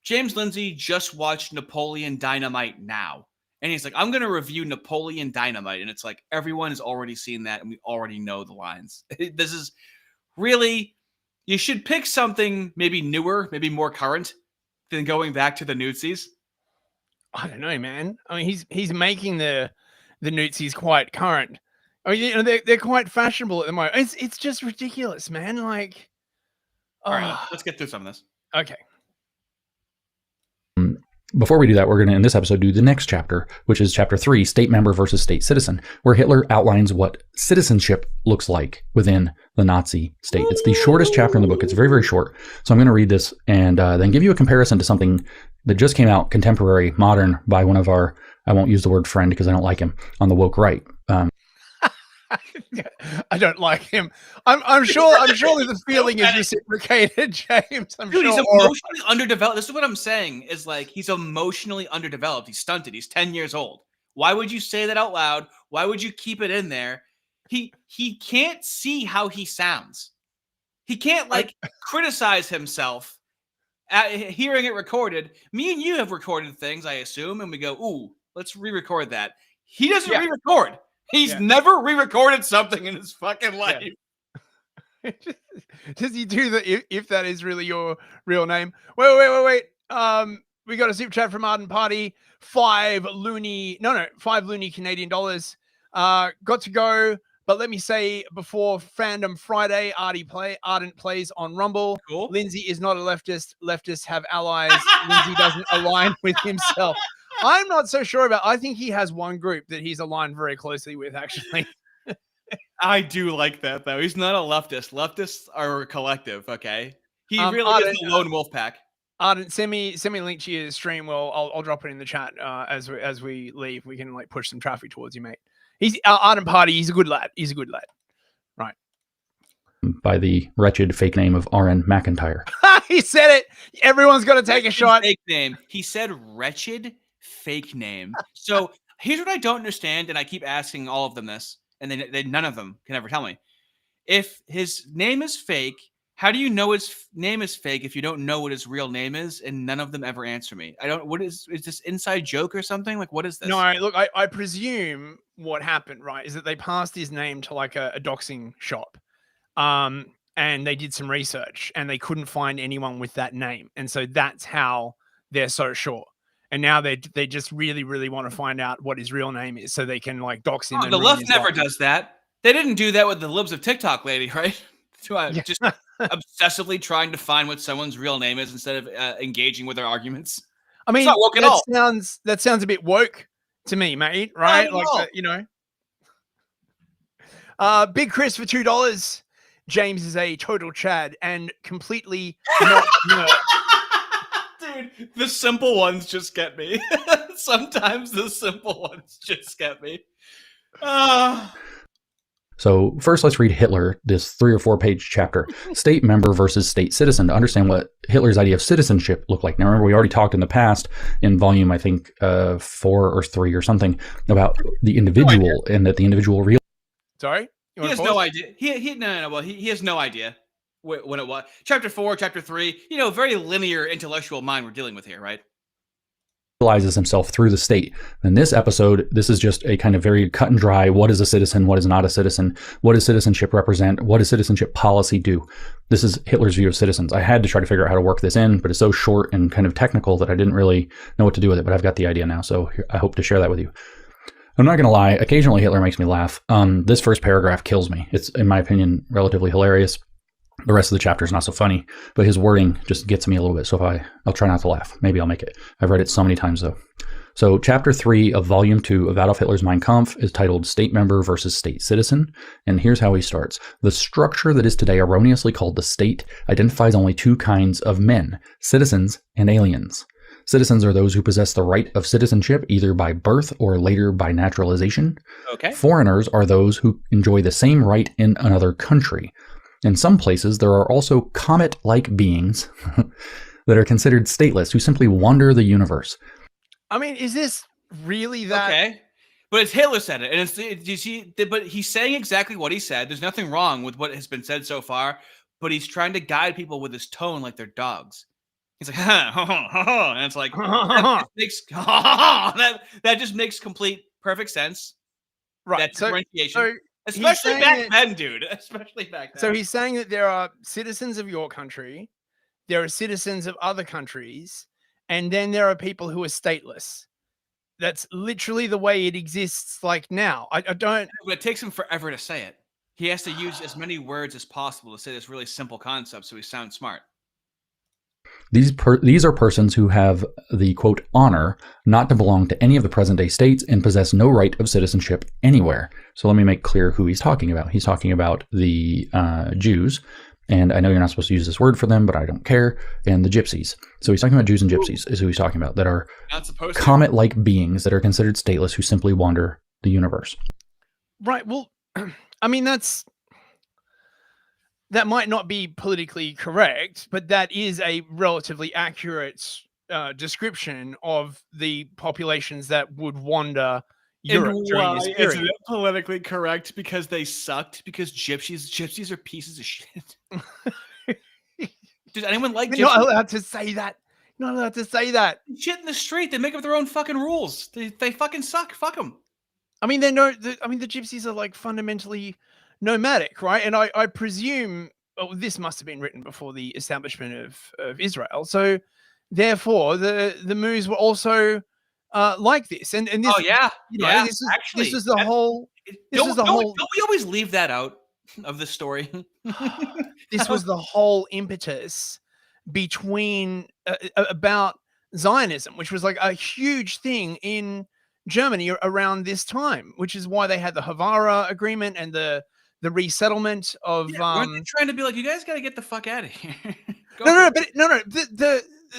James Lindsay just watched Napoleon Dynamite now. And he's like, I'm going to review Napoleon Dynamite. And it's like, everyone has already seen that. And we already know the lines. This is really, you should pick something maybe newer, maybe more current than going back to the Newtsies. I don't know, man. I mean, he's making the Newtsies quite current. I mean, you know, they're quite fashionable at the moment. It's just ridiculous, man. Like, all right, let's get through some of this. Okay. Before we do that, we're going to, in this episode, do the next chapter, which is chapter 3, State Member versus State Citizen, where Hitler outlines what citizenship looks like within the Nazi state. It's the shortest chapter in the book. It's very, very short. So I'm going to read this and then give you a comparison to something that just came out, contemporary, modern, by one of our, I won't use the word friend because I don't like him, on the woke right. I don't like him. I'm sure that the feeling is reciprocated, James. Dude, he's emotionally underdeveloped. This is what I'm saying, is like he's emotionally underdeveloped. He's stunted. He's 10 years old. Why would you say that out loud? Why would you keep it in there? He can't see how he sounds. He can't criticize himself at hearing it recorded. Me and you have recorded things, I assume, and we go, ooh, let's re-record that. He doesn't re-record. He's never re-recorded something in his fucking life. Yeah. Does he do the if that is really your real name? Wait. We got a super chat from Ardent Party. 5 loony Canadian dollars. Got to go, but let me say before Fandom Friday, Ardent plays on Rumble. Cool. Lindsay is not a leftist. Leftists have allies. Lindsay doesn't align with himself. I'm not so sure about. I think he has one group that he's aligned very closely with, actually. I do like that, though. He's not a leftist. Leftists are a collective, okay? He really is the lone wolf pack. Arden, send me a link to your stream. Well, I'll drop it in the chat as we leave. We can like push some traffic towards you, mate. He's Arden Party. He's a good lad. Right. By the wretched fake name of R.N. McIntyre. He said it. Everyone's got to take a shot. Fake name. He said wretched fake name. So here's what I don't understand, and I keep asking all of them this, and they none of them can ever tell me. If his name is fake, how do you know his name is fake if you don't know what his real name is? And none of them ever answer me. I don't. What is this inside joke or something? Like, what is this? No, look, I presume what happened, right, is that they passed his name to like a doxing shop, and they did some research and they couldn't find anyone with that name, and so that's how they're so sure. And now they just really, really want to find out what his real name is so they can like dox him. Oh, the left never does that. They didn't do that with the libs of TikTok lady, right? Just obsessively trying to find what someone's real name is instead of engaging with their arguments. I mean, it's not woke at all. That sounds a bit woke to me, mate. Right? Like, you know. Big Chris for $2. James is a total Chad and completely not nerd. Dude, the simple ones just get me. Sometimes the simple ones just get me. So first, let's read Hitler, this 3 or 4 page chapter, state member versus state citizen, to understand what Hitler's idea of citizenship looked like. Now, remember, we already talked in the past in volume, I think, 4 or 3 or something, about the individual and that the individual real. Sorry? He has no idea. Well, he has no idea when it was. Chapter 4, chapter 3, very linear intellectual mind we're dealing with here, right? Realizes himself through the state. In this episode, this is just a kind of very cut and dry, what is a citizen, what is not a citizen, what does citizenship represent, what does citizenship policy do? This is Hitler's view of citizens. I had to try to figure out how to work this in, but it's so short and kind of technical that I didn't really know what to do with it, but I've got the idea now, so I hope to share that with you. I'm not going to lie, occasionally Hitler makes me laugh. This first paragraph kills me. It's, in my opinion, relatively hilarious. The rest of the chapter is not so funny, but his wording just gets me a little bit. So I'll try not to laugh. Maybe I'll make it. I've read it so many times though. So chapter 3 of volume 2 of Adolf Hitler's Mein Kampf is titled State Member versus State Citizen. And here's how he starts. The structure that is today erroneously called the state identifies only 2 kinds of men, citizens and aliens. Citizens are those who possess the right of citizenship either by birth or later by naturalization. Okay. Foreigners are those who enjoy the same right in another country. In some places, there are also comet-like beings that are considered stateless, who simply wander the universe. I mean, is this really that? Okay, but it's Hitler said it, and you see, but he's saying exactly what he said. There's nothing wrong with what has been said so far, but he's trying to guide people with his tone like they're dogs. He's like, and it's like that just makes complete perfect sense. Right. That differentiation. So especially back then, dude. Especially back then. So he's saying that there are citizens of your country, there are citizens of other countries, and then there are people who are stateless. That's literally the way it exists like now. I don't... But it takes him forever to say it. He has to use as many words as possible to say this really simple concept so he sounds smart. These are persons who have the, quote, honor not to belong to any of the present-day states and possess no right of citizenship anywhere. So let me make clear who he's talking about. He's talking about the Jews, and I know you're not supposed to use this word for them, but I don't care, and the gypsies. So he's talking about Jews and gypsies is who he's talking about, that are comet-like beings that are considered stateless who simply wander the universe. Right, well, I mean, that might not be politically correct, but that is a relatively accurate description of the populations that would wander Europe during this period. Isn't it politically correct because they sucked? Because gypsies are pieces of shit. Does anyone like gypsies? You're not allowed to say that. You're not allowed to say that. Shit in the street. They make up their own fucking rules. They fucking suck. Fuck them. I mean, the gypsies are like fundamentally nomadic, right? And I presume this must have been written before the establishment of Israel. So therefore the Moors were also like this. And this, this was the whole Don't we always leave that out of the story? This was the whole impetus between about Zionism, which was like a huge thing in Germany around this time, which is why they had the Havara agreement and the resettlement of weren't they trying to be like, you guys got to get the fuck out of here?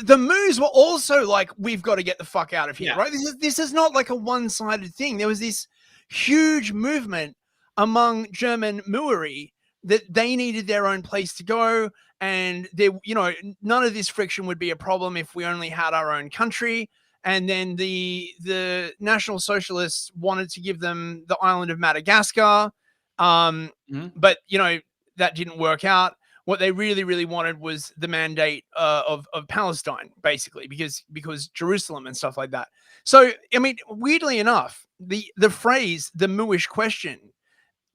the moves were also like, we've got to get the fuck out of here, Yeah. right? This is not like a one-sided thing. There was this huge movement among German Maori that they needed their own place to go, and there, you know, none of this friction would be a problem if we only had our own country. And then the National Socialists wanted to give them the island of Madagascar, but you know, that didn't work out. What they really, really wanted was the mandate of Palestine, basically, because Jerusalem and stuff like that. So, I mean, weirdly enough, the phrase "the Mooish question"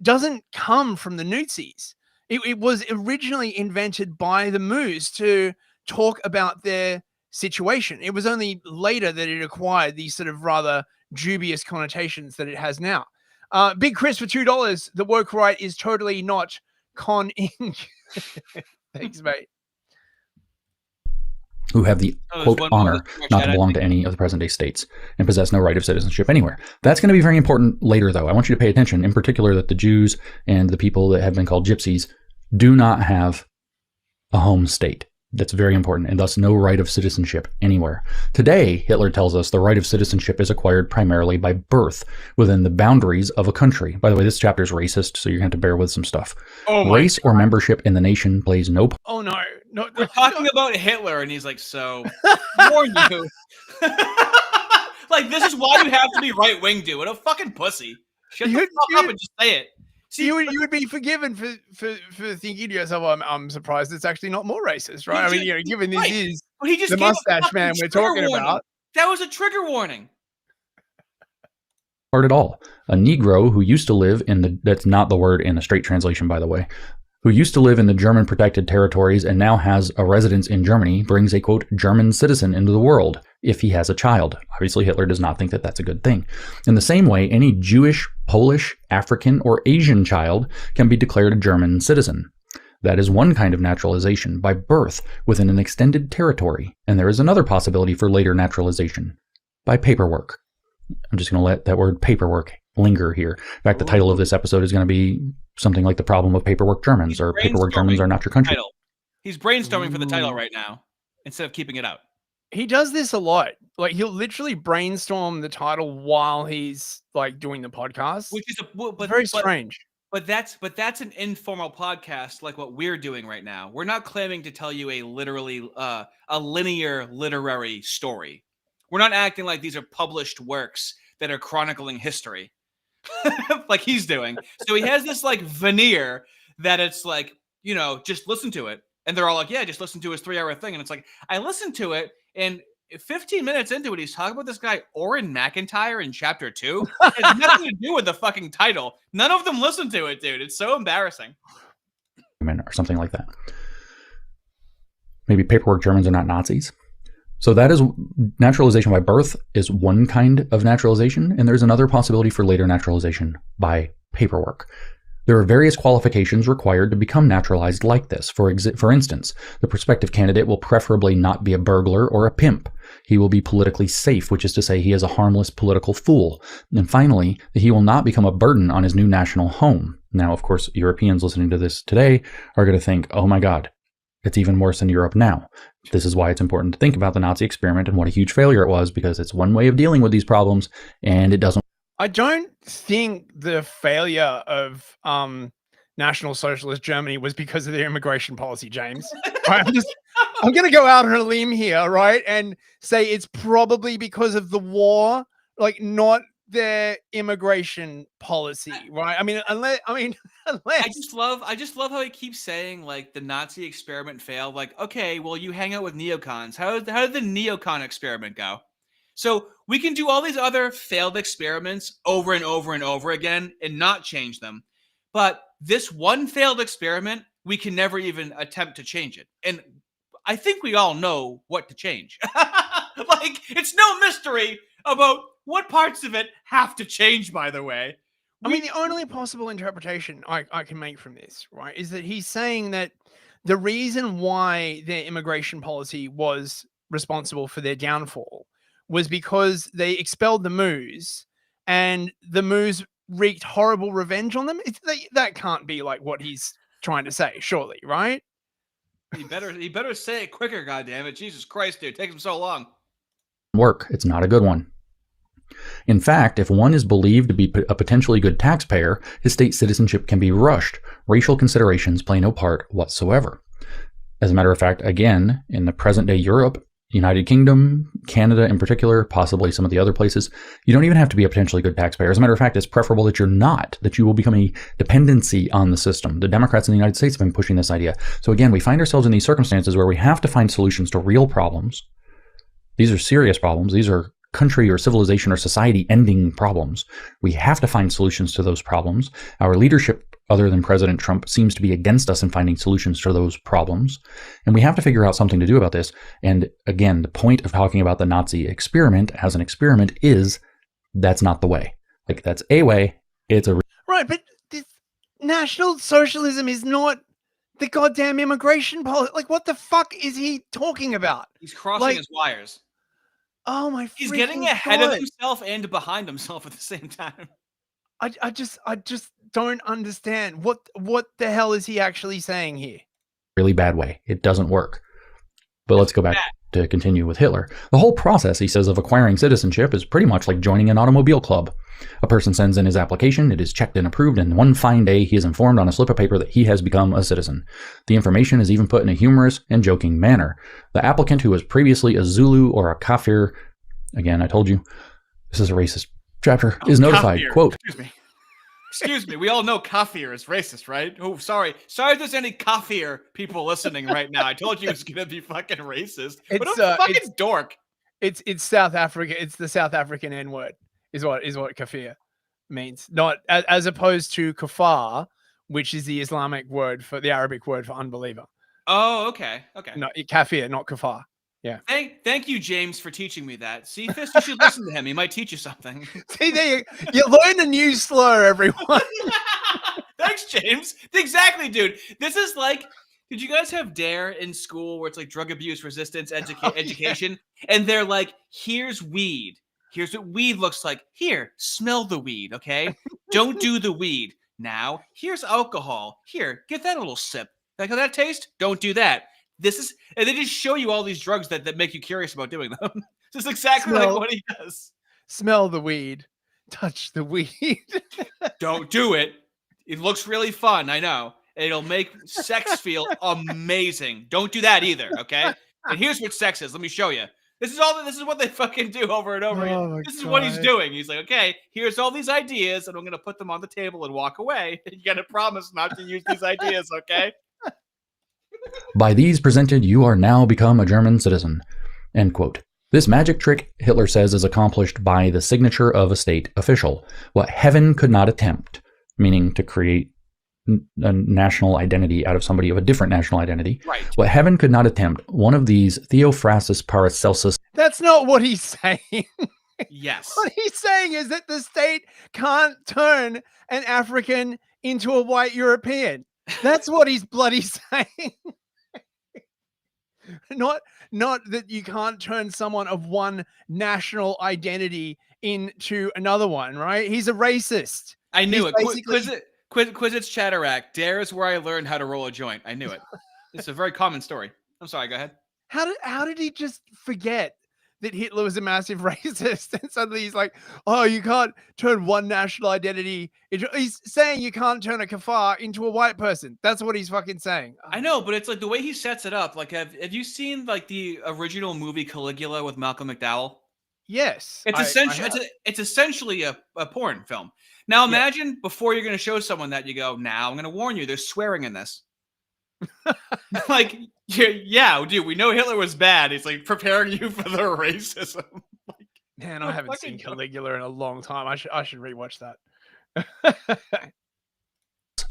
doesn't come from the Nazis. It was originally invented by the Moos to talk about their situation. It was only later that it acquired these sort of rather dubious connotations that it has now. Big Chris for $2. The woke right is totally not con Inc. Thanks, mate. Who have the quote one more honor that's in our not chat, to I belong to any of the present day states and possess no right of citizenship anywhere. That's going to be very important later, though. I want you to pay attention, in particular, that the Jews and the people that have been called gypsies do not have a home state. That's very important, and thus no right of citizenship anywhere. Today, Hitler tells us the right of citizenship is acquired primarily by birth within the boundaries of a country. By the way, this chapter is racist, so you're going to have to bear with some stuff. Race or membership in the nation plays no part. Oh, no. We're talking about Hitler, and he's like, so, warn you. Like, this is why you have to be right-wing, dude. What a fucking pussy. Shut the fuck up and just say it. See, you would be forgiven for thinking to yourself, I'm surprised it's actually not more racist, right? I mean, you know, given this is But he just the gave a mustache fucking man we're trigger talking warning. about. That was a trigger warning. At all. A Negro who used to live in the, that's not the word in the straight translation, by the way, who used to live in the German protected territories and now has a residence in Germany, brings a, quote, German citizen into the world if he has a child. Obviously, Hitler does not think that that's a good thing. In the same way, any Jewish, Polish, African, or Asian child can be declared a German citizen. That is one kind of naturalization, by birth within an extended territory, and there is another possibility for later naturalization, by paperwork. I'm just going to let that word paperwork linger here. In fact, the title of this episode is going to be something like The Problem of Paperwork Germans, or Paperwork Germans Are Not Your Country. Title. He's brainstorming for the title right now instead of keeping it out. He does this a lot. Like, he'll literally brainstorm the title while he's like doing the podcast, Which is very strange. But that's an informal podcast like what we're doing right now. We're not claiming to tell you a linear literary story. We're not acting like these are published works that are chronicling history like he's doing. So he has this like veneer that it's like, you know, just listen to it. And they're all like, yeah, just listen to his 3-hour thing. And it's like, I listened to it, and 15 minutes into it, he's talking about this guy, Orrin McIntyre, in chapter 2. It has nothing to do with the fucking title. None of them listen to it, dude. It's so embarrassing. Or something like that. Maybe Paperwork Germans Are Not Nazis. So that is naturalization by birth is one kind of naturalization, and there's another possibility for later naturalization by paperwork. There are various qualifications required to become naturalized like this. For instance, the prospective candidate will preferably not be a burglar or a pimp. He will be politically safe, which is to say he is a harmless political fool. And finally, that he will not become a burden on his new national home. Now, of course, Europeans listening to this today are going to think, oh my God, it's even worse in Europe now. This is why it's important to think about the Nazi experiment and what a huge failure it was, because it's one way of dealing with these problems, and it doesn't. I don't think the failure of National Socialist Germany was because of their immigration policy, James. I'm going to go out on a limb here, right, and say it's probably because of the war, like not their immigration policy, right? I mean, unless I just love how he keeps saying like the Nazi experiment failed. Like, okay, well, you hang out with neocons. How did the neocon experiment go? So we can do all these other failed experiments over and over and over again and not change them. But this one failed experiment, we can never even attempt to change it. And I think we all know what to change. Like, it's no mystery about what parts of it have to change, by the way. I mean, the only possible interpretation I can make from this, right, is that he's saying that the reason why their immigration policy was responsible for their downfall was because they expelled the Moos, and the Moos wreaked horrible revenge on them. That can't be like what he's trying to say, surely, right? You better say it quicker, goddammit. Jesus Christ, dude. It takes him so long. Work. It's not a good one. In fact, if one is believed to be a potentially good taxpayer, his state citizenship can be rushed. Racial considerations play no part whatsoever. As a matter of fact, again, in the present-day Europe, United Kingdom, Canada in particular, possibly some of the other places, you don't even have to be a potentially good taxpayer. As a matter of fact, it's preferable that you're not, that you will become a dependency on the system. The Democrats in the United States have been pushing this idea. So again, we find ourselves in these circumstances where we have to find solutions to real problems. These are serious problems. These are country or civilization or society ending problems. We have to find solutions to those problems. Our leadership, other than President Trump, seems to be against us in finding solutions to those problems. And we have to figure out something to do about this. And again, the point of talking about the Nazi experiment as an experiment is that's not the way. Like, that's a way. It's a... Right, but this National Socialism is not the goddamn immigration policy. Like, what the fuck is he talking about? He's crossing his wires. Oh my! He's getting ahead of himself and behind himself at the same time. I just don't understand what the hell is he actually saying here? Really bad way. It doesn't work. But let's go back to continue with Hitler. The whole process, he says, of acquiring citizenship is pretty much like joining an automobile club. A person sends in his application, it is checked and approved, and one fine day he is informed on a slip of paper that he has become a citizen. The information is even put in a humorous and joking manner. The applicant, who was previously a Zulu or a Kafir, again, I told you, this is a racist chapter, is notified, Kafir. quote, Excuse me, we all know Kafir is racist, right? Oh, sorry if there's any Kafir people listening right now. I told you it was gonna be fucking racist. What a fucking dork. It's South Africa. It's the South African N word is what kafir means. Not as opposed to kafar, which is the Islamic word for the Arabic word for unbeliever. Oh, okay. No, kafir, not kafar. Yeah. Thank you, James, for teaching me that. See, Fist, you should listen to him. He might teach you something. See, there you learn a new slur, everyone. Thanks, James. Exactly, dude. This is like, did you guys have DARE in school where it's like drug abuse resistance education? And they're like, here's weed. Here's what weed looks like. Here, smell the weed, okay? Don't do the weed. Now, here's alcohol. Here, get that a little sip. Like how that tastes? Don't do that. And they just show you all these drugs that make you curious about doing them. This is exactly like what he does. Smell the weed. Touch the weed. Don't do it. It looks really fun, I know. It'll make sex feel amazing. Don't do that either, okay? And here's what sex is. Let me show you. This is what they fucking do over and over again. This is what he's doing. He's like, okay, here's all these ideas, and I'm gonna put them on the table and walk away. You gotta promise not to use these ideas, okay? By these presented, you are now become a German citizen. End quote. This magic trick, Hitler says, is accomplished by the signature of a state official. What heaven could not attempt, meaning to create a national identity out of somebody of a different national identity. Right. What heaven could not attempt, one of these Theophrastus Paracelsus. That's not what he's saying. Yes. What he's saying is that the state can't turn an African into a white European. That's what he's bloody saying. Not that you can't turn someone of one national identity into another one, right? He's a racist. I knew it. Quizits Chatterack. DARE is where I learned how to roll a joint. I knew it. It's a very common story. I'm sorry, go ahead. How did he just forget that Hitler was a massive racist? And suddenly he's like, oh, you can't turn one national identity into... He's saying you can't turn a kafar into a white person. That's what he's fucking saying. I know, but it's like the way he sets it up. Like, have you seen like the original movie Caligula with Malcolm McDowell? Yes. It's essentially a porn film. Now imagine before you're going to show someone that you go, now I'm going to warn you, there's swearing in this. Like, yeah, dude, we know Hitler was bad. He's like preparing you for the racism. Like, man, I haven't seen Caligula in a long time. I should rewatch that.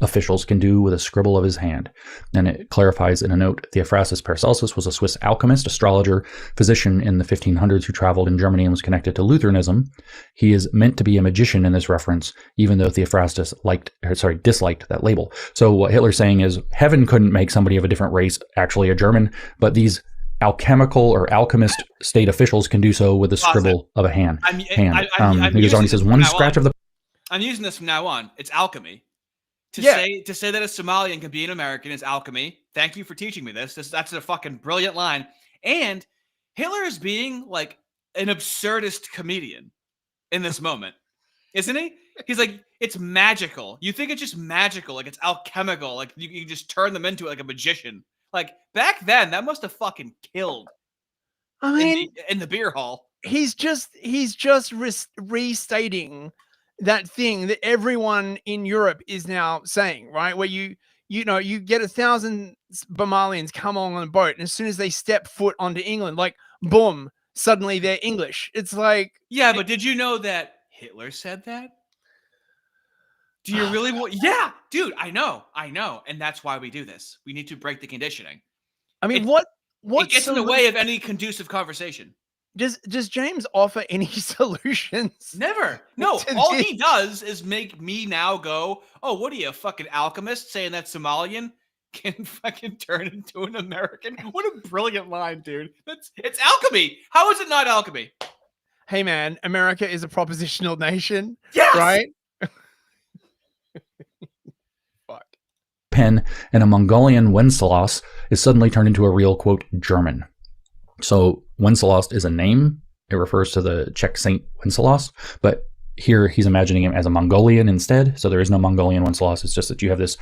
Officials can do with a scribble of his hand. And it clarifies in a note, Theophrastus Paracelsus was a Swiss alchemist, astrologer, physician in the 1500s who traveled in Germany and was connected to Lutheranism. He is meant to be a magician in this reference, even though Theophrastus disliked that label. So what Hitler's saying is heaven couldn't make somebody of a different race actually a German, but these alchemical or alchemist state officials can do so with a scribble of a hand. He goes on, he says, one scratch of the... I'm using this from now on. It's alchemy. To Yeah. say that a Somalian can be an American is alchemy. Thank you for teaching me this. That's a fucking brilliant line. And Hitler is being like an absurdist comedian in this moment, isn't he? He's like, it's magical. You think it's just magical, like it's alchemical, like you can just turn them into like a magician. Like back then, that must have fucking killed. I mean, in the beer hall. He's just restating that thing that everyone in Europe is now saying, right? Where you get 1,000 Somalians come on a boat, and as soon as they step foot onto England, like boom, suddenly they're English. It's like, yeah, but did you know that Hitler said that? Do you really want? Yeah, dude, I know, and that's why we do this. We need to break the conditioning. I mean, it gets in the way of any conducive conversation. Does James offer any solutions? Never. No, all he does is make me now go, oh, what are you, a fucking alchemist saying that Somalian can fucking turn into an American? What a brilliant line, dude. It's alchemy. How is it not alchemy? Hey, man, America is a propositional nation. Yes! Right? Fuck. Pen and a Mongolian Wenceslaus is suddenly turned into a real, quote, German. So Wenceslaus is a name. It refers to the Czech saint Wenceslaus, but here he's imagining him as a Mongolian instead. So there is no Mongolian Wenceslaus. It's just that you have this,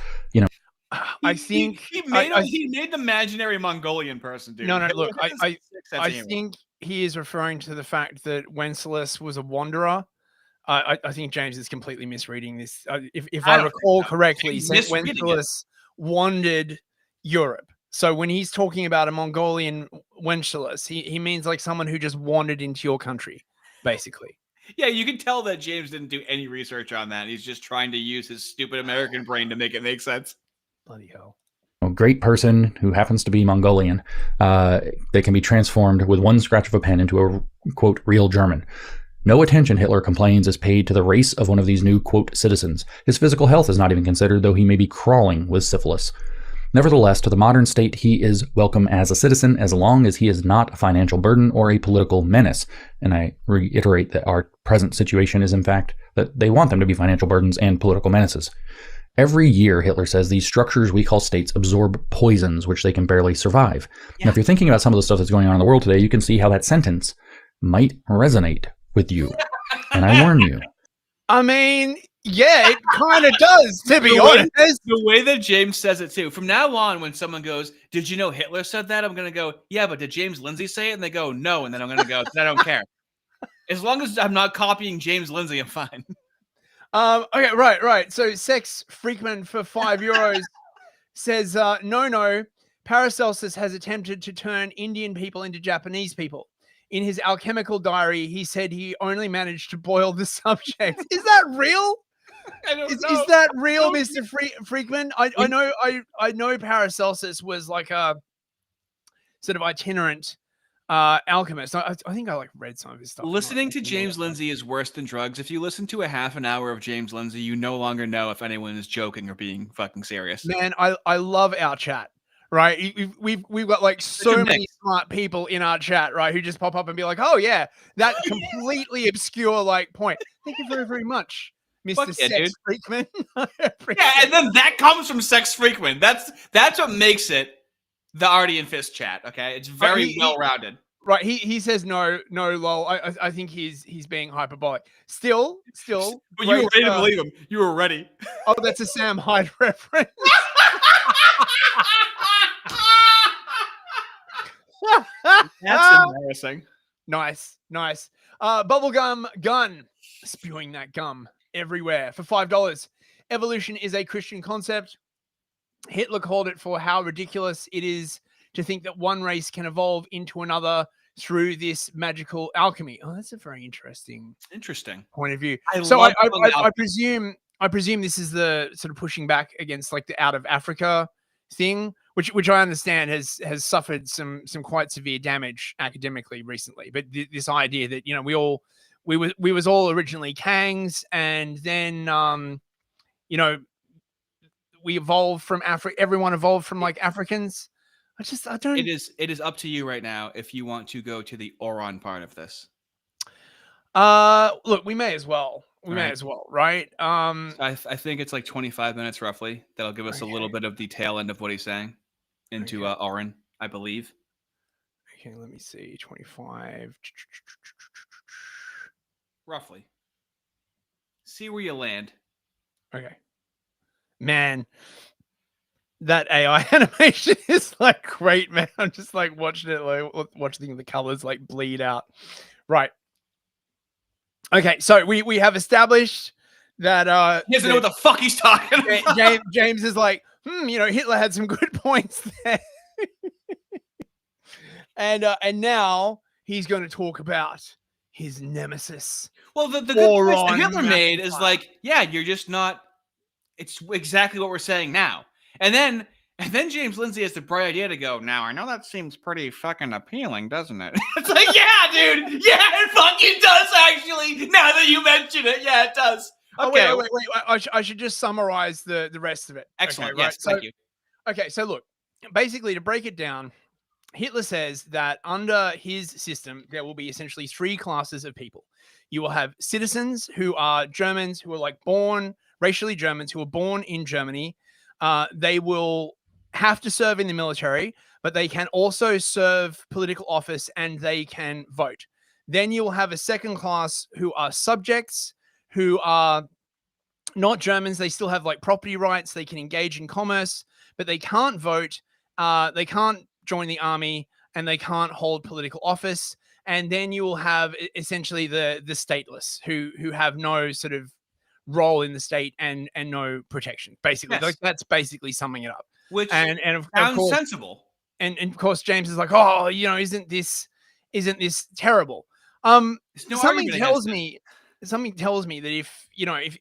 I think he made the imaginary Mongolian person, dude. No, look, I think he is referring to the fact that Wenceslas was a wanderer. I think James is completely misreading this. If I recall correctly, Wenceslas wandered Europe. So when he's talking about a Mongolian Wenceslas, he means like someone who just wandered into your country, basically. Yeah, you can tell that James didn't do any research on that. He's just trying to use his stupid American brain to make it make sense. Bloody hell. A great person who happens to be Mongolian, they can be transformed with one scratch of a pen into a, quote, real German. No attention, Hitler complains, is paid to the race of one of these new, quote, citizens. His physical health is not even considered, though he may be crawling with syphilis. Nevertheless, to the modern state, he is welcome as a citizen as long as he is not a financial burden or a political menace. And I reiterate that our present situation is, in fact, that they want them to be financial burdens and political menaces. Every year, Hitler says, these structures we call states absorb poisons which they can barely survive. Yeah. Now, if you're thinking about some of the stuff that's going on in the world today, you can see how that sentence might resonate with you. And I warn you. I mean, yeah, it kind of does, to be honest. The way that James says it, too. From now on, when someone goes, did you know Hitler said that? I'm going to go, yeah, but did James Lindsay say it? And they go, no. And then I'm going to go, I don't care. As long as I'm not copying James Lindsay, I'm fine. Okay, right. So Sex Freakman for €5 says, no, Paracelsus has attempted to turn Indian people into Japanese people. In his alchemical diary, he said he only managed to boil the subject. Is that real? I don't know. Is that real, Mr. Freakman? I know Paracelsus was like a sort of itinerant alchemist. I think I like read some of his stuff. Listening to James Lindsay is worse than drugs. If you listen to a half an hour of James Lindsay, you no longer know if anyone is joking or being fucking serious. Man, I love our chat. Right, we've got like so many smart people in our chat, right, who just pop up and be like, "Oh yeah, that completely obscure like point." Thank you very, very much, Mr. Sex Freakman. Yeah, and then that comes from Sex Freakman. That's what makes it the Artie and Fist chat. Okay, it's very well rounded. Right, he says no, lol. I think he's being hyperbolic. Still. But you were ready to believe him. You were ready. Oh, that's a Sam Hyde reference. That's embarrassing. Nice. Bubblegum gun, spewing that gum everywhere for $5. Evolution is a Christian concept. Hitler called it for how ridiculous it is to think that one race can evolve into another through this magical alchemy. Oh, that's a very interesting point of view. I presume this is the sort of pushing back against like the out of Africa thing, which I understand has suffered some quite severe damage academically recently. But this idea that we was all originally Kangs, and then we evolved from Africa. Everyone evolved from like Africans. I don't. It is up to you right now if you want to go to the Oron part of this. Look, we may as well. We may as well, right? I think it's like 25 minutes roughly. That'll give us a little bit of the tail end of what he's saying into Oren, I believe. Okay, let me see. 25. Roughly. See where you land. Okay. Man, that AI animation is like great, man. I'm just like watching it, like watching the colors like bleed out. Right. Okay, so we have established that he doesn't know what the fuck he's talking about. James is like, Hitler had some good points there. And now he's going to talk about his nemesis. Well, the good points that Hitler made is like, yeah, you're just not. It's exactly what we're saying now. And then James Lindsay has the bright idea to go, now I know that seems pretty fucking appealing, doesn't it? It's like, yeah, dude. Yeah, it fucking does, actually. Now that you mention it. Yeah, it does. Okay. Oh, wait. I should just summarize the rest of it. Excellent. Okay, right? Yes, thank you. Okay, so look, basically to break it down, Hitler says that under his system, there will be essentially three classes of people. You will have citizens who are Germans, who are like racially Germans, who are born in Germany. They will have to serve in the military, but they can also serve political office and they can vote. Then you will have a second class who are subjects, who are not Germans. They still have like property rights. They can engage in commerce, but they can't vote. They can't join the army, and they can't hold political office. And then you will have essentially the stateless who have no sort of role in the state and no protection. Basically, yes. That's basically summing it up. Which and of course, sensible. And of course, James is like, oh, isn't this terrible? Something tells me that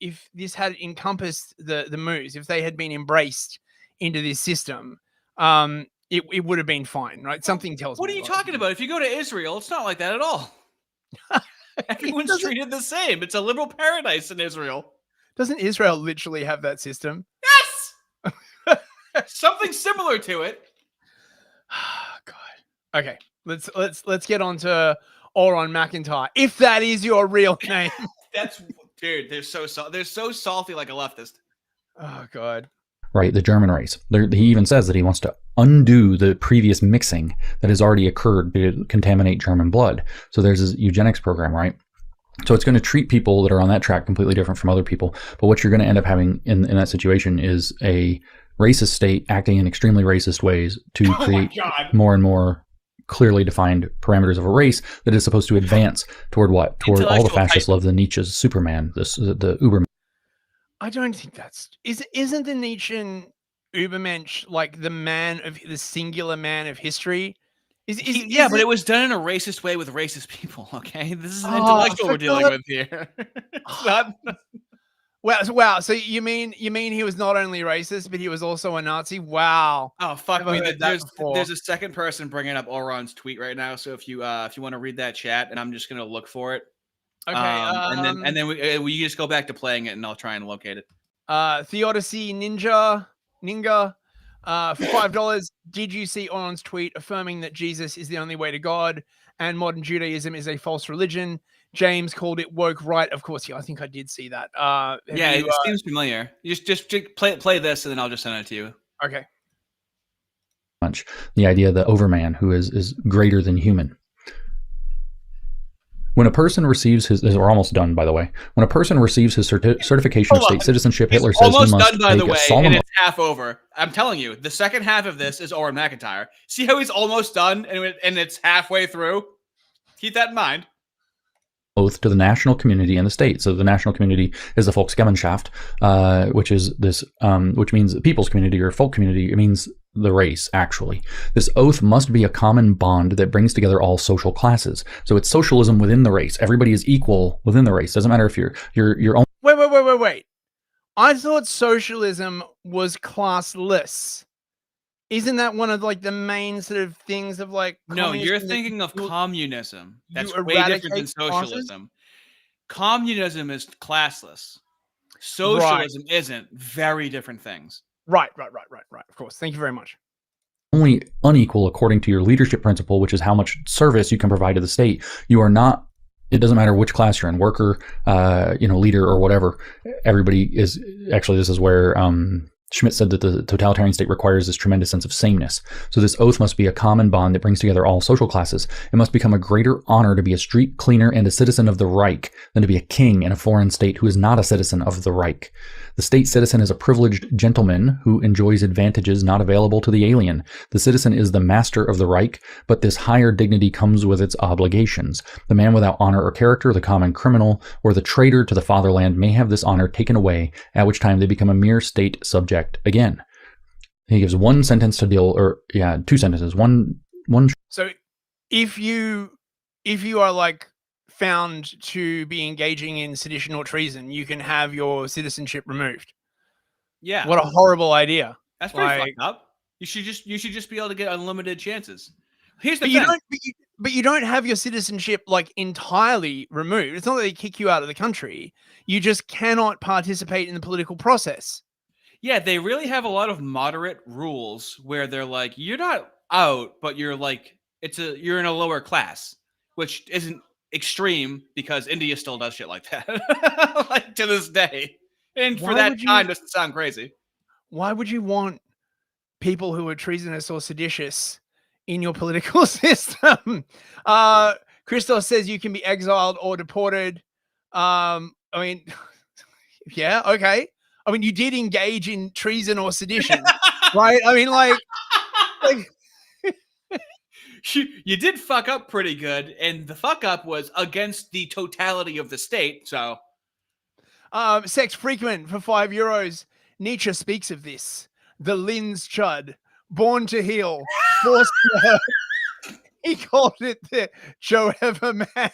if this had encompassed the moves, if they had been embraced into this system, it would have been fine, right? Something tells me. What are you talking about? If you go to Israel, it's not like that at all. Everyone's treated the same. It's a liberal paradise in Israel. Doesn't Israel literally have that system? Yes! Something similar to it. God. Okay. Let's get on to Oren McIntyre, if that is your real name. Dude, they're so salty like a leftist. Oh God. Right, the German race. He even says that he wants to undo the previous mixing that has already occurred to contaminate German blood. So there's this eugenics program, right? So it's going to treat people that are on that track completely different from other people. But what you're going to end up having in that situation is a racist state acting in extremely racist ways to create more and more clearly defined parameters of a race that is supposed to advance toward what? Toward all the fascists love the Nietzsche's Superman, the Uberman. I don't think isn't the Nietzschean Übermensch like the singular man of history? But it was done in a racist way with racist people. Okay, this is an intellectual we're dealing with here. Wow. So you mean he was not only racist, but he was also a Nazi? Wow. Oh fuck me. There's a second person bringing up Oron's tweet right now. So if you want to read that chat, and I'm just gonna look for it. Okay. And then we just go back to playing it, and I'll try and locate it. Theodicy Ninja for $5. Did you see Oron's tweet affirming that Jesus is the only way to God and modern Judaism is a false religion? James called it woke right. Of course, I think I did see that. It seems familiar. Just play this, and then I'll just send it to you. Okay. The idea of the overman who is greater than human. When a person receives we're almost done, by the way. When a person receives his certification of state citizenship, Hitler says he must done, by take the way, a solemn and it's half over. I'm telling you, the second half of this is Oren McIntyre. See how he's almost done, and it's halfway through? Keep that in mind. Oath to the national community and the state. So the national community is the Volksgemeinschaft, which is this, which means the people's community or folk community. It means the race, actually. This oath must be a common bond that brings together all social classes. So it's socialism within the race. Everybody is equal within the race. Doesn't matter if you're only. Wait. I thought socialism was classless. Isn't that one of like the main sort of things of like? No, you're thinking of communism. That's way different than socialism. Communism is classless. Socialism isn't. Very different things. Right. Of course. Thank you very much. Only unequal according to your leadership principle, which is how much service you can provide to the state. You are not It doesn't matter which class you're in, worker, leader or whatever. Everybody is actually, this is where Schmitt said that the totalitarian state requires this tremendous sense of sameness. So this oath must be a common bond that brings together all social classes. It must become a greater honor to be a street cleaner and a citizen of the Reich than to be a king in a foreign state who is not a citizen of the Reich. The state citizen is a privileged gentleman who enjoys advantages not available to the alien. The citizen is the master of the Reich, but this higher dignity comes with its obligations. The man without honor or character, the common criminal, or the traitor to the fatherland may have this honor taken away, at which time they become a mere state subject again. He gives one sentence to deal, two sentences. One. So if you are like found to be engaging in sedition or treason, you can have your citizenship removed. Yeah. What a horrible idea. That's pretty fucked up. You should just be able to get unlimited chances. Here's the thing. But you don't have your citizenship like entirely removed. It's not that they kick you out of the country. You just cannot participate in the political process. Yeah, they really have a lot of moderate rules where they're like, you're not out, but you're like, you're in a lower class, which isn't extreme because India still does shit like that, like to this day. And for that time, doesn't sound crazy. Why would you want people who are treasonous or seditious in your political system? Christos says you can be exiled or deported. I mean, yeah, okay. I mean, you did engage in treason or sedition, right? I mean, like you did fuck up pretty good, and the fuck up was against the totality of the state. So, Sex Frequent for €5. Nietzsche speaks of this. The Linz Chud, born to heal, forced to hurt. He called it the Joever man.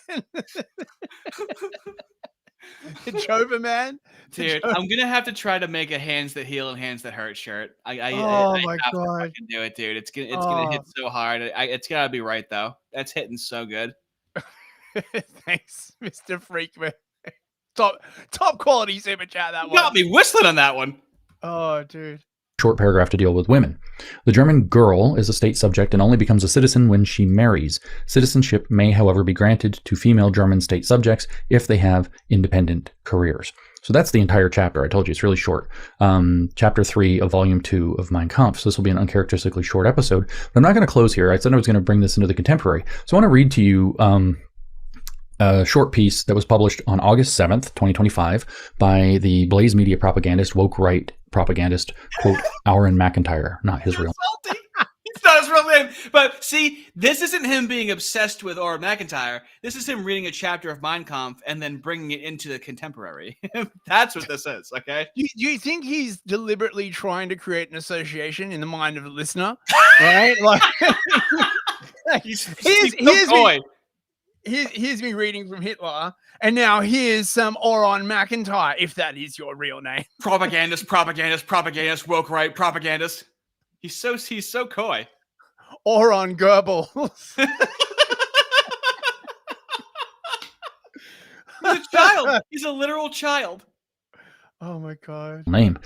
The Jover man, dude. I'm gonna have to try to make a hands that heal and hands that hurt shirt. I my have God. to fucking do it, dude. It's gonna hit so hard. It's gotta be right though. That's hitting so good. Thanks, Mr. Freakman. Top quality super chat. That you got me whistling on that one. Oh, dude. Short paragraph to deal with women. The German girl is a state subject and only becomes a citizen when she marries. Citizenship may, however, be granted to female German state subjects if they have independent careers. So that's the entire chapter. I told you it's really short. Chapter 3 of Volume 2 of Mein Kampf. So this will be an uncharacteristically short episode. But I'm not going to close here. I said I was going to bring this into the contemporary. So I want to read to you a short piece that was published on August 7th, 2025 by the Blaze Media propagandist, woke right propagandist, quote, Aaron McIntyre, not his real name. It's not his real name. But see, this isn't him being obsessed with Aaron McIntyre. This is him reading a chapter of Mein Kampf and then bringing it into the contemporary. That's what this is, okay? Do you think he's deliberately trying to create an association in the mind of the listener? Right? Like, he's so coy. Here's me reading from Hitler, and now here's some Oron McIntyre, if that is your real name. Propagandist, woke right propagandist. He's so coy. Oron Goebbels. He's a child. He's a literal child. Oh my God. Name.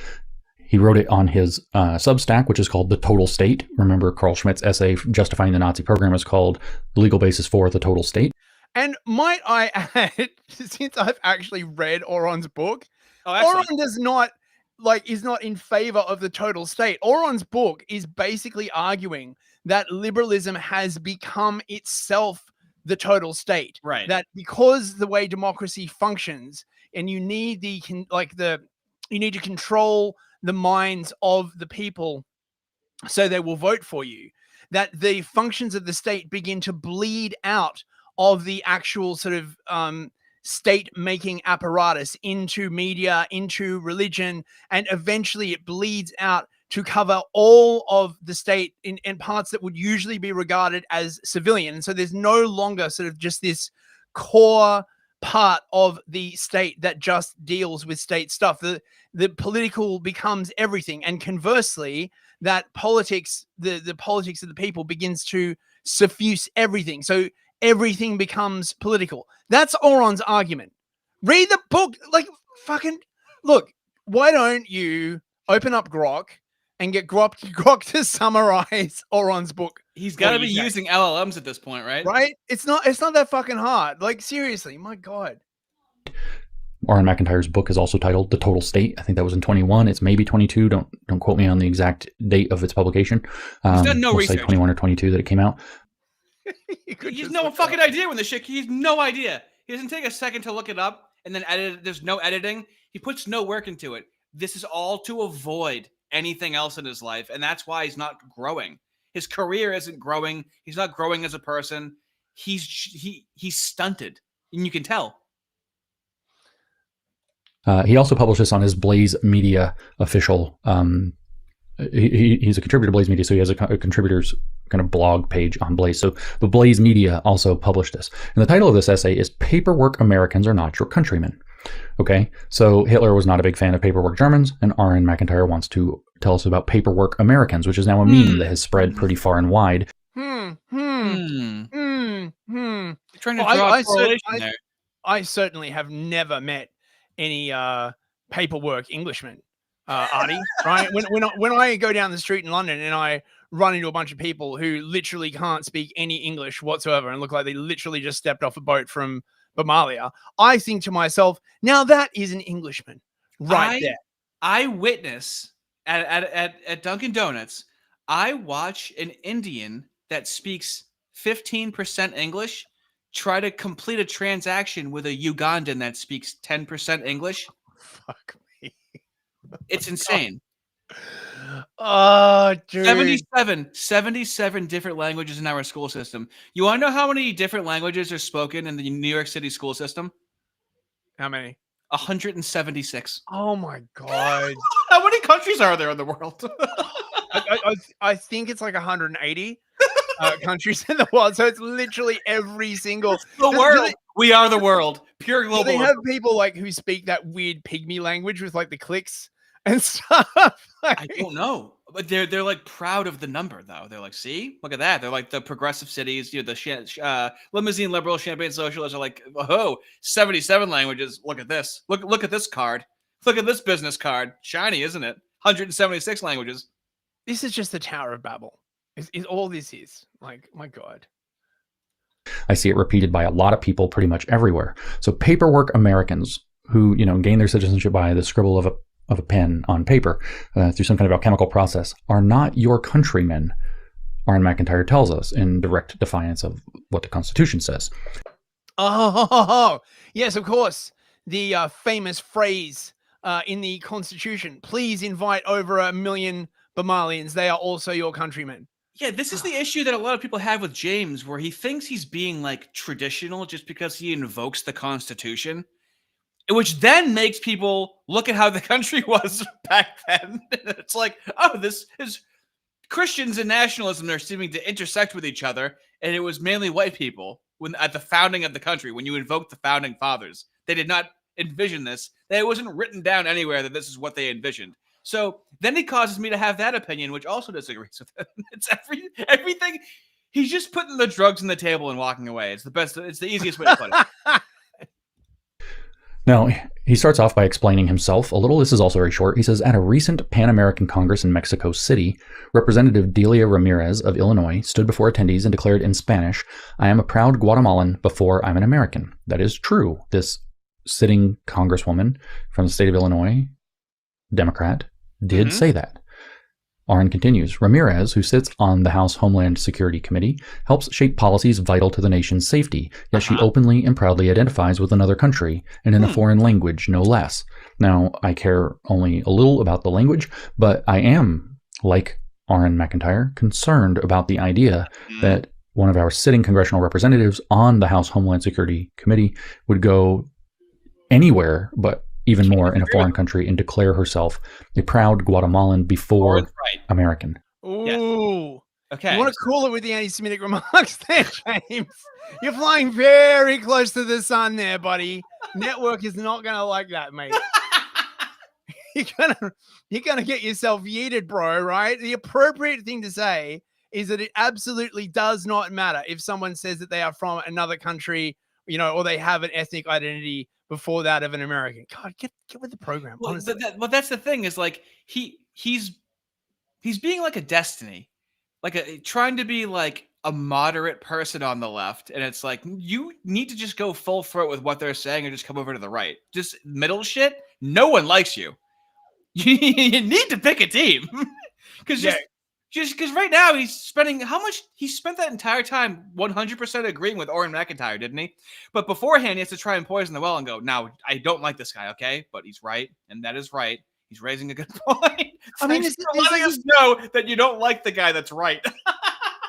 He wrote it on his Substack, which is called The Total State. Remember, Carl Schmitt's essay justifying the Nazi program is called The Legal Basis for the Total State. And might I add, since I've actually read Oron's book, Oron is not in favor of the total state. Oron's book is basically arguing that liberalism has become itself the total state. Right. That because the way democracy functions, and you need you need to control the minds of the people so they will vote for you, that the functions of the state begin to bleed out of the actual sort of state-making apparatus into media, into religion, and eventually it bleeds out to cover all of the state in parts that would usually be regarded as civilian. And so there's no longer sort of just this core part of the state that just deals with state stuff. The political becomes everything, and conversely, that politics, the politics of the people begins to suffuse everything. So everything becomes political. That's Oron's argument. Read the book. Like, fucking look, why don't you open up Grok and get Grok to summarize Oron's book He's got to What do be you say? using LLMs at this point, right? Right? It's not that fucking hard. Like, seriously, my God. Aaron McIntyre's book is also titled The Total State. I think that was in 21. It's maybe 22. Don't quote me on the exact date of its publication. He's done no we'll research. say 21 or 22 that it came out. He has no fucking idea when the shit. He has no idea. He doesn't take a second to look it up and then edit it. There's no editing. He puts no work into it. This is all to avoid anything else in his life, and that's why he's not growing. His career isn't growing. He's not growing as a person. He's stunted, and you can tell. He also published this on his Blaze Media official. He's a contributor to Blaze Media, so he has a contributor's kind of blog page on Blaze. So the Blaze Media also published this. And the title of this essay is Paperwork Americans Are Not Your Countrymen. Okay, so Hitler was not a big fan of paperwork Germans, and Aaron McIntyre wants to tell us about paperwork Americans, which is now a meme that has spread pretty far and wide. Trying to draw a correlation there. I certainly have never met any paperwork Englishmen, Artie. Right? When I go down the street in London and I run into a bunch of people who literally can't speak any English whatsoever and look like they literally just stepped off a boat from Somalia, I think to myself, now that is an Englishman right there. I witness at Dunkin' Donuts, I watch an Indian that speaks 15% English try to complete a transaction with a Ugandan that speaks 10% English. Fuck me. It's insane. Oh, dude. 77 different languages in our school system. You want to know how many different languages are spoken in the New York City school system? How many? 176. Oh my God. How many countries are there in the world? I think it's like 180 countries in the world. So it's literally every single the world. We are the world. Pure global. They have people like who speak that weird pygmy language with like the clicks and stuff. I don't know, but they're like proud of the number though. They're like, see, look at that. They're like the progressive cities. You know, the limousine liberal, champagne socialists are like, oh, 77 languages. Look at this. Look at this card. Look at this business card. Shiny, isn't it? 176 languages. This is just the Tower of Babel. Is all this is. Like, my God. I see it repeated by a lot of people pretty much everywhere. So paperwork Americans who, gain their citizenship by the scribble of a pen on paper through some kind of alchemical process are not your countrymen, Aaron McIntyre tells us in direct defiance of what the Constitution says. Oh, yes, of course. The famous phrase in the Constitution, please invite over 1 million Somalians. They are also your countrymen. Yeah, this is the issue that a lot of people have with James, where he thinks he's being like traditional just because he invokes the Constitution, which then makes people look at how the country was back then. It's like, oh, this is Christians and nationalism are seeming to intersect with each other, and it was mainly white people when at the founding of the country, when you invoked the founding fathers. They did not envision this. It wasn't written down anywhere that this is what they envisioned. So then it causes me to have that opinion, which also disagrees with it. It's everything. He's just putting the drugs on the table and walking away. It's the best. It's the easiest way to put it. Now, he starts off by explaining himself a little. This is also very short. He says, at a recent Pan-American Congress in Mexico City, Representative Delia Ramirez of Illinois stood before attendees and declared in Spanish, I am a proud Guatemalan before I'm an American. That is true. This sitting congresswoman from the state of Illinois, Democrat, did say that. Aaron continues, Ramirez, who sits on the House Homeland Security Committee, helps shape policies vital to the nation's safety, yet she openly and proudly identifies with another country, and in a foreign language, no less. Now, I care only a little about the language, but I am, like Aaron McIntyre, concerned about the idea that one of our sitting congressional representatives on the House Homeland Security Committee would go anywhere but even more in a foreign country and declare herself a proud Guatemalan before American. Ooh. Yes. Okay. You want to cool it with the anti-Semitic remarks there, James? You're flying very close to the sun there, buddy. Network is not going to like that, mate. You're gonna get yourself yeeted, bro, right? The appropriate thing to say is that it absolutely does not matter if someone says that they are from another country, or they have an ethnic identity before that of an American. God, get with the program. Well, that's the thing is like he's being like a Destiny. trying to be like a moderate person on the left, and it's like you need to just go full throat with what they're saying, or just come over to the right. Just middle shit. No one likes you. You need to pick a team because just because right now he's spending how much he spent that entire time 100% agreeing with Orrin McIntyre, didn't he? But beforehand, he has to try and poison the well and go, "Now I don't like this guy, okay? But he's right, and that is right. He's raising a good point." I mean, Thanks for letting us know that you don't like the guy that's right.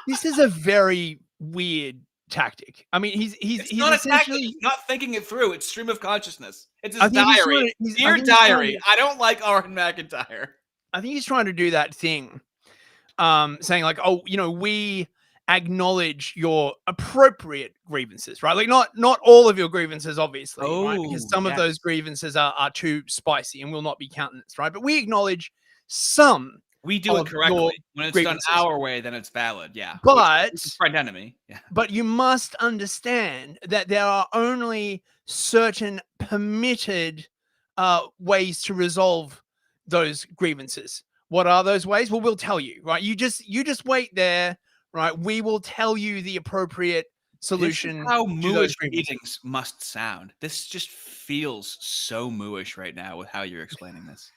This is a very weird tactic. I mean, he's not essentially he's not thinking it through. It's stream of consciousness. It's I his think he's diary. trying to- he's- I Dear think he's trying diary, to- I don't like Orrin McIntyre. I think he's trying to do that thing, saying like, oh, you know, we acknowledge your appropriate grievances, right? Like not all of your grievances, obviously, right? Because some of those grievances are too spicy and will not be countenanced, right? But we acknowledge some. We do it of your correctly. When it's done grievances. our way, then it's valid. Yeah. But Which is friend enemy. Yeah. But you must understand that there are only certain permitted ways to resolve those grievances. What are those ways? Well, we'll tell you, right? You just wait there, right? We will tell you the appropriate solution. This is how to those mooish grievances. meetings must sound. This just feels so mooish right now with how you're explaining this.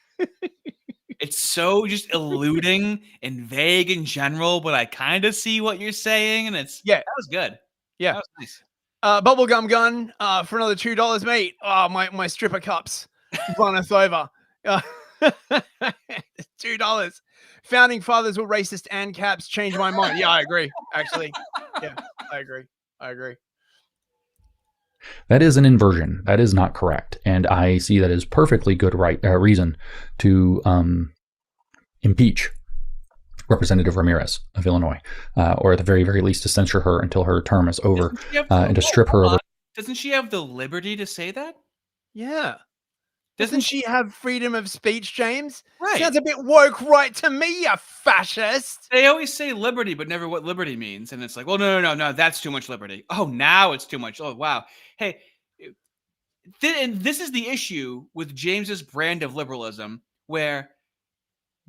It's so just eluding and vague in general, but I kind of see what you're saying, and that was good. Yeah, that was nice. Bubblegum gun for another $2, mate. Oh, my stripper cups runneth over. $2. Founding fathers were racist and caps. Change my mind. Yeah, I agree. Actually, yeah, I agree. That is an inversion. That is not correct. And I see that as perfectly good reason to impeach Representative Ramirez of Illinois, or at the very, very least to censure her until her term is over, and to strip her of her. Doesn't she have the liberty to say that? Yeah. Doesn't she have freedom of speech, James? Right. Sounds a bit woke right to me, you fascist. They always say liberty, but never what liberty means. And it's like, well, no, that's too much liberty. Oh, now it's too much. Oh, wow. Hey, and this is the issue with James's brand of liberalism, where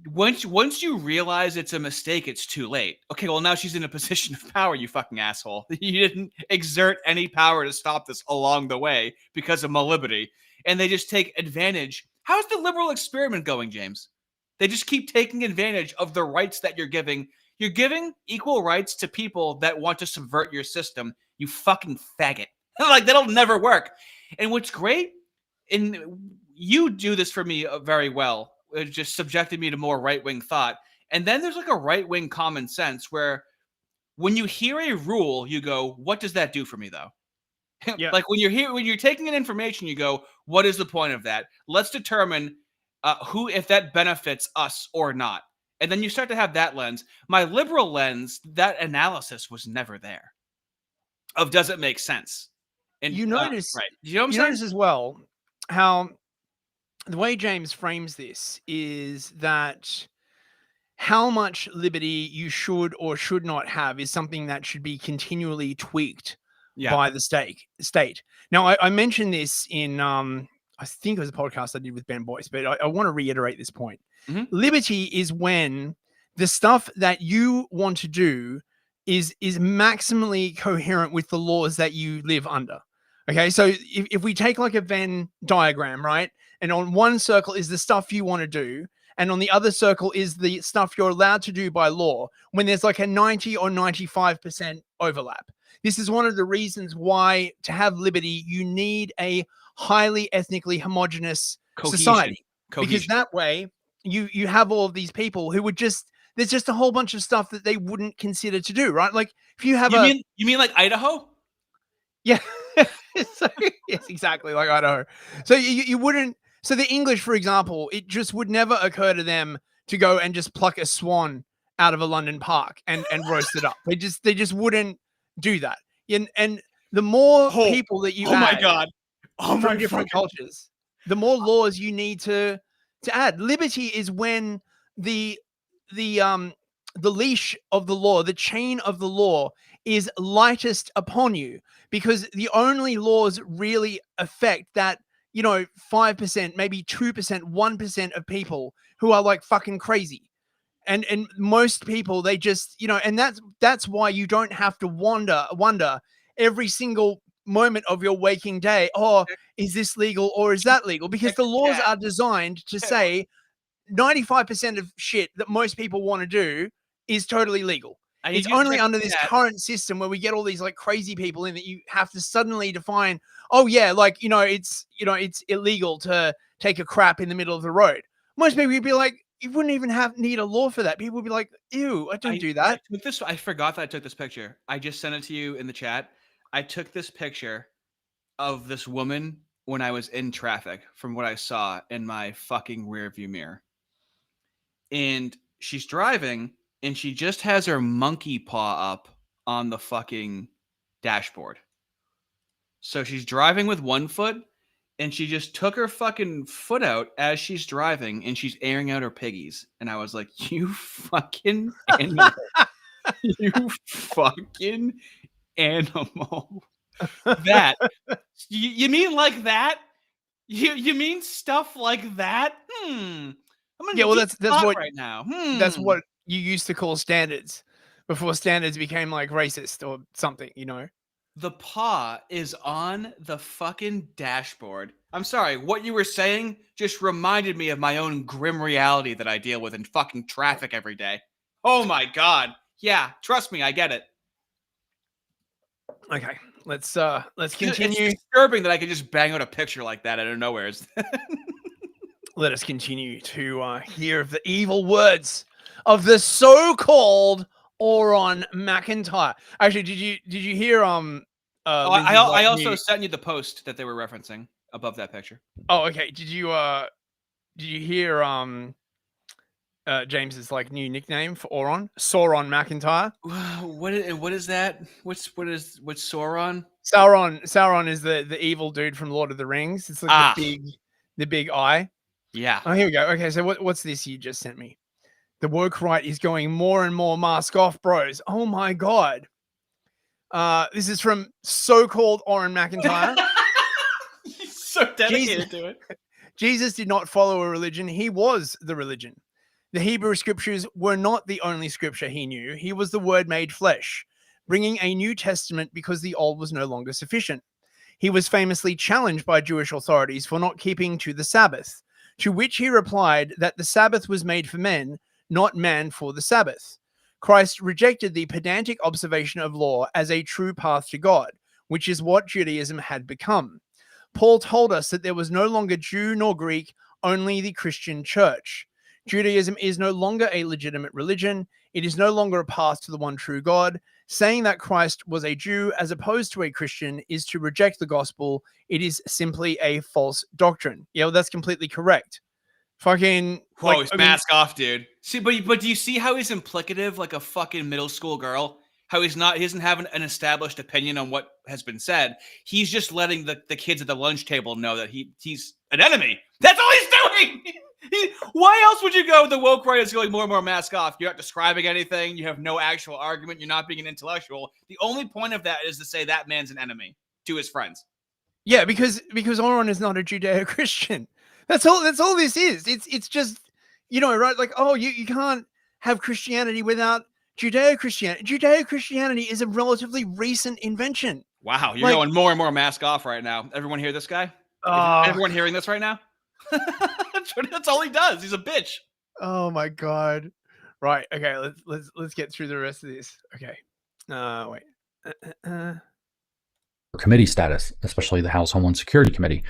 once you realize it's a mistake, it's too late. Okay, well, now she's in a position of power, you fucking asshole. You didn't exert any power to stop this along the way because of malignity. And they just take advantage. How's the liberal experiment going, James? They just keep taking advantage of the rights that you're giving. You're giving equal rights to people that want to subvert your system. You fucking faggot. Like, that'll never work. And what's great, and you do this for me very well, it just subjected me to more right-wing thought. And then there's like a right-wing common sense where when you hear a rule, you go, what does that do for me, though? Yeah. Like when you're taking in information, you go, what is the point of that? Let's determine if that benefits us or not. And then you start to have that lens. My liberal lens, that analysis was never there. Of does it make sense? And you notice, right? You know what I'm you saying? Notice as well how the way James frames this is that how much liberty you should or should not have is something that should be continually tweaked by the state. Now, I mentioned this in, I think it was a podcast I did with Ben Boyce, but I want to reiterate this point. Mm-hmm. Liberty is when the stuff that you want to do is maximally coherent with the laws that you live under. Okay, so if we take like a Venn diagram, right? And on one circle is the stuff you want to do, and on the other circle is the stuff you're allowed to do by law, when there's like a 90 or 95% overlap. This is one of the reasons why to have liberty, you need a highly ethnically homogenous society. Because that way you have all of these people who would there's just a whole bunch of stuff that they wouldn't consider to do, right? Like if you have you mean like Idaho? Yeah. So, yes, exactly like Idaho. So you wouldn't, so the English, for example, it just would never occur to them to go and just pluck a swan out of a London park and roast it up. They just wouldn't do that. And the more people that you add from different cultures, the more laws you need to add. Liberty is when the leash of the law, the chain of the law is lightest upon you, because the only laws really affect that, 5%, maybe 2%, 1% of people who are like fucking crazy. and most people, they just, and that's why you don't have to wonder every single moment of your waking day, oh, is this legal or is that legal? Because the laws are designed to say 95% of shit that most people want to do is totally legal. It's only under this current system where we get all these like crazy people in that you have to suddenly define, oh yeah, like, it's illegal to take a crap in the middle of the road. Most people would be like, you wouldn't even need a law for that. People would be like, ew, I don't do that. I forgot that I took this picture. I just sent it to you in the chat. I took this picture of this woman when I was in traffic from what I saw in my fucking rear view mirror. And she's driving and she just has her monkey paw up on the fucking dashboard. So she's driving with one foot and she just took her fucking foot out as she's driving and she's airing out her piggies. And I was like, you fucking animal. You fucking animal. That you mean like that? You mean stuff like that? Yeah, well, that's what right now. That's what you used to call standards before standards became like racist or something, The paw is on the fucking dashboard. I'm sorry, what you were saying just reminded me of my own grim reality that I deal with in fucking traffic every day. Oh my god. Yeah, trust me, I get it. Okay, let's continue. It's disturbing that I could just bang out a picture like that out of nowhere. Let us continue to hear of the evil words of the so-called Oron McIntyre. Actually, did you hear I also sent you the post that they were referencing above that picture. Oh, okay. Did you hear James's like new nickname for Oron? Sauron McIntyre. What is that? What's Sauron? Sauron is the evil dude from Lord of the Rings. It's like the big eye. Yeah. Oh, here we go. Okay, so what's this you just sent me? The woke right is going more and more mask off, bros. Oh my god. This is from so-called Oron McIntyre. He's so dedicated to it. Jesus did not follow a religion. He was the religion. The Hebrew scriptures were not the only scripture he knew. He was the word made flesh, bringing a New Testament because the old was no longer sufficient. He was famously challenged by Jewish authorities for not keeping to the Sabbath, to which he replied that the Sabbath was made for men, not man for the Sabbath. Christ rejected the pedantic observation of law as a true path to God, which is what Judaism had become. Paul told us that there was no longer Jew nor Greek, only the Christian church. Judaism is no longer a legitimate religion. It is no longer a path to the one true God. Saying that Christ was a Jew as opposed to a Christian is to reject the gospel. It is simply a false doctrine. Yeah, well, that's completely correct. Fucking whoa, mask off, dude. See, but do you see how he's implicative like a fucking middle school girl? How he doesn't have an established opinion on what has been said. He's just letting the kids at the lunch table know that he's an enemy. That's all he's doing. Why else would you go? The woke right is going more and more mask off. You're not describing anything. You have no actual argument. You're not being an intellectual. The only point of that is to say that man's an enemy to his friends. Yeah, because Oron is not a Judeo-Christian. That's all this is. It's just, right? Like, oh, you can't have Christianity without Judeo-Christianity. Judeo-Christianity is a relatively recent invention. Wow, you're going more and more mask off right now. Everyone hear this guy? Everyone hearing this right now? That's all he does. He's a bitch. Oh my god. Right. Okay. Let's get through the rest of this. Okay. Wait. Committee status, especially the House Homeland Security Committee,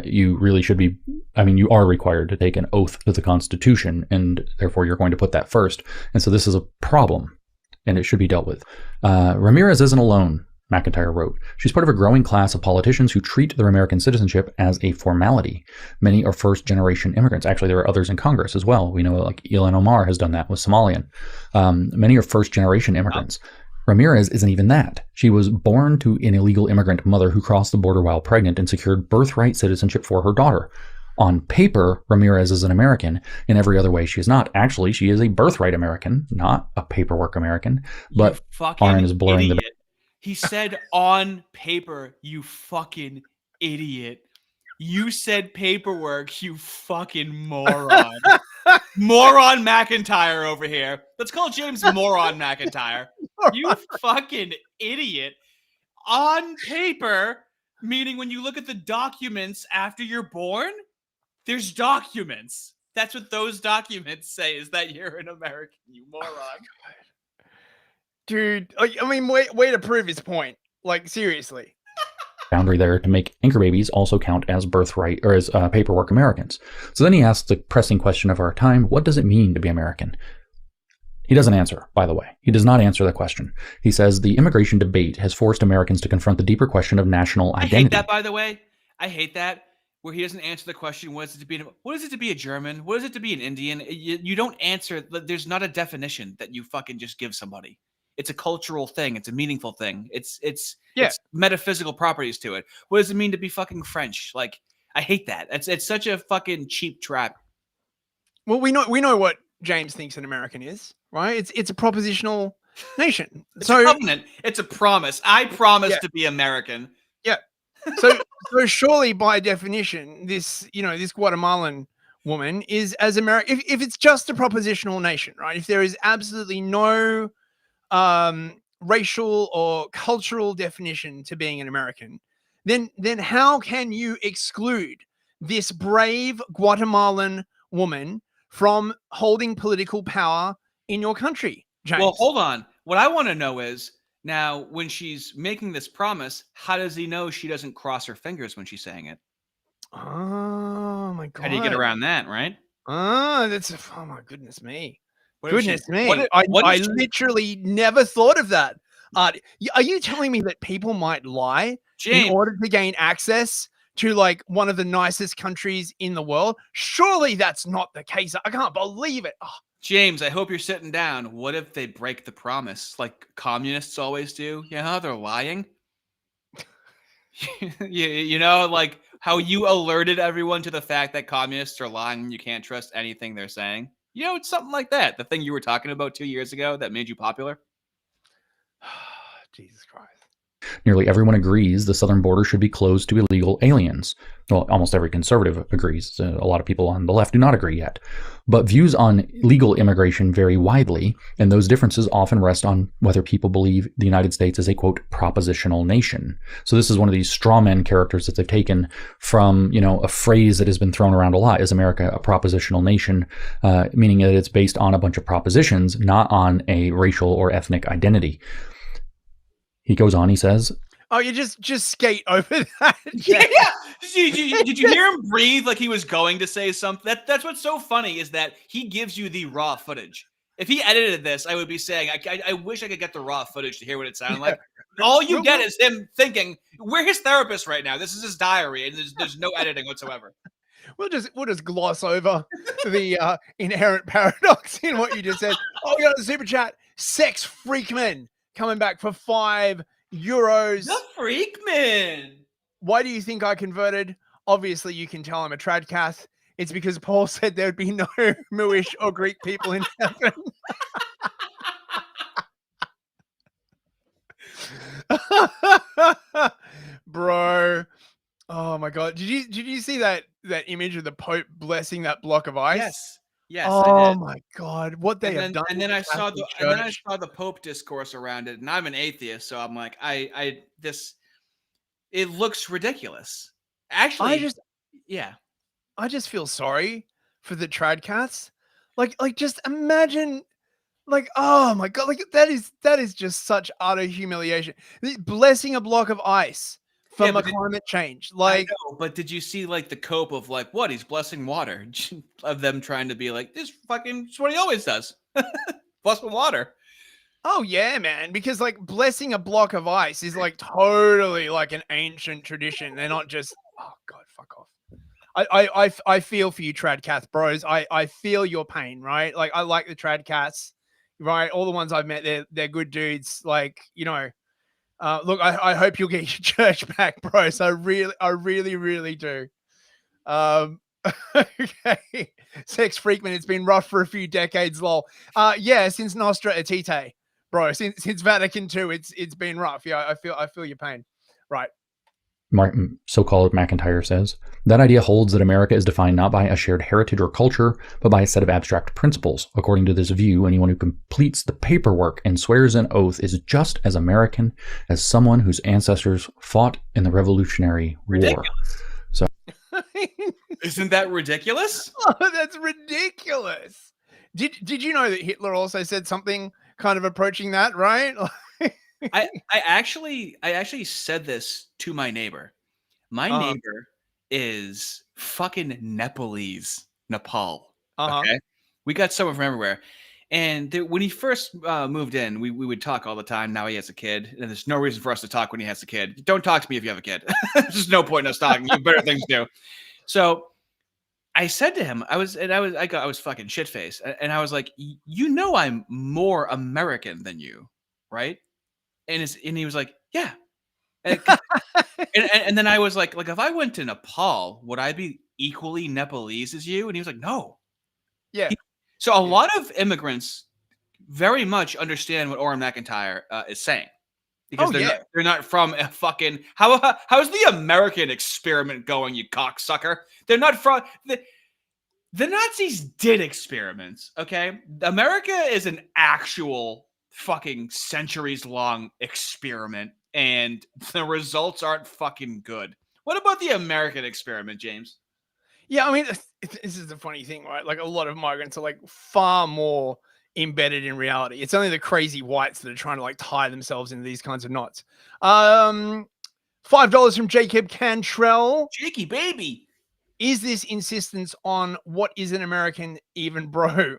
you really should be, you are required to take an oath to the Constitution, and therefore you're going to put that first. And so this is a problem, and it should be dealt with. Ramirez isn't alone, McIntyre wrote. She's part of a growing class of politicians who treat their American citizenship as a formality. Many are first-generation immigrants. Actually, there are others in Congress as well. We know like Ilhan Omar has done that with Somalian. Many are first-generation immigrants. Ramirez isn't even that. She was born to an illegal immigrant mother who crossed the border while pregnant and secured birthright citizenship for her daughter. On paper, Ramirez is an American. In every other way, she is not. Actually, she is a birthright American, not a paperwork American. But Aaron is blurring the... He said on paper, you fucking idiot. You said paperwork, you fucking moron. Moron McIntyre over here. Let's call James Moron McIntyre. You fucking idiot. On paper, meaning when you look at the documents after you're born, there's documents. That's what those documents say, is that you're an American, you moron. Dude, I mean, way to prove his point. Like, seriously. Boundary there to make anchor babies also count as birthright or as paperwork Americans. So then he asks the pressing question of our time: what does it mean to be American? He doesn't answer, by the way. He does not answer the question. He says the immigration debate has forced Americans to confront the deeper question of national identity. I hate that, by the way. I hate that, where he doesn't answer the question, what is it to be a German? What is it to be an Indian? You don't answer. There's not a definition that you fucking just give somebody. It's a cultural thing. It's a meaningful thing. It's metaphysical properties to it. What does it mean to be fucking French? Like, I hate that. It's such a fucking cheap trap. Well, we know what James thinks an American is, right? It's a propositional nation. It's a covenant. It's a promise. I promise to be American. Yeah. So surely by definition, this Guatemalan woman is as American. If it's just a propositional nation, right? If there is absolutely no racial or cultural definition to being an American, then how can you exclude this brave Guatemalan woman from holding political power in your country, James? Well, hold on. What I want to know is, now, when she's making this promise, how does he know she doesn't cross her fingers when she's saying it? Oh my god! How do you get around that, right? Oh my goodness me! I literally never thought of that. Are you telling me that people might lie in order to gain access to like one of the nicest countries in the world? Surely that's not the case. I can't believe it. Oh. James, I hope you're sitting down. What if they break the promise like communists always do? You know how they're lying? you know, like how you alerted everyone to the fact that communists are lying and you can't trust anything they're saying? You know, it's something like that. The thing you were talking about 2 years ago that made you popular. Jesus Christ. Nearly everyone agrees the southern border should be closed to illegal aliens. Well, almost every conservative agrees. A lot of people on the left do not agree yet. But views on legal immigration vary widely, and those differences often rest on whether people believe the United States is a, quote, propositional nation. So this is one of these straw man characters that they've taken from, a phrase that has been thrown around a lot. Is America a propositional nation? Meaning that it's based on a bunch of propositions, not on a racial or ethnic identity. He goes on, he says, "Oh, you just skate over that." Yeah. Did you hear him breathe like he was going to say something? That's what's so funny, is that he gives you the raw footage. If he edited this, I would be saying, I wish I could get the raw footage to hear what it sounded like. All you get is him thinking, we're his therapist right now. This is his diary, and there's no editing whatsoever. We'll just gloss over the inherent paradox in what you just said. Oh, we got a super chat. Sex Freakman coming back for €5. The Freakman. Why do you think I converted? Obviously, you can tell I'm a tradcath. It's because Paul said there would be no Moorish or Greek people in heaven. Bro. Oh my god. Did you see that image of the Pope blessing that block of ice? Yes. Oh my god. What they have done. And then I saw the Pope discourse around it, and I'm an atheist, so I'm like, it looks ridiculous. Actually, I just feel sorry for the tradcaths. Like just imagine, like, oh my god, like that is just such utter humiliation. Blessing a block of ice from climate change. Like, I know, but did you see like the cope of like what he's blessing water of them trying to be like this fucking is what he always does. Bless with water. Oh yeah, man, because like blessing a block of ice is like totally like an ancient tradition. They're not just, oh god, fuck off. I feel for you tradcath bros. I feel your pain, right? Like I like the tradcaths, right? All the ones I've met, they're good dudes. Like, look, I hope you'll get your church back, bros. I really do. Okay. Sex Freakman, it's been rough for a few decades, lol. Yeah, since Nostra Aetate, bro. Since Vatican II, it's been rough. Yeah, I feel your pain. Right. so-called McIntyre says, that idea holds that America is defined not by a shared heritage or culture, but by a set of abstract principles. According to this view, anyone who completes the paperwork and swears an oath is just as American as someone whose ancestors fought in the Revolutionary War. So, Isn't that ridiculous? Oh, that's ridiculous. Did you know that Hitler also said something kind of approaching that, right? I actually said this to my neighbor. My neighbor is fucking Nepalese, Nepal. Okay, we got someone from everywhere. And when he first moved in, we would talk all the time. Now he has a kid, and there's no reason for us to talk when he has a kid. Don't talk to me if you have a kid. There's no point in us talking. You have better things to do. So I said to him, I was fucking shit faced, and I was like, you know, I'm more American than you, right? And he was like, yeah. And then I was like, if I went to Nepal, would I be equally Nepalese as you? And he was like, no. Yeah. So a lot of immigrants very much understand what Orrin McIntyre is saying, because they're not from a fucking how's the American experiment going, you cocksucker? They're not from the Nazis did experiments, okay? America is an actual fucking centuries long experiment, and the results aren't fucking good. What about the American experiment, James? Yeah, I mean, this is the funny thing, right? Like, a lot of migrants are like far more embedded in reality. It's only the crazy whites that are trying to like tie themselves into these kinds of knots. $5 from Jacob Cantrell. Jakey baby. Is this insistence on what is an American even bro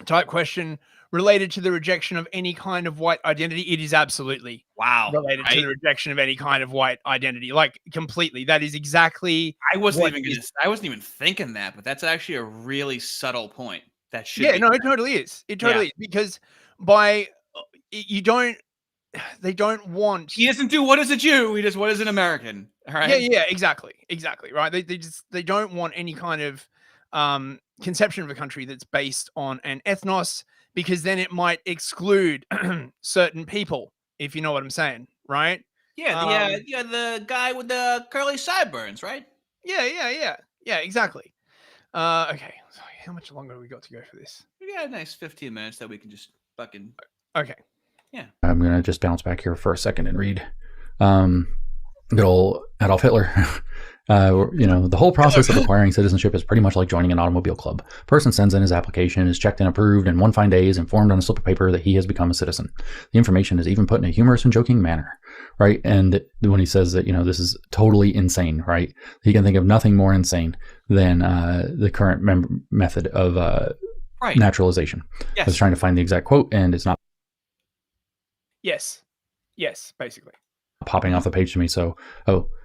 type question related to the rejection of any kind of white identity? It is absolutely related to the rejection of any kind of white identity, like completely. That is exactly. I wasn't even thinking that, but that's actually a really subtle point. That should. Yeah, no, it totally is. It totally is, because they don't want. He doesn't do what is a Jew. He does what is an American. All right. Yeah, exactly, right. They don't want any kind of conception of a country that's based on an ethnos, because then it might exclude certain people, if you know what I'm saying, right? Yeah, the guy with the curly sideburns, right? Yeah, exactly. Okay, so how much longer have we got to go for this? We got a nice 15 minutes that we can just fucking. Okay. Yeah. I'm gonna just bounce back here for a second and read. Good old Adolf Hitler. The whole process of acquiring citizenship is pretty much like joining an automobile club. A person sends in his application, is checked and approved, and one fine day is informed on a slip of paper that he has become a citizen. The information is even put in a humorous and joking manner, right? And when he says that, this is totally insane, right? He can think of nothing more insane than the current method of naturalization. Yes. I was trying to find the exact quote, and it's not. Yes, basically. Popping off the page to me. So,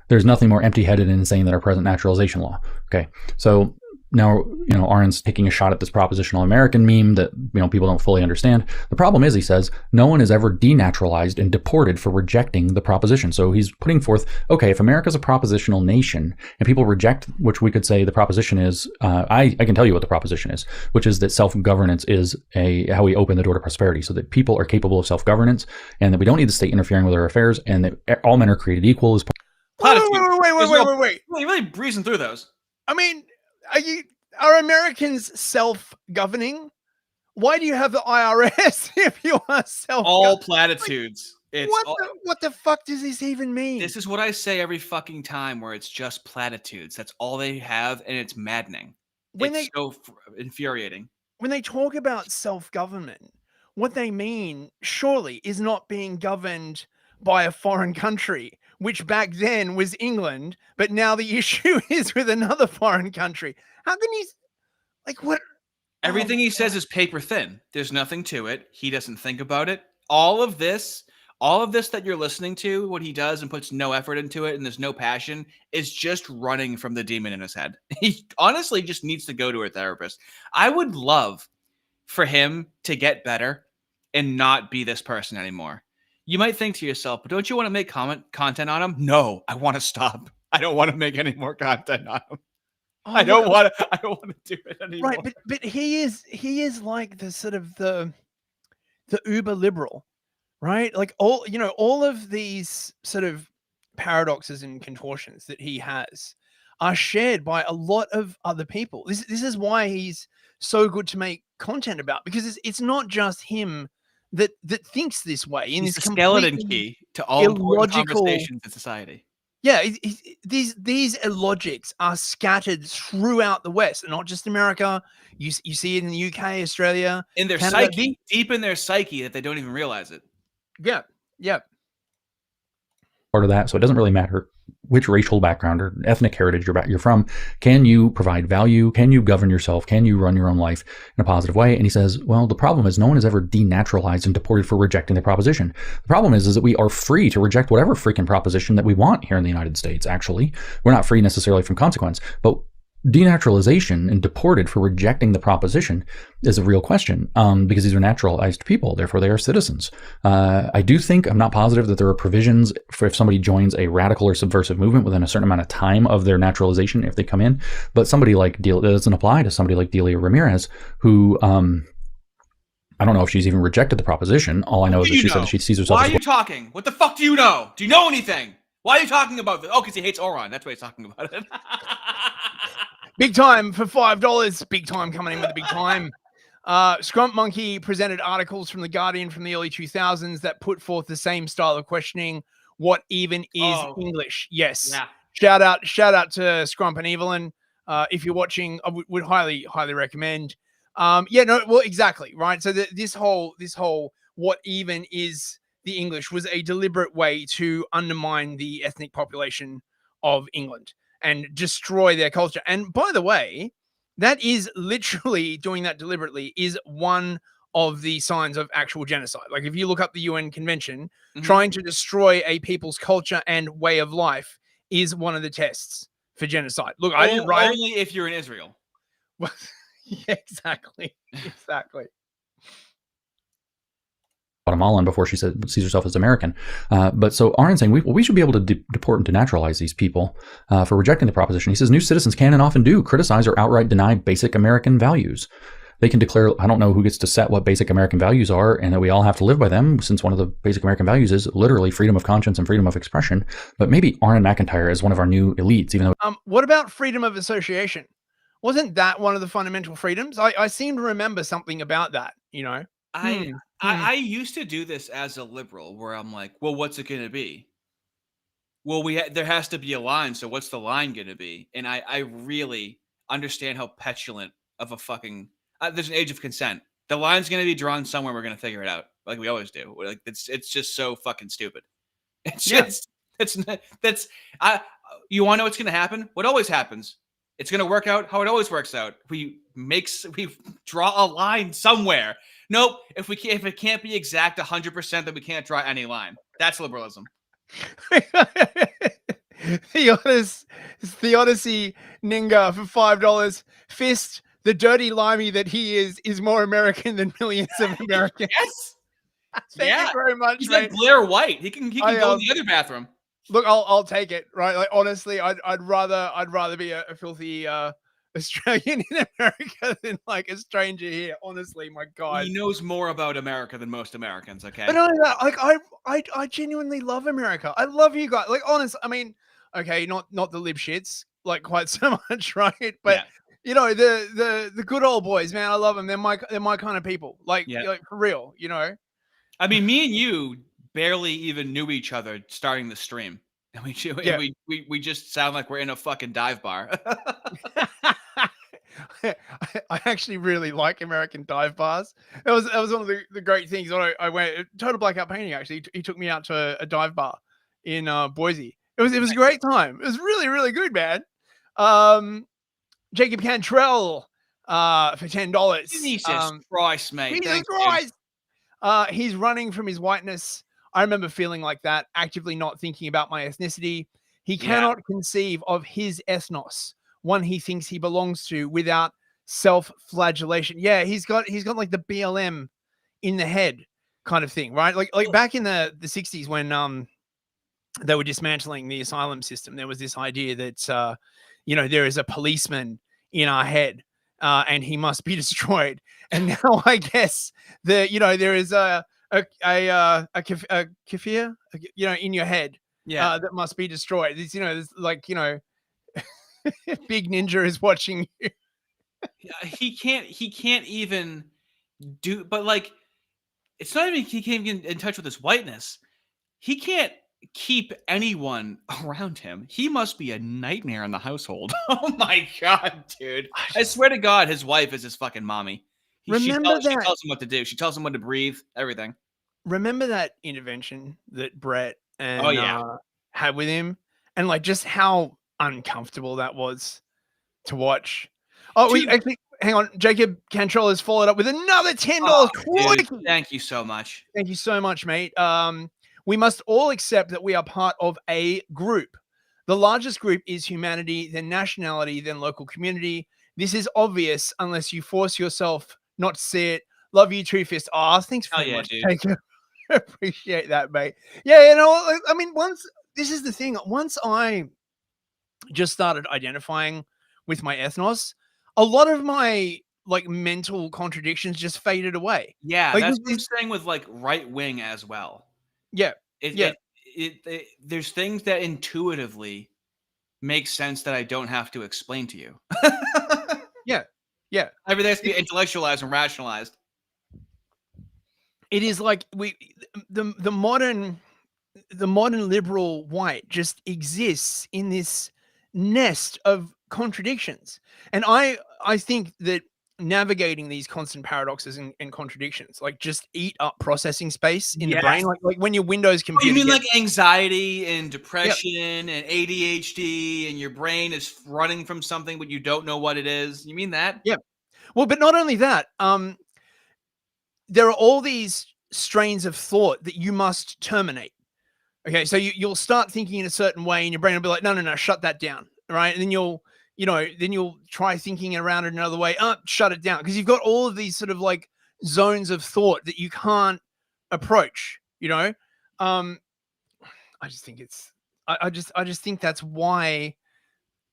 there's nothing more empty-headed and insane than our present naturalization law. Okay, so now Arendt's taking a shot at this propositional American meme that people don't fully understand. The problem is, he says, no one is ever denaturalized and deported for rejecting the proposition. So he's putting forth, okay, if America's a propositional nation and people reject, which we could say the proposition is, I can tell you what the proposition is, which is that self-governance is how we open the door to prosperity, so that people are capable of self-governance and that we don't need the state interfering with our affairs, and that all men are created equal. Wait. You're really breezing through those. I mean, are Americans self-governing? Why do you have the IRS if you are self-governing? All platitudes. What the fuck does this even mean? This is what I say every fucking time, where it's just platitudes. That's all they have, and it's maddening. It's so infuriating. When they talk about self-government, what they mean surely is not being governed by a foreign country, which back then was England, but now the issue is with another foreign country. How can he, what? Everything he says is paper thin. There's nothing to it. He doesn't think about it. All of this that you're listening to, what he does and puts no effort into it, and there's no passion, is just running from the demon in his head. He honestly just needs to go to a therapist. I would love for him to get better and not be this person anymore. You might think to yourself, but don't you want to make content on him? No, I want to stop. I don't want to make any more content on him. I don't want to do it anymore. Right, but he is like the sort of the uber liberal, right? Like all of these sort of paradoxes and contortions that he has are shared by a lot of other people. This is why he's so good to make content about, because it's not just him that thinks this way in He's this the skeleton completely key to all important illogical conversations in society. Yeah, these illogics are scattered throughout the West, and not just America. You see it in the UK, Australia, In their Canada. psyche, deep in their psyche, that they don't even realize it. Yeah, yeah. Part of that. So it doesn't really matter which racial background or ethnic heritage you're from. Can you provide value? Can you govern yourself? Can you run your own life in a positive way? And he says, well, the problem is no one is ever denaturalized and deported for rejecting the proposition. The problem is that we are free to reject whatever freaking proposition that we want here in the United States. Actually, we're not free necessarily from consequence, but denaturalization and deported for rejecting the proposition is a real question, because these are naturalized people, therefore they are citizens. I do think, I'm not positive that there are provisions for if somebody joins a radical or subversive movement within a certain amount of time of their naturalization if they come in, but somebody like that doesn't apply to somebody like Delia Ramirez, who I don't know if she's even rejected the proposition. All I know is that she said that she sees herself Why as are you talking? What the fuck do you know? Do you know anything? Why are you talking about this? Oh, because he hates Oron. That's why he's talking about it. Big time for $5. Big time coming in with a big time. Scrump Monkey presented articles from The Guardian from the early 2000s that put forth the same style of questioning. What even is English? Yes. Yeah. Shout out to Scrump and Evelyn. If you're watching, I would highly recommend. Exactly, right. So this whole what even is the English was a deliberate way to undermine the ethnic population of England and destroy their culture. And by the way, that is literally doing that deliberately is one of the signs of actual genocide. Like if you look up the UN Convention, trying to destroy a people's culture and way of life is one of the tests for genocide. Look, I didn't write only if you're in Israel. Yeah, exactly. Guatemalan before she sees herself as American. But so Aaron's saying we should be able to deport and denaturalize these people for rejecting the proposition. He says new citizens can and often do criticize or outright deny basic American values. They can declare, I don't know who gets to set what basic American values are, and that we all have to live by them, since one of the basic American values is literally freedom of conscience and freedom of expression. But maybe Aaron McIntyre is one of our new elites, even though... What about freedom of association? Wasn't that one of the fundamental freedoms? I seem to remember something about that, you know? I used to do this as a liberal, where I'm like, well, what's it going to be? Well, there has to be a line, so what's the line going to be? And I really understand how petulant of a fucking... there's an age of consent. The line's going to be drawn somewhere. We're going to figure it out, like we always do. Like it's just so fucking stupid. It's just you want to know what's going to happen? What always happens? It's going to work out how it always works out. We draw a line somewhere. Nope. If it can't be exact 100%, then we can't draw any line. That's liberalism. Theodicy Ninga for $5. Fist, the dirty limey that he is more American than millions of Americans. Yes. Thank you very much. He's mate. like Blair White. He can go in the other bathroom. Look, I'll take it. Right. Like honestly, I'd rather be a filthy Australian in America than like a stranger here. Honestly, my God. He knows more about America than most Americans. Okay. But not only that, like I genuinely love America. I love you guys. Like honestly, I mean, okay, not the lib shits like quite so much, right? But you know, the good old boys, man. I love them. They're my kind of people. Like for real, you know. I mean, me and you barely even knew each other starting the stream, and we just sound like we're in a fucking dive bar. I actually really like American dive bars. That was one of the great things. I went Total Blackout Painting. Actually, he took me out to a dive bar in Boise. It was a great time. It was really, really good, man. Jacob Cantrell for $10. Jesus Christ, mate! Jesus Christ! He's running from his whiteness. I remember feeling like that, actively not thinking about my ethnicity. He cannot conceive of his ethnos, one he thinks he belongs to, without self-flagellation. Yeah, he's got like the BLM in the head kind of thing, right? Like back in the 60s when they were dismantling the asylum system, there was this idea that there is a policeman in our head and he must be destroyed. And now I guess there is a kafir, in your head, that must be destroyed. It's, there's like, Big Ninja is watching you. He can't even do, but like, it's not even he can't get in touch with his whiteness. He can't keep anyone around him. He must be a nightmare in the household. Oh my God, dude. I swear to God, his wife is his fucking mommy. She tells him what to do. She tells him when to breathe, everything. Remember that intervention that Brett and had with him? And like just how uncomfortable that was to watch. Oh, hang on. Jacob Cantrell has followed up with another $10. Dude, thank you so much. Thank you so much, mate. We must all accept that we are part of a group. The largest group is humanity, then nationality, then local community. This is obvious unless you force yourself not to see it. Love you, True Fist. Oh, thanks very much, dude. Jacob. Appreciate that, mate. Yeah, I mean, this is the thing. Once I just started identifying with my ethnos, a lot of my like mental contradictions just faded away. Yeah, like, that's what I'm saying with like right wing as well. Yeah. There's things that intuitively make sense that I don't have to explain to you. Yeah. Everything has to be intellectualized and rationalized. It is like the modern liberal white just exists in this nest of contradictions. And I think that navigating these constant paradoxes and contradictions like just eat up processing space in the brain, like when your Windows computer. You mean like anxiety and depression and ADHD and your brain is running from something but you don't know what it is? You mean that? Yeah. Well, but not only that, there are all these strains of thought that you must terminate. Okay, so you'll start thinking in a certain way and your brain will be like, no, shut that down, right? And then you'll try thinking around it another way. Shut it down. Because you've got all of these sort of like zones of thought that you can't approach, I just think I just think that's why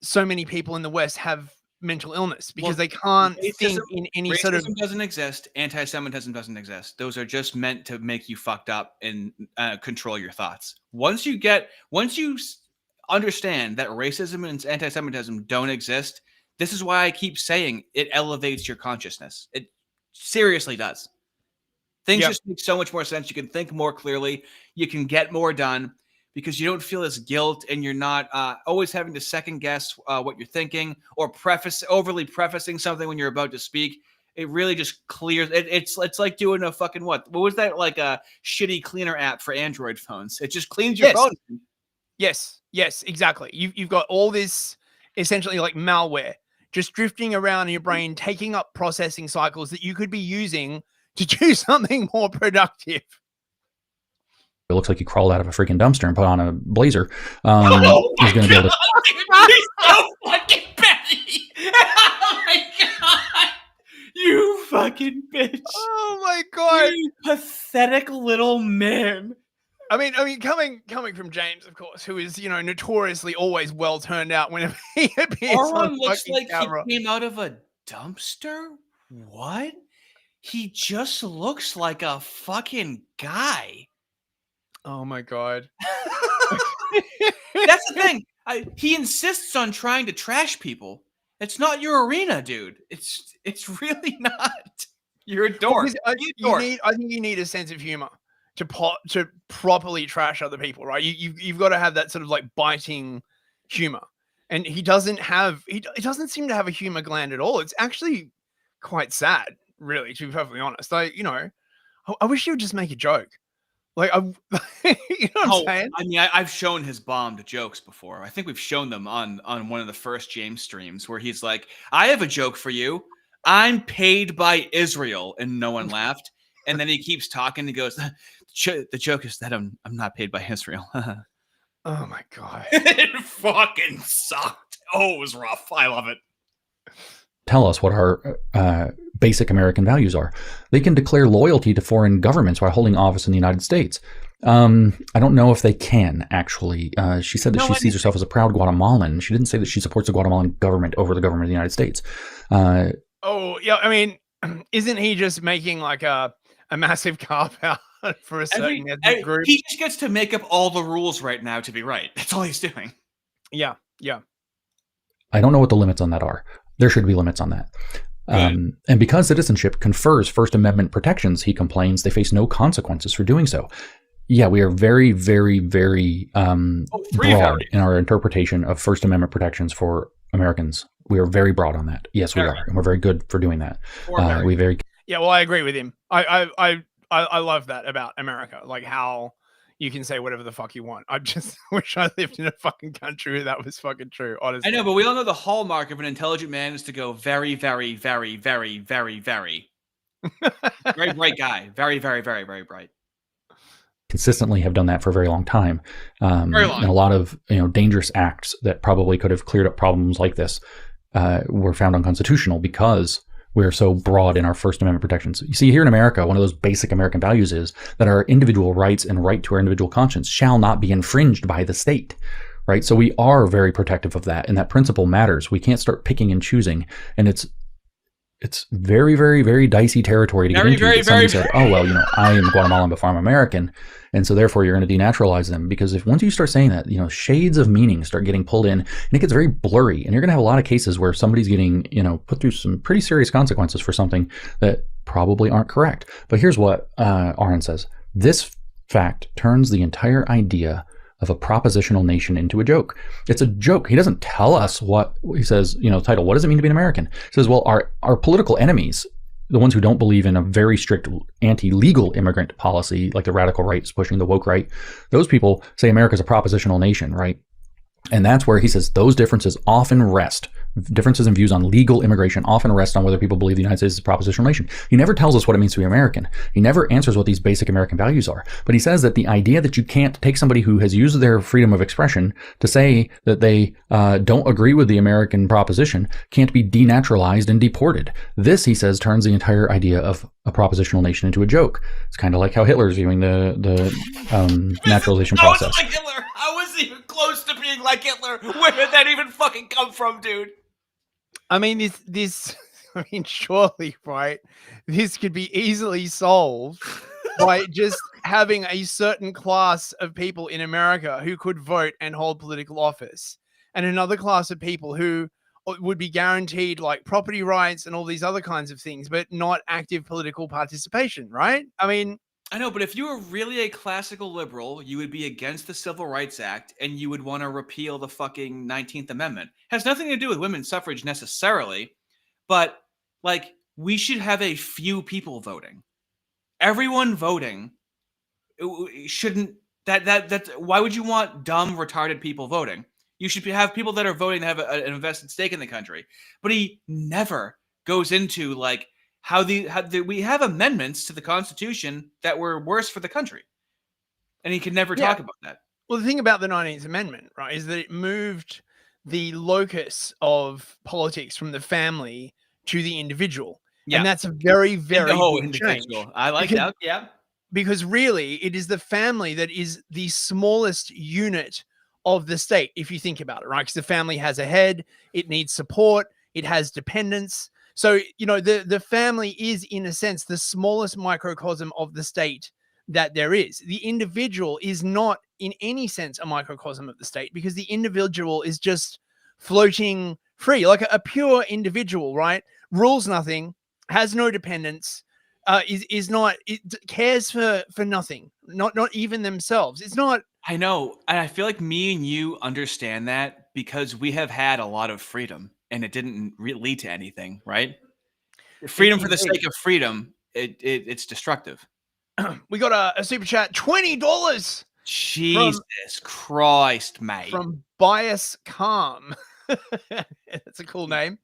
so many people in the West have mental illness, because they can't think in any sort of. Racism doesn't exist. Anti-Semitism doesn't exist. Those are just meant to make you fucked up and control your thoughts. Once you understand that racism and anti-Semitism don't exist, this is why I keep saying it elevates your consciousness. It seriously does. Things just make so much more sense. You can think more clearly. You can get more done because you don't feel this guilt and you're not always having to second guess what you're thinking or overly prefacing something when you're about to speak. It really just clears. It's like doing a fucking what was that, like a shitty cleaner app for Android phones? It just cleans your phone. Yes, exactly. You've got all this essentially like malware just drifting around in your brain, taking up processing cycles that you could be using to do something more productive. It looks like he crawled out of a freaking dumpster and put on a blazer. He's going to be able to. He's so fucking petty. Oh my God. You fucking bitch. Oh my God. You pathetic little man. I mean, coming from James, of course, who is, notoriously always well turned out whenever he appears on looks like camera. He came out of a dumpster? What? He just looks like a fucking guy. Oh my God. That's the thing. He insists on trying to trash people. It's not your arena, dude. It's really not. You're a dork. I think you need a sense of humor to properly trash other people, right? You've got to have that sort of like biting humor, and he doesn't seem to have a humor gland at all. It's actually quite sad, really, to be perfectly honest. I wish he would just make a joke. Like, you know what I'm saying? I mean, I've shown his bombed jokes before. I think we've shown them on one of the first James streams where he's like, I have a joke for you. I'm paid by Israel. And no one laughed. And then he keeps talking. He goes, the joke is that I'm not paid by Israel. Oh my God. It fucking sucked. Oh, it was rough. I love it. Tell us what our basic American values are. They can declare loyalty to foreign governments while holding office in the United States. I don't know if they can, actually. She said that she sees herself as a proud Guatemalan. She didn't say that she supports the Guatemalan government over the government of the United States. Oh, yeah. I mean, isn't he just making like a massive cop out for a certain ethnic group. He just gets to make up all the rules right now to be right. That's all he's doing. Yeah. I don't know what the limits on that are. There should be limits on that. And because citizenship confers First Amendment protections, he complains they face no consequences for doing so. Yeah, we are very, very, very broad in our interpretation of First Amendment protections for Americans. We are very broad on that. Yes, we are, and we're very good for doing that. Yeah, well, I agree with him. I love that about America, like how you can say whatever the fuck you want. I just wish I lived in a fucking country where that was fucking true, honestly. I know, but we all know the hallmark of an intelligent man is to go very, very, very, very, very, very. Very bright guy. Very, very, very, very bright. Consistently have done that for a very long time. Very long. And a lot of dangerous acts that probably could have cleared up problems like this were found unconstitutional because we're so broad in our First Amendment protections. You see, here in America, one of those basic American values is that our individual rights and right to our individual conscience shall not be infringed by the state, right? So we are very protective of that, and that principle matters. We can't start picking and choosing, and it's very, very, very dicey territory to get into. Somebody said, "Oh well, I am Guatemalan before I'm American, and so therefore you're going to denaturalize them." Because if once you start saying that, shades of meaning start getting pulled in, and it gets very blurry, and you're going to have a lot of cases where somebody's getting put through some pretty serious consequences for something that probably aren't correct. But here's what Arendt says: this fact turns the entire idea of a propositional nation into a joke. It's a joke. He doesn't tell us what he says, title, what does it mean to be an American? He says, well, our political enemies, the ones who don't believe in a very strict anti-legal immigrant policy, like the radical right is pushing the woke right, those people say America's a propositional nation, right? And that's where he says those differences in views on legal immigration often rest on whether people believe the United States is a propositional nation. He never tells us what it means to be American. He never answers what these basic American values are. But he says that the idea that you can't take somebody who has used their freedom of expression to say that they don't agree with the American proposition can't be denaturalized and deported. This, he says, turns the entire idea of a propositional nation into a joke. It's kind of like how Hitler's viewing the naturalization process. Like Hitler. I wasn't even close to being like Hitler. Where did that even fucking come from, dude? I mean, surely, right? This could be easily solved by just having a certain class of people in America who could vote and hold political office, and another class of people who would be guaranteed like property rights and all these other kinds of things, but not active political participation, right? I mean, I know, but if you were really a classical liberal, you would be against the Civil Rights Act and you would want to repeal the fucking 19th Amendment. It has nothing to do with women's suffrage necessarily, but like we should have a few people voting. Everyone voting shouldn't that's why would you want dumb, retarded people voting? You should have people that are voting that have an invested stake in the country. But he never goes into like how we have amendments to the Constitution that were worse for the country. And he could never talk about that. Well, the thing about the 19th Amendment, right, is that it moved the locus of politics from the family to the individual. Yeah. And that's a very, very big change. I like that. Yeah. Because really, it is the family that is the smallest unit of the state, if you think about it, right? Because the family has a head, it needs support, it has dependents. So, the family is, in a sense, the smallest microcosm of the state that there is. The individual is not, in any sense, a microcosm of the state because the individual is just floating free, like a pure individual, right? Rules nothing, has no dependents, cares for nothing, not even themselves. It's not. I know. And I feel like me and you understand that because we have had a lot of freedom. And it didn't lead to anything, right? Freedom for the sake of freedom, it's destructive. We got a super chat, $20. Jesus Christ, mate. From Bias Calm. That's a cool name.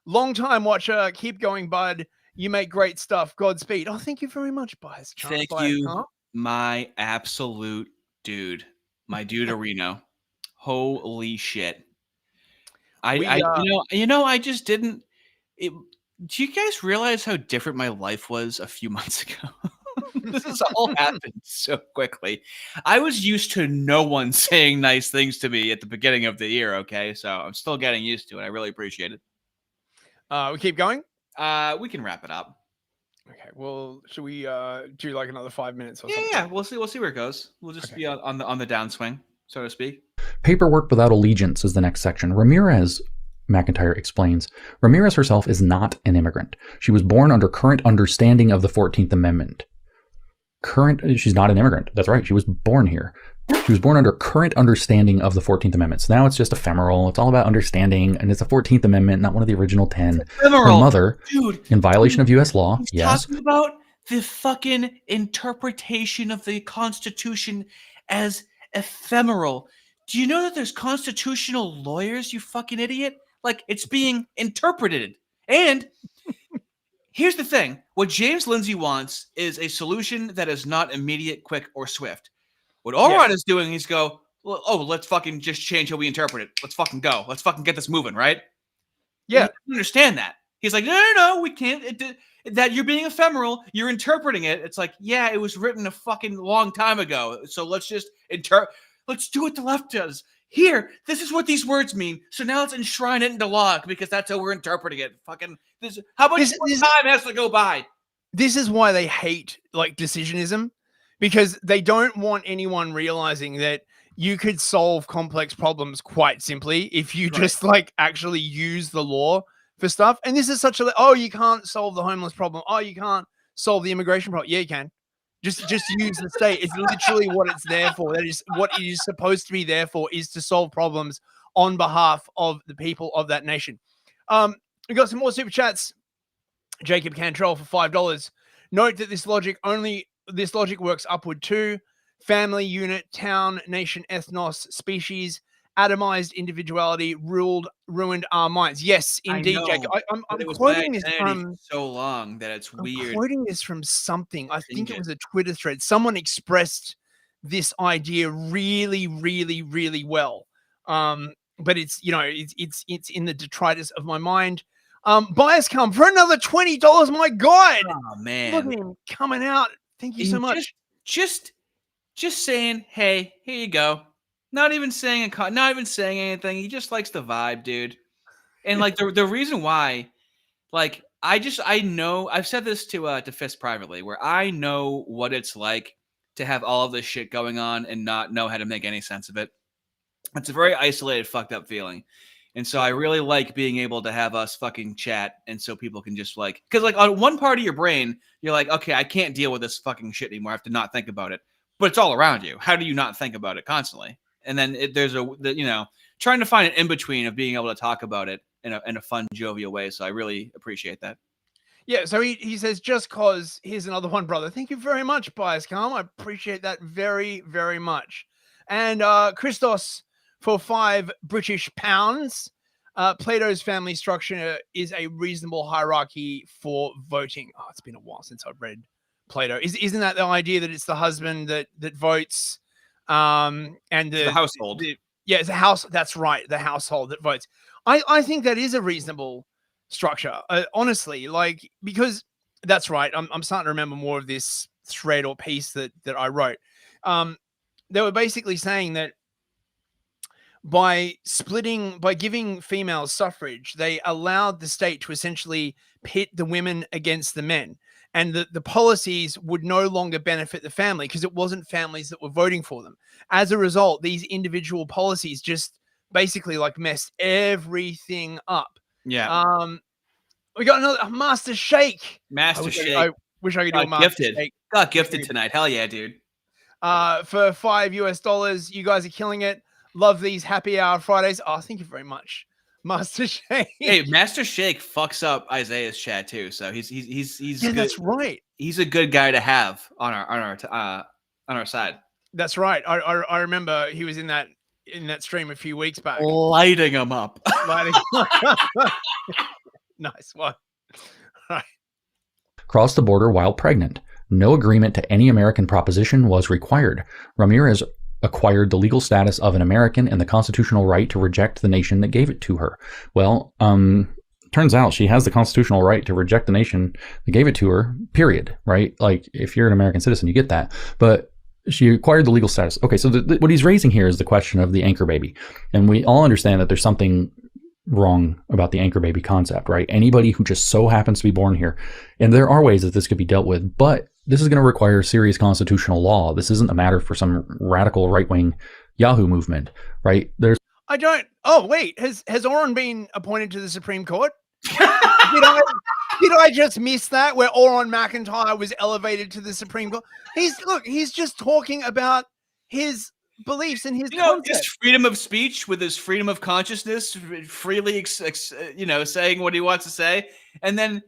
Long time watcher. Keep going, bud. You make great stuff. Godspeed. Oh, thank you very much, Bias Calm. Thank you, my absolute dude. My dude Areno. Holy shit. I just didn't. Do you guys realize how different my life was a few months ago? This has all happened so quickly. I was used to no one saying nice things to me at the beginning of the year. Okay, so I'm still getting used to it. I really appreciate it. We keep going. We can wrap it up. Okay. Well, should we do like another 5 minutes or Yeah, something? yeah. We'll see. We'll see where it goes. We'll just be on the downswing, so to speak. Paperwork without allegiance is the next section. Ramirez, McIntyre explains, Ramirez herself is not an immigrant. She was born under current understanding of the 14th Amendment. She's not an immigrant. That's right. She was born here. She was born under current understanding of the 14th Amendment. So now it's just ephemeral. It's all about understanding. And it's the 14th Amendment, not one of the original 10. Ephemeral. Her mother, Dude, in violation of U.S. law, he's yes. talking about the fucking interpretation of the Constitution as ephemeral. Do you know that there's constitutional lawyers, you fucking idiot? Like, it's being interpreted. And here's the thing. What James Lindsay wants is a solution that is not immediate, quick, or swift. What Oron is doing is go, well, let's fucking just change how we interpret it. Let's fucking go. Let's fucking get this moving, right? Yeah. He doesn't understand that. He's like, no, we can't. That you're being ephemeral. You're interpreting it. It's like, yeah, it was written a fucking long time ago. So let's just let's do what the left does. Here, this is what these words mean. So now let's enshrine it into law because that's how we're interpreting it. Fucking this. How much more time has to go by? This is why they hate like decisionism, because they don't want anyone realizing that you could solve complex problems quite simply if you just like actually use the law for stuff. And this is such a, you can't solve the homeless problem. Oh, you can't solve the immigration problem. Yeah, you can. Just use the state. It's literally what it's there for. That is what it is supposed to be there for, is to solve problems on behalf of the people of that nation. We got some more super chats. Jacob Cantrell for $5. Note that this logic works upward too. Family, unit, town, nation, ethnos, species, atomized individuality ruined our minds. Yes, indeed, Jacob. I'm quoting this from so long that it's weird. I'm quoting this from something. I think it was a Twitter thread. Someone expressed this idea really, really, really well. But it's it's in the detritus of my mind. Bias come for another $20. My God. Oh man. Look at him coming out. Thank you so much. Just saying, hey, here you go. Not even saying anything. He just likes the vibe, dude. And like the reason why, like I know I've said this to Fist privately, where I know what it's like to have all of this shit going on and not know how to make any sense of it. It's a very isolated, fucked up feeling. And so I really like being able to have us fucking chat, and so people can just like, because like on one part of your brain, you're like, okay, I can't deal with this fucking shit anymore. I have to not think about it. But it's all around you. How do you not think about it constantly? And then there's trying to find an in-between of being able to talk about it in a fun, jovial way. So I really appreciate that. Yeah, so he says, just cause, here's another one, brother. Thank you very much, Bias Calm. I appreciate that very, very much. And Christos for £5 Plato's family structure is a reasonable hierarchy for voting. Oh, it's been a while since I've read Plato. Isn't that the idea that it's the husband that votes? And the household. It's a house. That's right. The household that votes. I think that is a reasonable structure. Honestly, like, because that's right. I'm starting to remember more of this thread or piece that I wrote. They were basically saying that by giving females suffrage, they allowed the state to essentially pit the women against the men. And the policies would no longer benefit the family because it wasn't families that were voting for them. As a result, these individual policies just basically like messed everything up. Yeah. We got another Master Shake. Master Shake. I wish I could do a Master Shake. Got gifted tonight. Hell yeah, dude. For $5, you guys are killing it. Love these happy hour Fridays. Oh, thank you very much, Master Shake. Hey, Master Shake fucks up Isaiah's chat too, so he's yeah, good. That's right. He's a good guy to have on our side. That's right. I remember he was in that stream a few weeks back, lighting him up. Nice one. All right. Crossed the border while pregnant. No agreement to any American proposition was required. Ramirez acquired the legal status of an American and the constitutional right to reject the nation that gave it to her. Well, turns out she has the constitutional right to reject the nation that gave it to her, period, right? Like, if you're an American citizen, you get that. But she acquired the legal status. Okay, so what he's raising here is the question of the anchor baby. And we all understand that there's something wrong about the anchor baby concept, right? Anybody who just so happens to be born here. And there are ways that this could be dealt with, but this is going to require serious constitutional law. This isn't a matter for some radical right-wing Yahoo movement, right? There's I don't. Oh wait, has Oren been appointed to the Supreme Court? Did I just miss that? Where Oren McIntyre was elevated to the Supreme Court? He's just talking about his beliefs and his his freedom of speech with his freedom of consciousness, freely saying what he wants to say, and then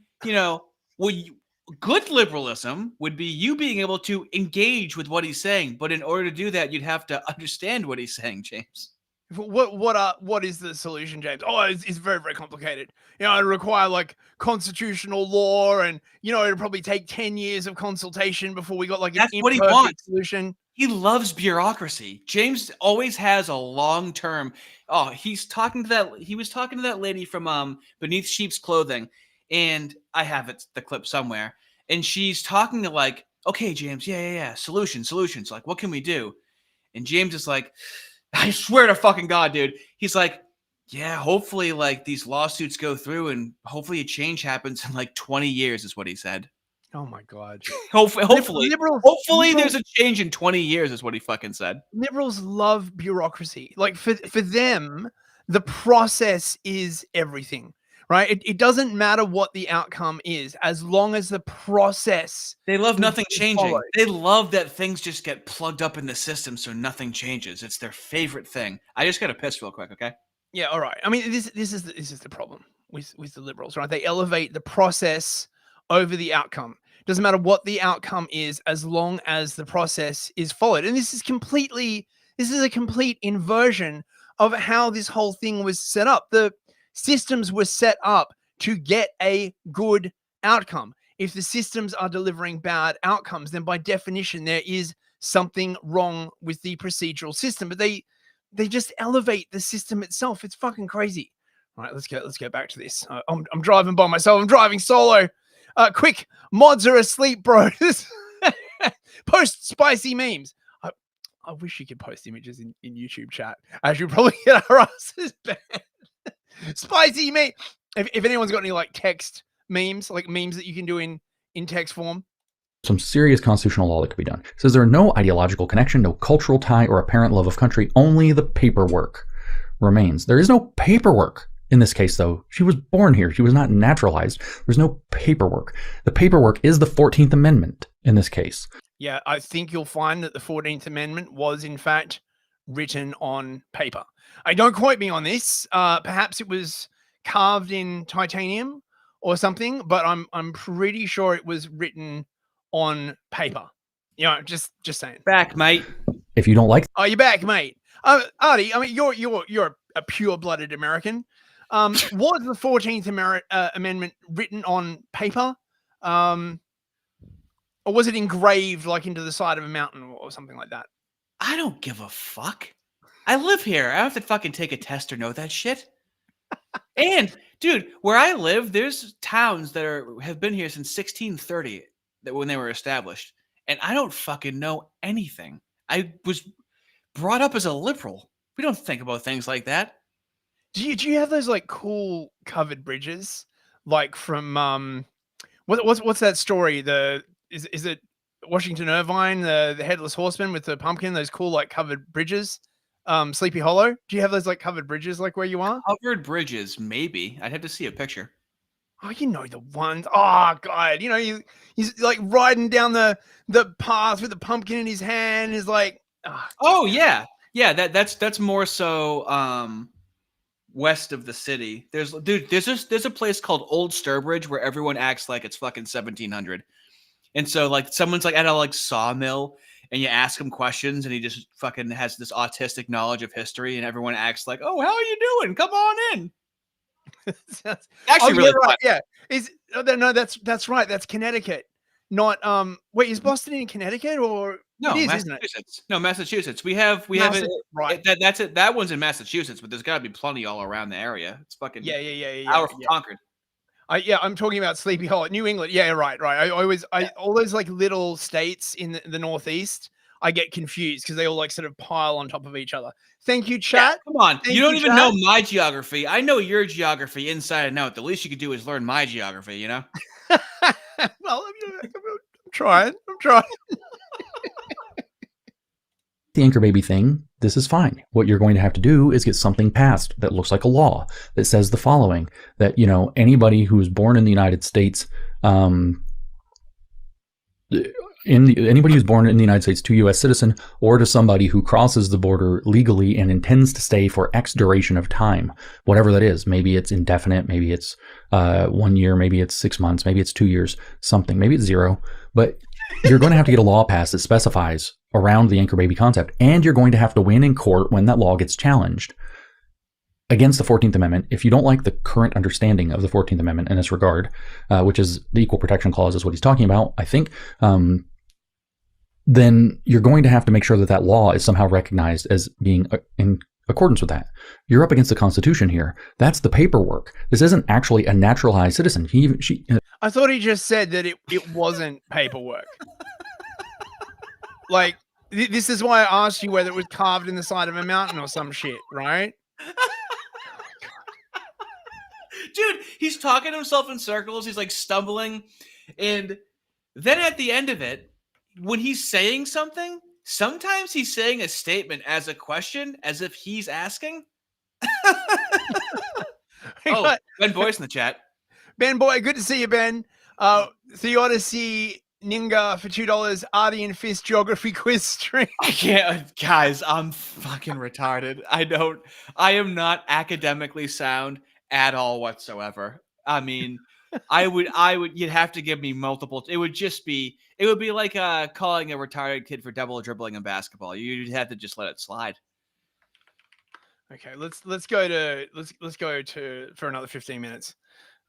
good liberalism would be you being able to engage with what he's saying, but in order to do that, you'd have to understand what he's saying, James. What is the solution, James? Oh, it's very, very complicated. It'd require like constitutional law, and it'd probably take 10 years of consultation before we got like an imperfect solution. He loves bureaucracy. James always has a long term. Oh, he was talking to that lady from Beneath Sheep's Clothing, and I have the clip somewhere. And she's talking to like, okay, James, yeah, solutions. Like, what can we do? And James is like, I swear to fucking God, dude. He's like, yeah, hopefully like these lawsuits go through and hopefully a change happens in like 20 years is what he said. Oh my God. Hopefully liberals, there's a change in 20 years is what he fucking said. Liberals love bureaucracy. Like for them, the process is everything, right? It doesn't matter what the outcome is as long as the process. They love nothing changing. Followed. They love that things just get plugged up in the system so nothing changes. It's their favorite thing. I just got to piss real quick, okay? Yeah, all right. I mean, this is the problem with the liberals, right? They elevate the process over the outcome. Doesn't matter what the outcome is as long as the process is followed. And this is a complete inversion of how this whole thing was set up. The systems were set up to get a good outcome. If the systems are delivering bad outcomes, then by definition, there is something wrong with the procedural system. But they just elevate the system itself. It's fucking crazy. All right, let's go back to this. I'm driving by myself. I'm driving solo. Quick, mods are asleep, bro. Post spicy memes. I wish you could post images in YouTube chat. I should probably get our asses banned. Spicy meme. If anyone's got any like text memes, like memes that you can do in text form. Some serious constitutional law that could be done. It says there are no ideological connection, no cultural tie, or apparent love of country. Only the paperwork remains. There is no paperwork. In this case, though, she was born here. She was not naturalized. There's no paperwork. The paperwork is the 14th Amendment in this case. Yeah, I think you'll find that the 14th Amendment was, in fact, written on paper. Don't quote me on this. Perhaps it was carved in titanium or something, but I'm pretty sure it was written on paper. Just saying. Back, mate. If you don't like... Oh, you're back, mate. Artie, I mean, you're a pure-blooded American. Was the 14th Amendment written on paper? Or was it engraved like into the side of a mountain or something like that? I don't give a fuck. I live here. I don't have to fucking take a test or know that shit. And, dude, where I live, there's towns that have been here since 1630 when they were established. And I don't fucking know anything. I was brought up as a liberal. We don't think about things like that. Do you have those like cool covered bridges, like from what's that story? Is it Washington Irvine, the headless horseman with the pumpkin? Those cool like covered bridges, Sleepy Hollow. Do you have those like covered bridges like where you are? Covered bridges, maybe. I'd have to see a picture. Oh, you know the ones. Oh God, he's like riding down the path with the pumpkin in his hand. Is like, oh yeah. That's more so. West of the city, there's a place called Old Sturbridge where everyone acts like it's fucking 1700, and so like someone's like at a like sawmill, and you ask him questions, and he just fucking has this autistic knowledge of history, and everyone acts like, "Oh, how are you doing? Come on in." Actually, really right. Yeah, no, that's right. That's Connecticut, not Wait, is Boston in Connecticut or? No, it is, Massachusetts. Isn't it? No, Massachusetts. We have it. Right. That's it. That one's in Massachusetts, but there's got to be plenty all around the area. It's fucking hour from Concord. I'm talking about Sleepy Hollow, New England. Yeah, right. I all those like little states in the Northeast. I get confused because they all like sort of pile on top of each other. Thank you, chat. Come on, Thank you don't you, even chat. know my geography. I know your geography inside and out. The least you could do is learn my geography, you know? Well, I'm trying. The anchor baby thing, this is fine. What you're going to have to do is get something passed that looks like a law that says the following, that, you know, anybody who is born in the United States, anybody who's born in the United States to U.S. citizen or to somebody who crosses the border legally and intends to stay for X duration of time, whatever that is. Maybe it's indefinite, maybe it's 1 year, maybe it's 6 months, maybe it's 2 years, something, maybe it's 0. But you're going to have to get a law passed that specifies around the anchor baby concept, and you're going to have to win in court when that law gets challenged against the 14th Amendment. If you don't like the current understanding of the 14th Amendment in this regard, which is the Equal Protection Clause is what he's talking about, I think, then you're going to have to make sure that that law is somehow recognized as being in accordance with that. You're up against the Constitution here. That's the paperwork. This isn't actually a naturalized citizen. I thought he just said that it wasn't paperwork. Like, this is why I asked you whether it was carved in the side of a mountain or some shit, right? Dude, he's talking to himself in circles. He's like stumbling. And then at the end of it, when he's saying something, sometimes he's saying a statement as a question, as if he's asking. Oh, Ben Boyce in the chat. Ben Boy, good to see you, Ben. Theodicy Ninga for $2. Artie and Fist geography quiz stream. I can't, guys. I'm fucking retarded. I am not academically sound at all whatsoever. I mean, you'd have to give me multiple. It would be like calling a retarded kid for double dribbling in basketball. You'd have to just let it slide. Okay, let's go to for another 15 minutes.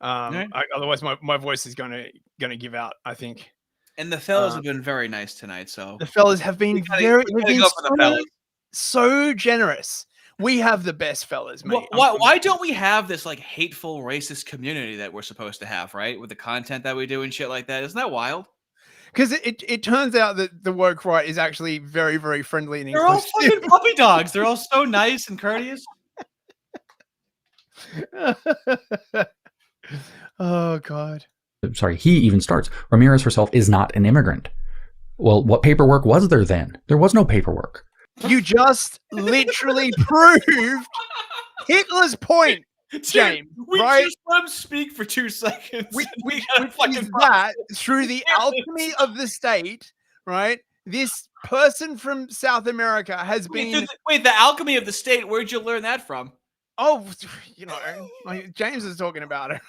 Right. Otherwise, my voice is gonna give out, I think. And the fellas have been very nice tonight. So the fellas have been so generous. We have the best fellas, mate. Why don't we have this like hateful racist community that we're supposed to have, right? With the content that we do and shit like that. Isn't that wild? Because it turns out that the woke right is actually very, very friendly and they're inclusive. all fucking puppy dogs. They're all so nice and courteous. Oh God. Sorry, he even starts. Ramirez herself is not an immigrant. Well, what paperwork was there then? There was no paperwork. You just literally proved Hitler's point, James. We right? just let him speak for 2 seconds. We is that through the alchemy of the state, right? This person from South America has been. Wait, the alchemy of the state. Where'd you learn that from? Oh, you know, like James is talking about it.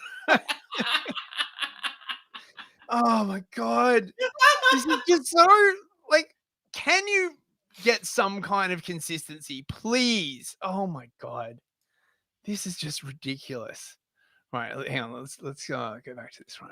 Oh my God. This is just so like, can you get some kind of consistency, please? Oh my God. This is just ridiculous. Right, hang on, let's go back to this one.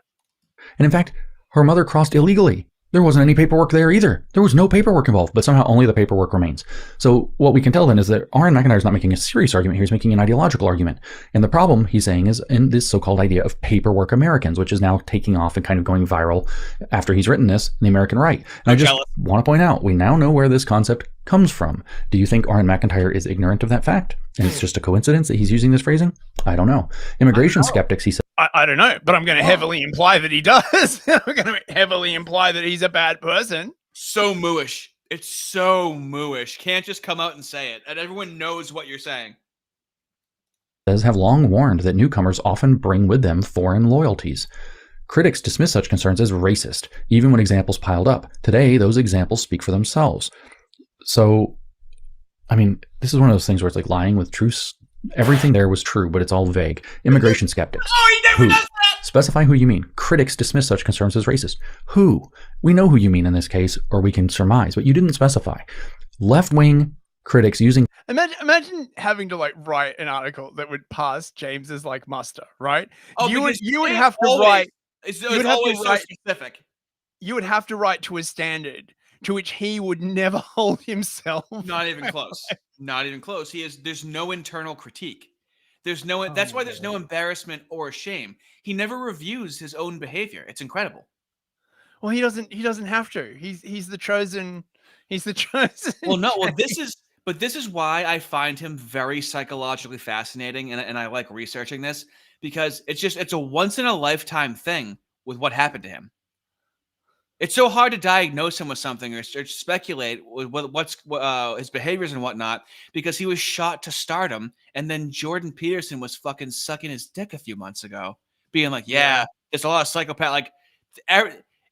And in fact, her mother crossed illegally. There wasn't any paperwork there either. There was no paperwork involved, but somehow only the paperwork remains. So what we can tell then is that Aaron McIntyre is not making a serious argument here. He's making an ideological argument. And the problem, he's saying, is in this so-called idea of paperwork Americans, which is now taking off and kind of going viral after he's written this in the American right. And I just want to point out, we now know where this concept comes from. Do you think Aaron McIntyre is ignorant of that fact? And it's just a coincidence that he's using this phrasing? I don't know. Immigration skeptics, he said. I don't know, but I'm going to heavily imply that he does. I'm going to heavily imply that he's a bad person. So mooish. It's so mooish. Can't just come out and say it. And everyone knows what you're saying. Have long warned that newcomers often bring with them foreign loyalties. Critics dismiss such concerns as racist, even when examples piled up. Today, those examples speak for themselves. So, I mean, this is one of those things where it's like lying with truth. Everything there was true, but it's all vague. Immigration skeptics. Oh, he never does that! Specify who you mean. Critics dismiss such concerns as racist. Who? We know who you mean in this case, or we can surmise, but you didn't specify. Left-wing critics using... Imagine having to like write an article that would pass James's like muster, right? Oh, you would have to write... It's always so specific. You would have to write to a standard to which he would never hold himself. Not even close. Not even close. There's no internal critique. That's why there's no embarrassment or shame. He never reviews his own behavior. It's incredible. Well, he doesn't have to. He's the chosen He's the chosen. Well, no. Well, this is why I find him very psychologically fascinating, and I like researching this because it's a once in a lifetime thing with what happened to him. It's so hard to diagnose him with something or speculate what's his behaviors and whatnot because he was shot to stardom, and then Jordan Peterson was fucking sucking his dick a few months ago, being like, "Yeah, there's a lot of psychopath." Like,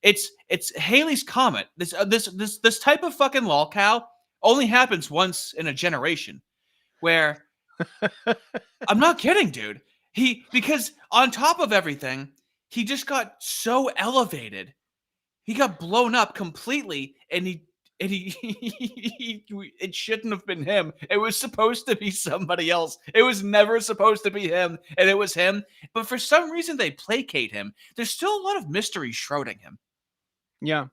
it's Haley's Comet. This type of fucking lolcow only happens once in a generation, where I'm not kidding, dude. Because on top of everything, he just got so elevated. He got blown up completely, and it shouldn't have been him. It was supposed to be somebody else. It was never supposed to be him, and it was him. But for some reason, they placate him. There's still a lot of mystery shrouding him. Yeah.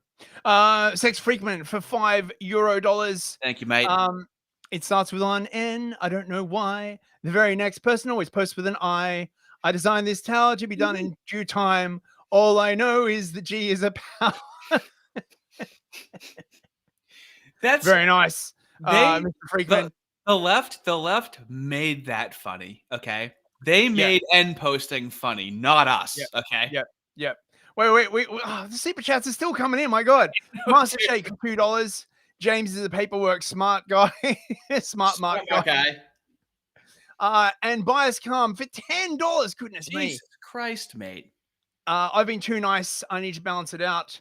Sex Freakman for $5. Thank you, mate. It starts with an N. I don't know why. The very next person always posts with an I. I designed this tower to be done in due time. All I know is the G is a power. That's very nice. Mr. Freakman. The left made that funny. Okay. They made N posting funny, not us. Yep. Okay. Yep. Wait. Oh, the super chats are still coming in. My God. Master Shake for $2. James is a paperwork smart guy. smart guy. Okay. And Bias Calm for $10. Goodness me. Jesus Christ, mate. I've been too nice. I need to balance it out.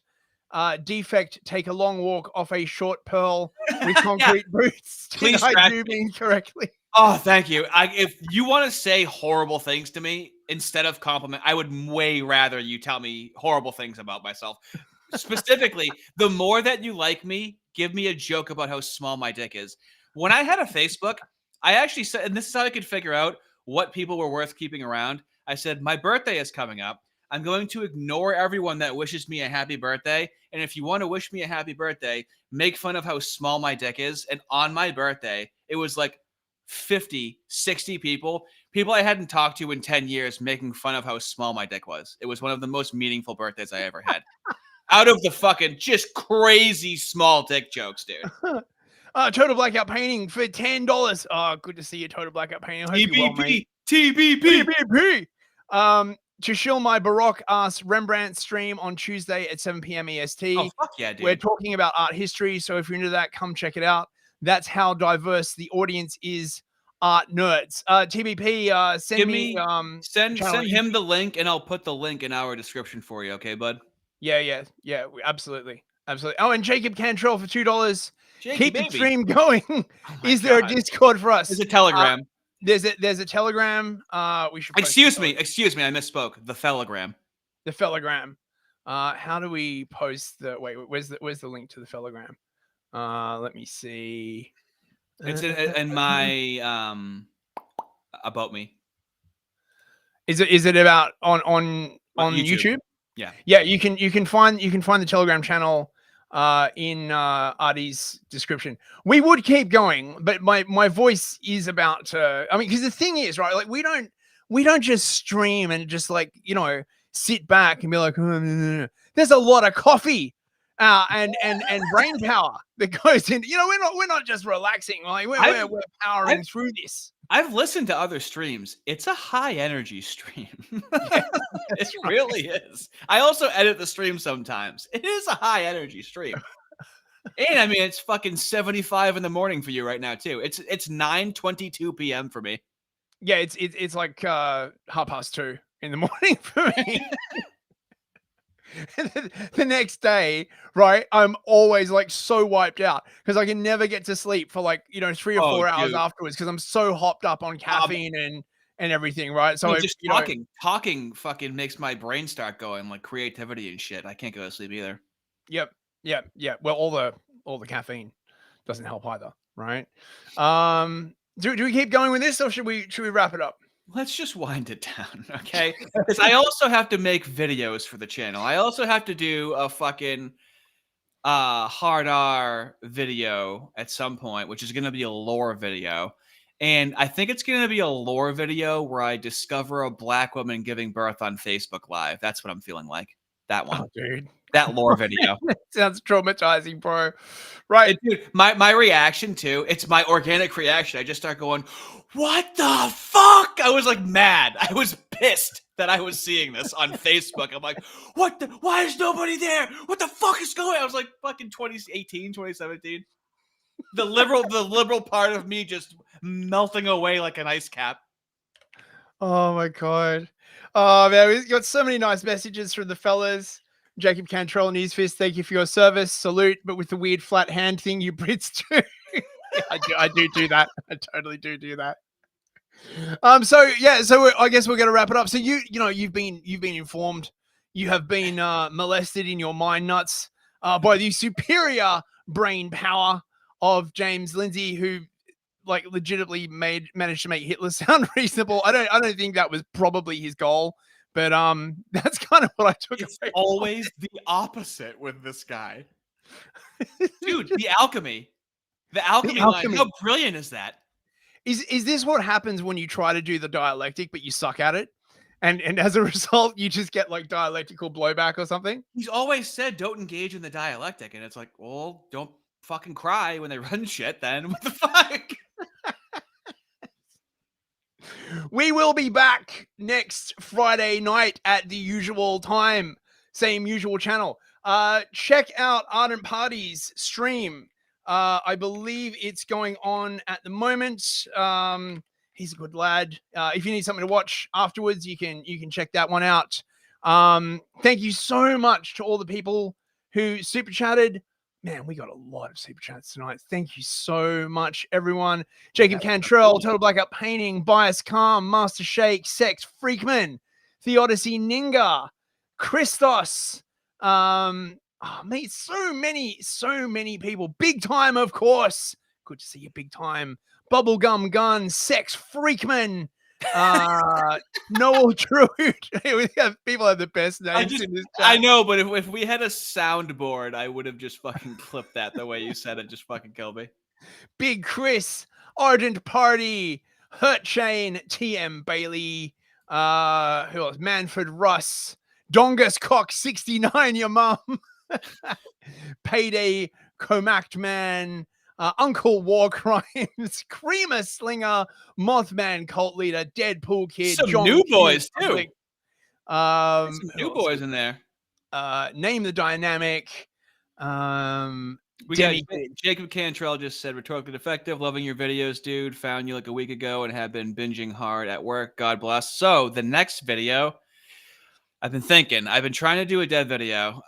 Defect, take a long walk off a short pearl with concrete boots. Please I do me incorrectly. Oh, thank you. If you want to say horrible things to me instead of compliment, I would way rather you tell me horrible things about myself. Specifically, the more that you like me, give me a joke about how small my dick is. When I had a Facebook, I actually said, and this is how I could figure out what people were worth keeping around. I said, my birthday is coming up. I'm going to ignore everyone that wishes me a happy birthday. And if you want to wish me a happy birthday, make fun of how small my dick is. And on my birthday, it was like 50, 60 people I hadn't talked to in 10 years making fun of how small my dick was. It was one of the most meaningful birthdays I ever had. Out of the fucking just crazy small dick jokes, dude. Total Blackout Painting for $10. Oh, good to see you, Total Blackout Painting. I hope you're well, mate. TBP. To shill my Baroque ass Rembrandt stream on Tuesday at 7 p.m. EST. Oh, fuck yeah, dude. We're talking about art history, so if you're into that, come check it out. That's how diverse the audience is, art nerds. TBP, send him the link, and I'll put the link in our description for you, okay, bud? Yeah, absolutely. Oh, and Jacob Cantrell for $2. Keep baby. the stream going. Is there a Discord for us? There's a Telegram. There's a Telegram. We should. Excuse me. I misspoke. The Telegram. The Telegram. How do we post the? Wait, where's the link to the Telegram? Let me see. It's in my about me. Is it about on YouTube? Yeah. You can find the Telegram channel in Artie's description. We would keep going, but my voice is about to. I mean, because the thing is, right? Like we don't just stream and just like sit back and be like, oh, there's a lot of coffee and brain power that goes into. We're not just relaxing. Like we're powering through this. I've listened to other streams. It's a high energy stream. It really is. I also edit the stream sometimes. It is a high energy stream. And I mean, it's fucking 75 in the morning for you right now too. It's 9:22 p.m. for me. Yeah, it's like 2:30 in the morning for me. The next day, right, I'm always like so wiped out because I can never get to sleep for like 3 or 4 hours afterwards because I'm so hopped up on caffeine and everything, right? So just talking fucking makes my brain start going, like creativity and shit. I can't go to sleep either. Yep. Well, all the caffeine doesn't help either, right? Do we keep going with this or should we wrap it up? Let's just wind it down, okay? Because I also have to make videos for the channel. I also have to do a fucking hard R video at some point, which is going to be a lore video. And I think it's going to be a lore video where I discover a black woman giving birth on Facebook Live. That's what I'm feeling like. That one. Oh, dude. That lore video. Sounds traumatizing, bro. Right. Dude, my reaction too, it's my organic reaction. I just start going, what the fuck? I was like mad. I was pissed that I was seeing this on Facebook. I'm like, why is nobody there? What the fuck is going on? I was like fucking 2018, 2017. The liberal part of me just melting away like an ice cap. Oh my God. Oh man, we've got so many nice messages from the fellas. Jacob Cantrell, Newsfist, thank you for your service. Salute, but with the weird flat hand thing you Brits do. I do that. I totally do that. So I guess we're gonna wrap it up. So you've been informed. You have been molested in your mind nuts by the superior brain power of James Lindsay, who like legitimately managed to make Hitler sound reasonable. I don't think that was probably his goal, but that's kind of what I took. It's always the opposite with this guy. Dude, the alchemy. The alchemy line. How brilliant is that? Is this what happens when you try to do the dialectic but you suck at it? And as a result, you just get like dialectical blowback or something? He's always said don't engage in the dialectic, and it's like, well, don't fucking cry when they run shit then. What the fuck? We will be back next Friday night at the usual time, same usual channel. Check out Ardent Party's stream. I believe it's going on at the moment. He's a good lad. If you need something to watch afterwards, you can check that one out. Thank you so much to all the people who super chatted. Man, we got a lot of super chats tonight. Thank you so much, everyone. Jacob Cantrell, Total Blackout Painting, Bias Calm, Master Shake, Sex Freakman, Theodicy Ninga, Christos. Mate, so many people. Big Time, of course. Good to see you, Big Time. Bubblegum Gun, Sex Freakman, Noel Druid. People have the best names in this chat. I know, but if we had a soundboard, I would have just fucking clipped that the way you said it. Just fucking killed me. Big Chris, Ardent Party, Hurt Chain, TM Bailey, who else? Manfred Russ, Dongus Cock 69, your mum, Payday, Comact Man, Uncle War Crimes, Creamer Slinger, Mothman Cult Leader, Deadpool Kid, Some John new Q boys Public, too. Some new boys in there. Name the Dynamic. We got Jacob Cantrell just said rhetorically defective, loving your videos, dude. Found you like a week ago and have been binging hard at work. God bless. So the next video, I've been trying to do a dead video.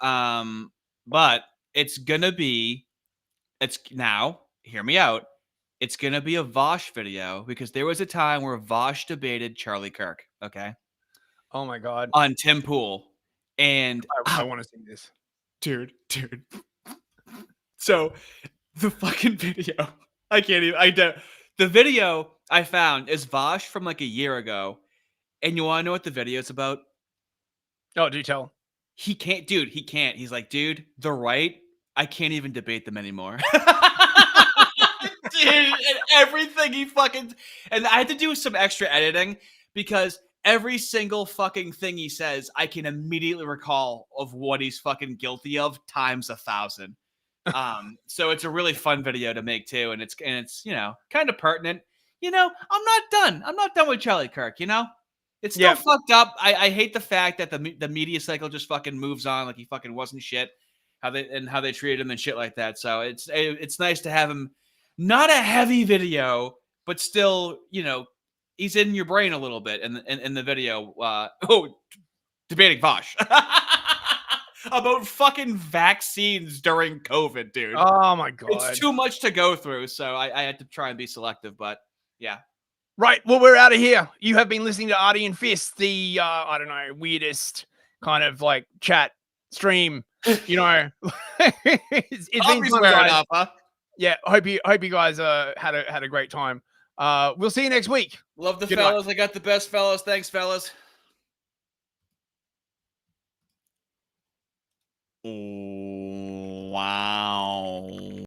But it's now, hear me out. It's gonna be a Vosh video because there was a time where Vosh debated Charlie Kirk, okay? Oh my God. On Tim Pool. And I want to see this. Dude. So the fucking video, the video I found is Vosh from like a year ago. And you want to know what the video is about? Oh, do tell. He can't. He's like, dude, the right, I can't even debate them anymore. Dude, and everything he fucking, and I had to do some extra editing because every single fucking thing he says, I can immediately recall of what he's fucking guilty of times 1,000. So it's a really fun video to make too, and it's kind of pertinent. I'm not done with Charlie Kirk. It's still fucked up. I hate the fact that the media cycle just fucking moves on like he fucking wasn't shit. How they treated him and shit like that. So it's nice to have him. Not a heavy video, but still, he's in your brain a little bit in the video. Debating Vosh about fucking vaccines during COVID, dude. Oh my God. It's too much to go through. So I had to try and be selective, but yeah. Right. Well, we're out of here. You have been listening to Artie and Fist, the, weirdest kind of like chat stream, it's been fun, guys. Enough, huh? Yeah, hope you guys had a great time. We'll see you next week. Love the fellas. I got the best fellas. Thanks, fellas. Wow.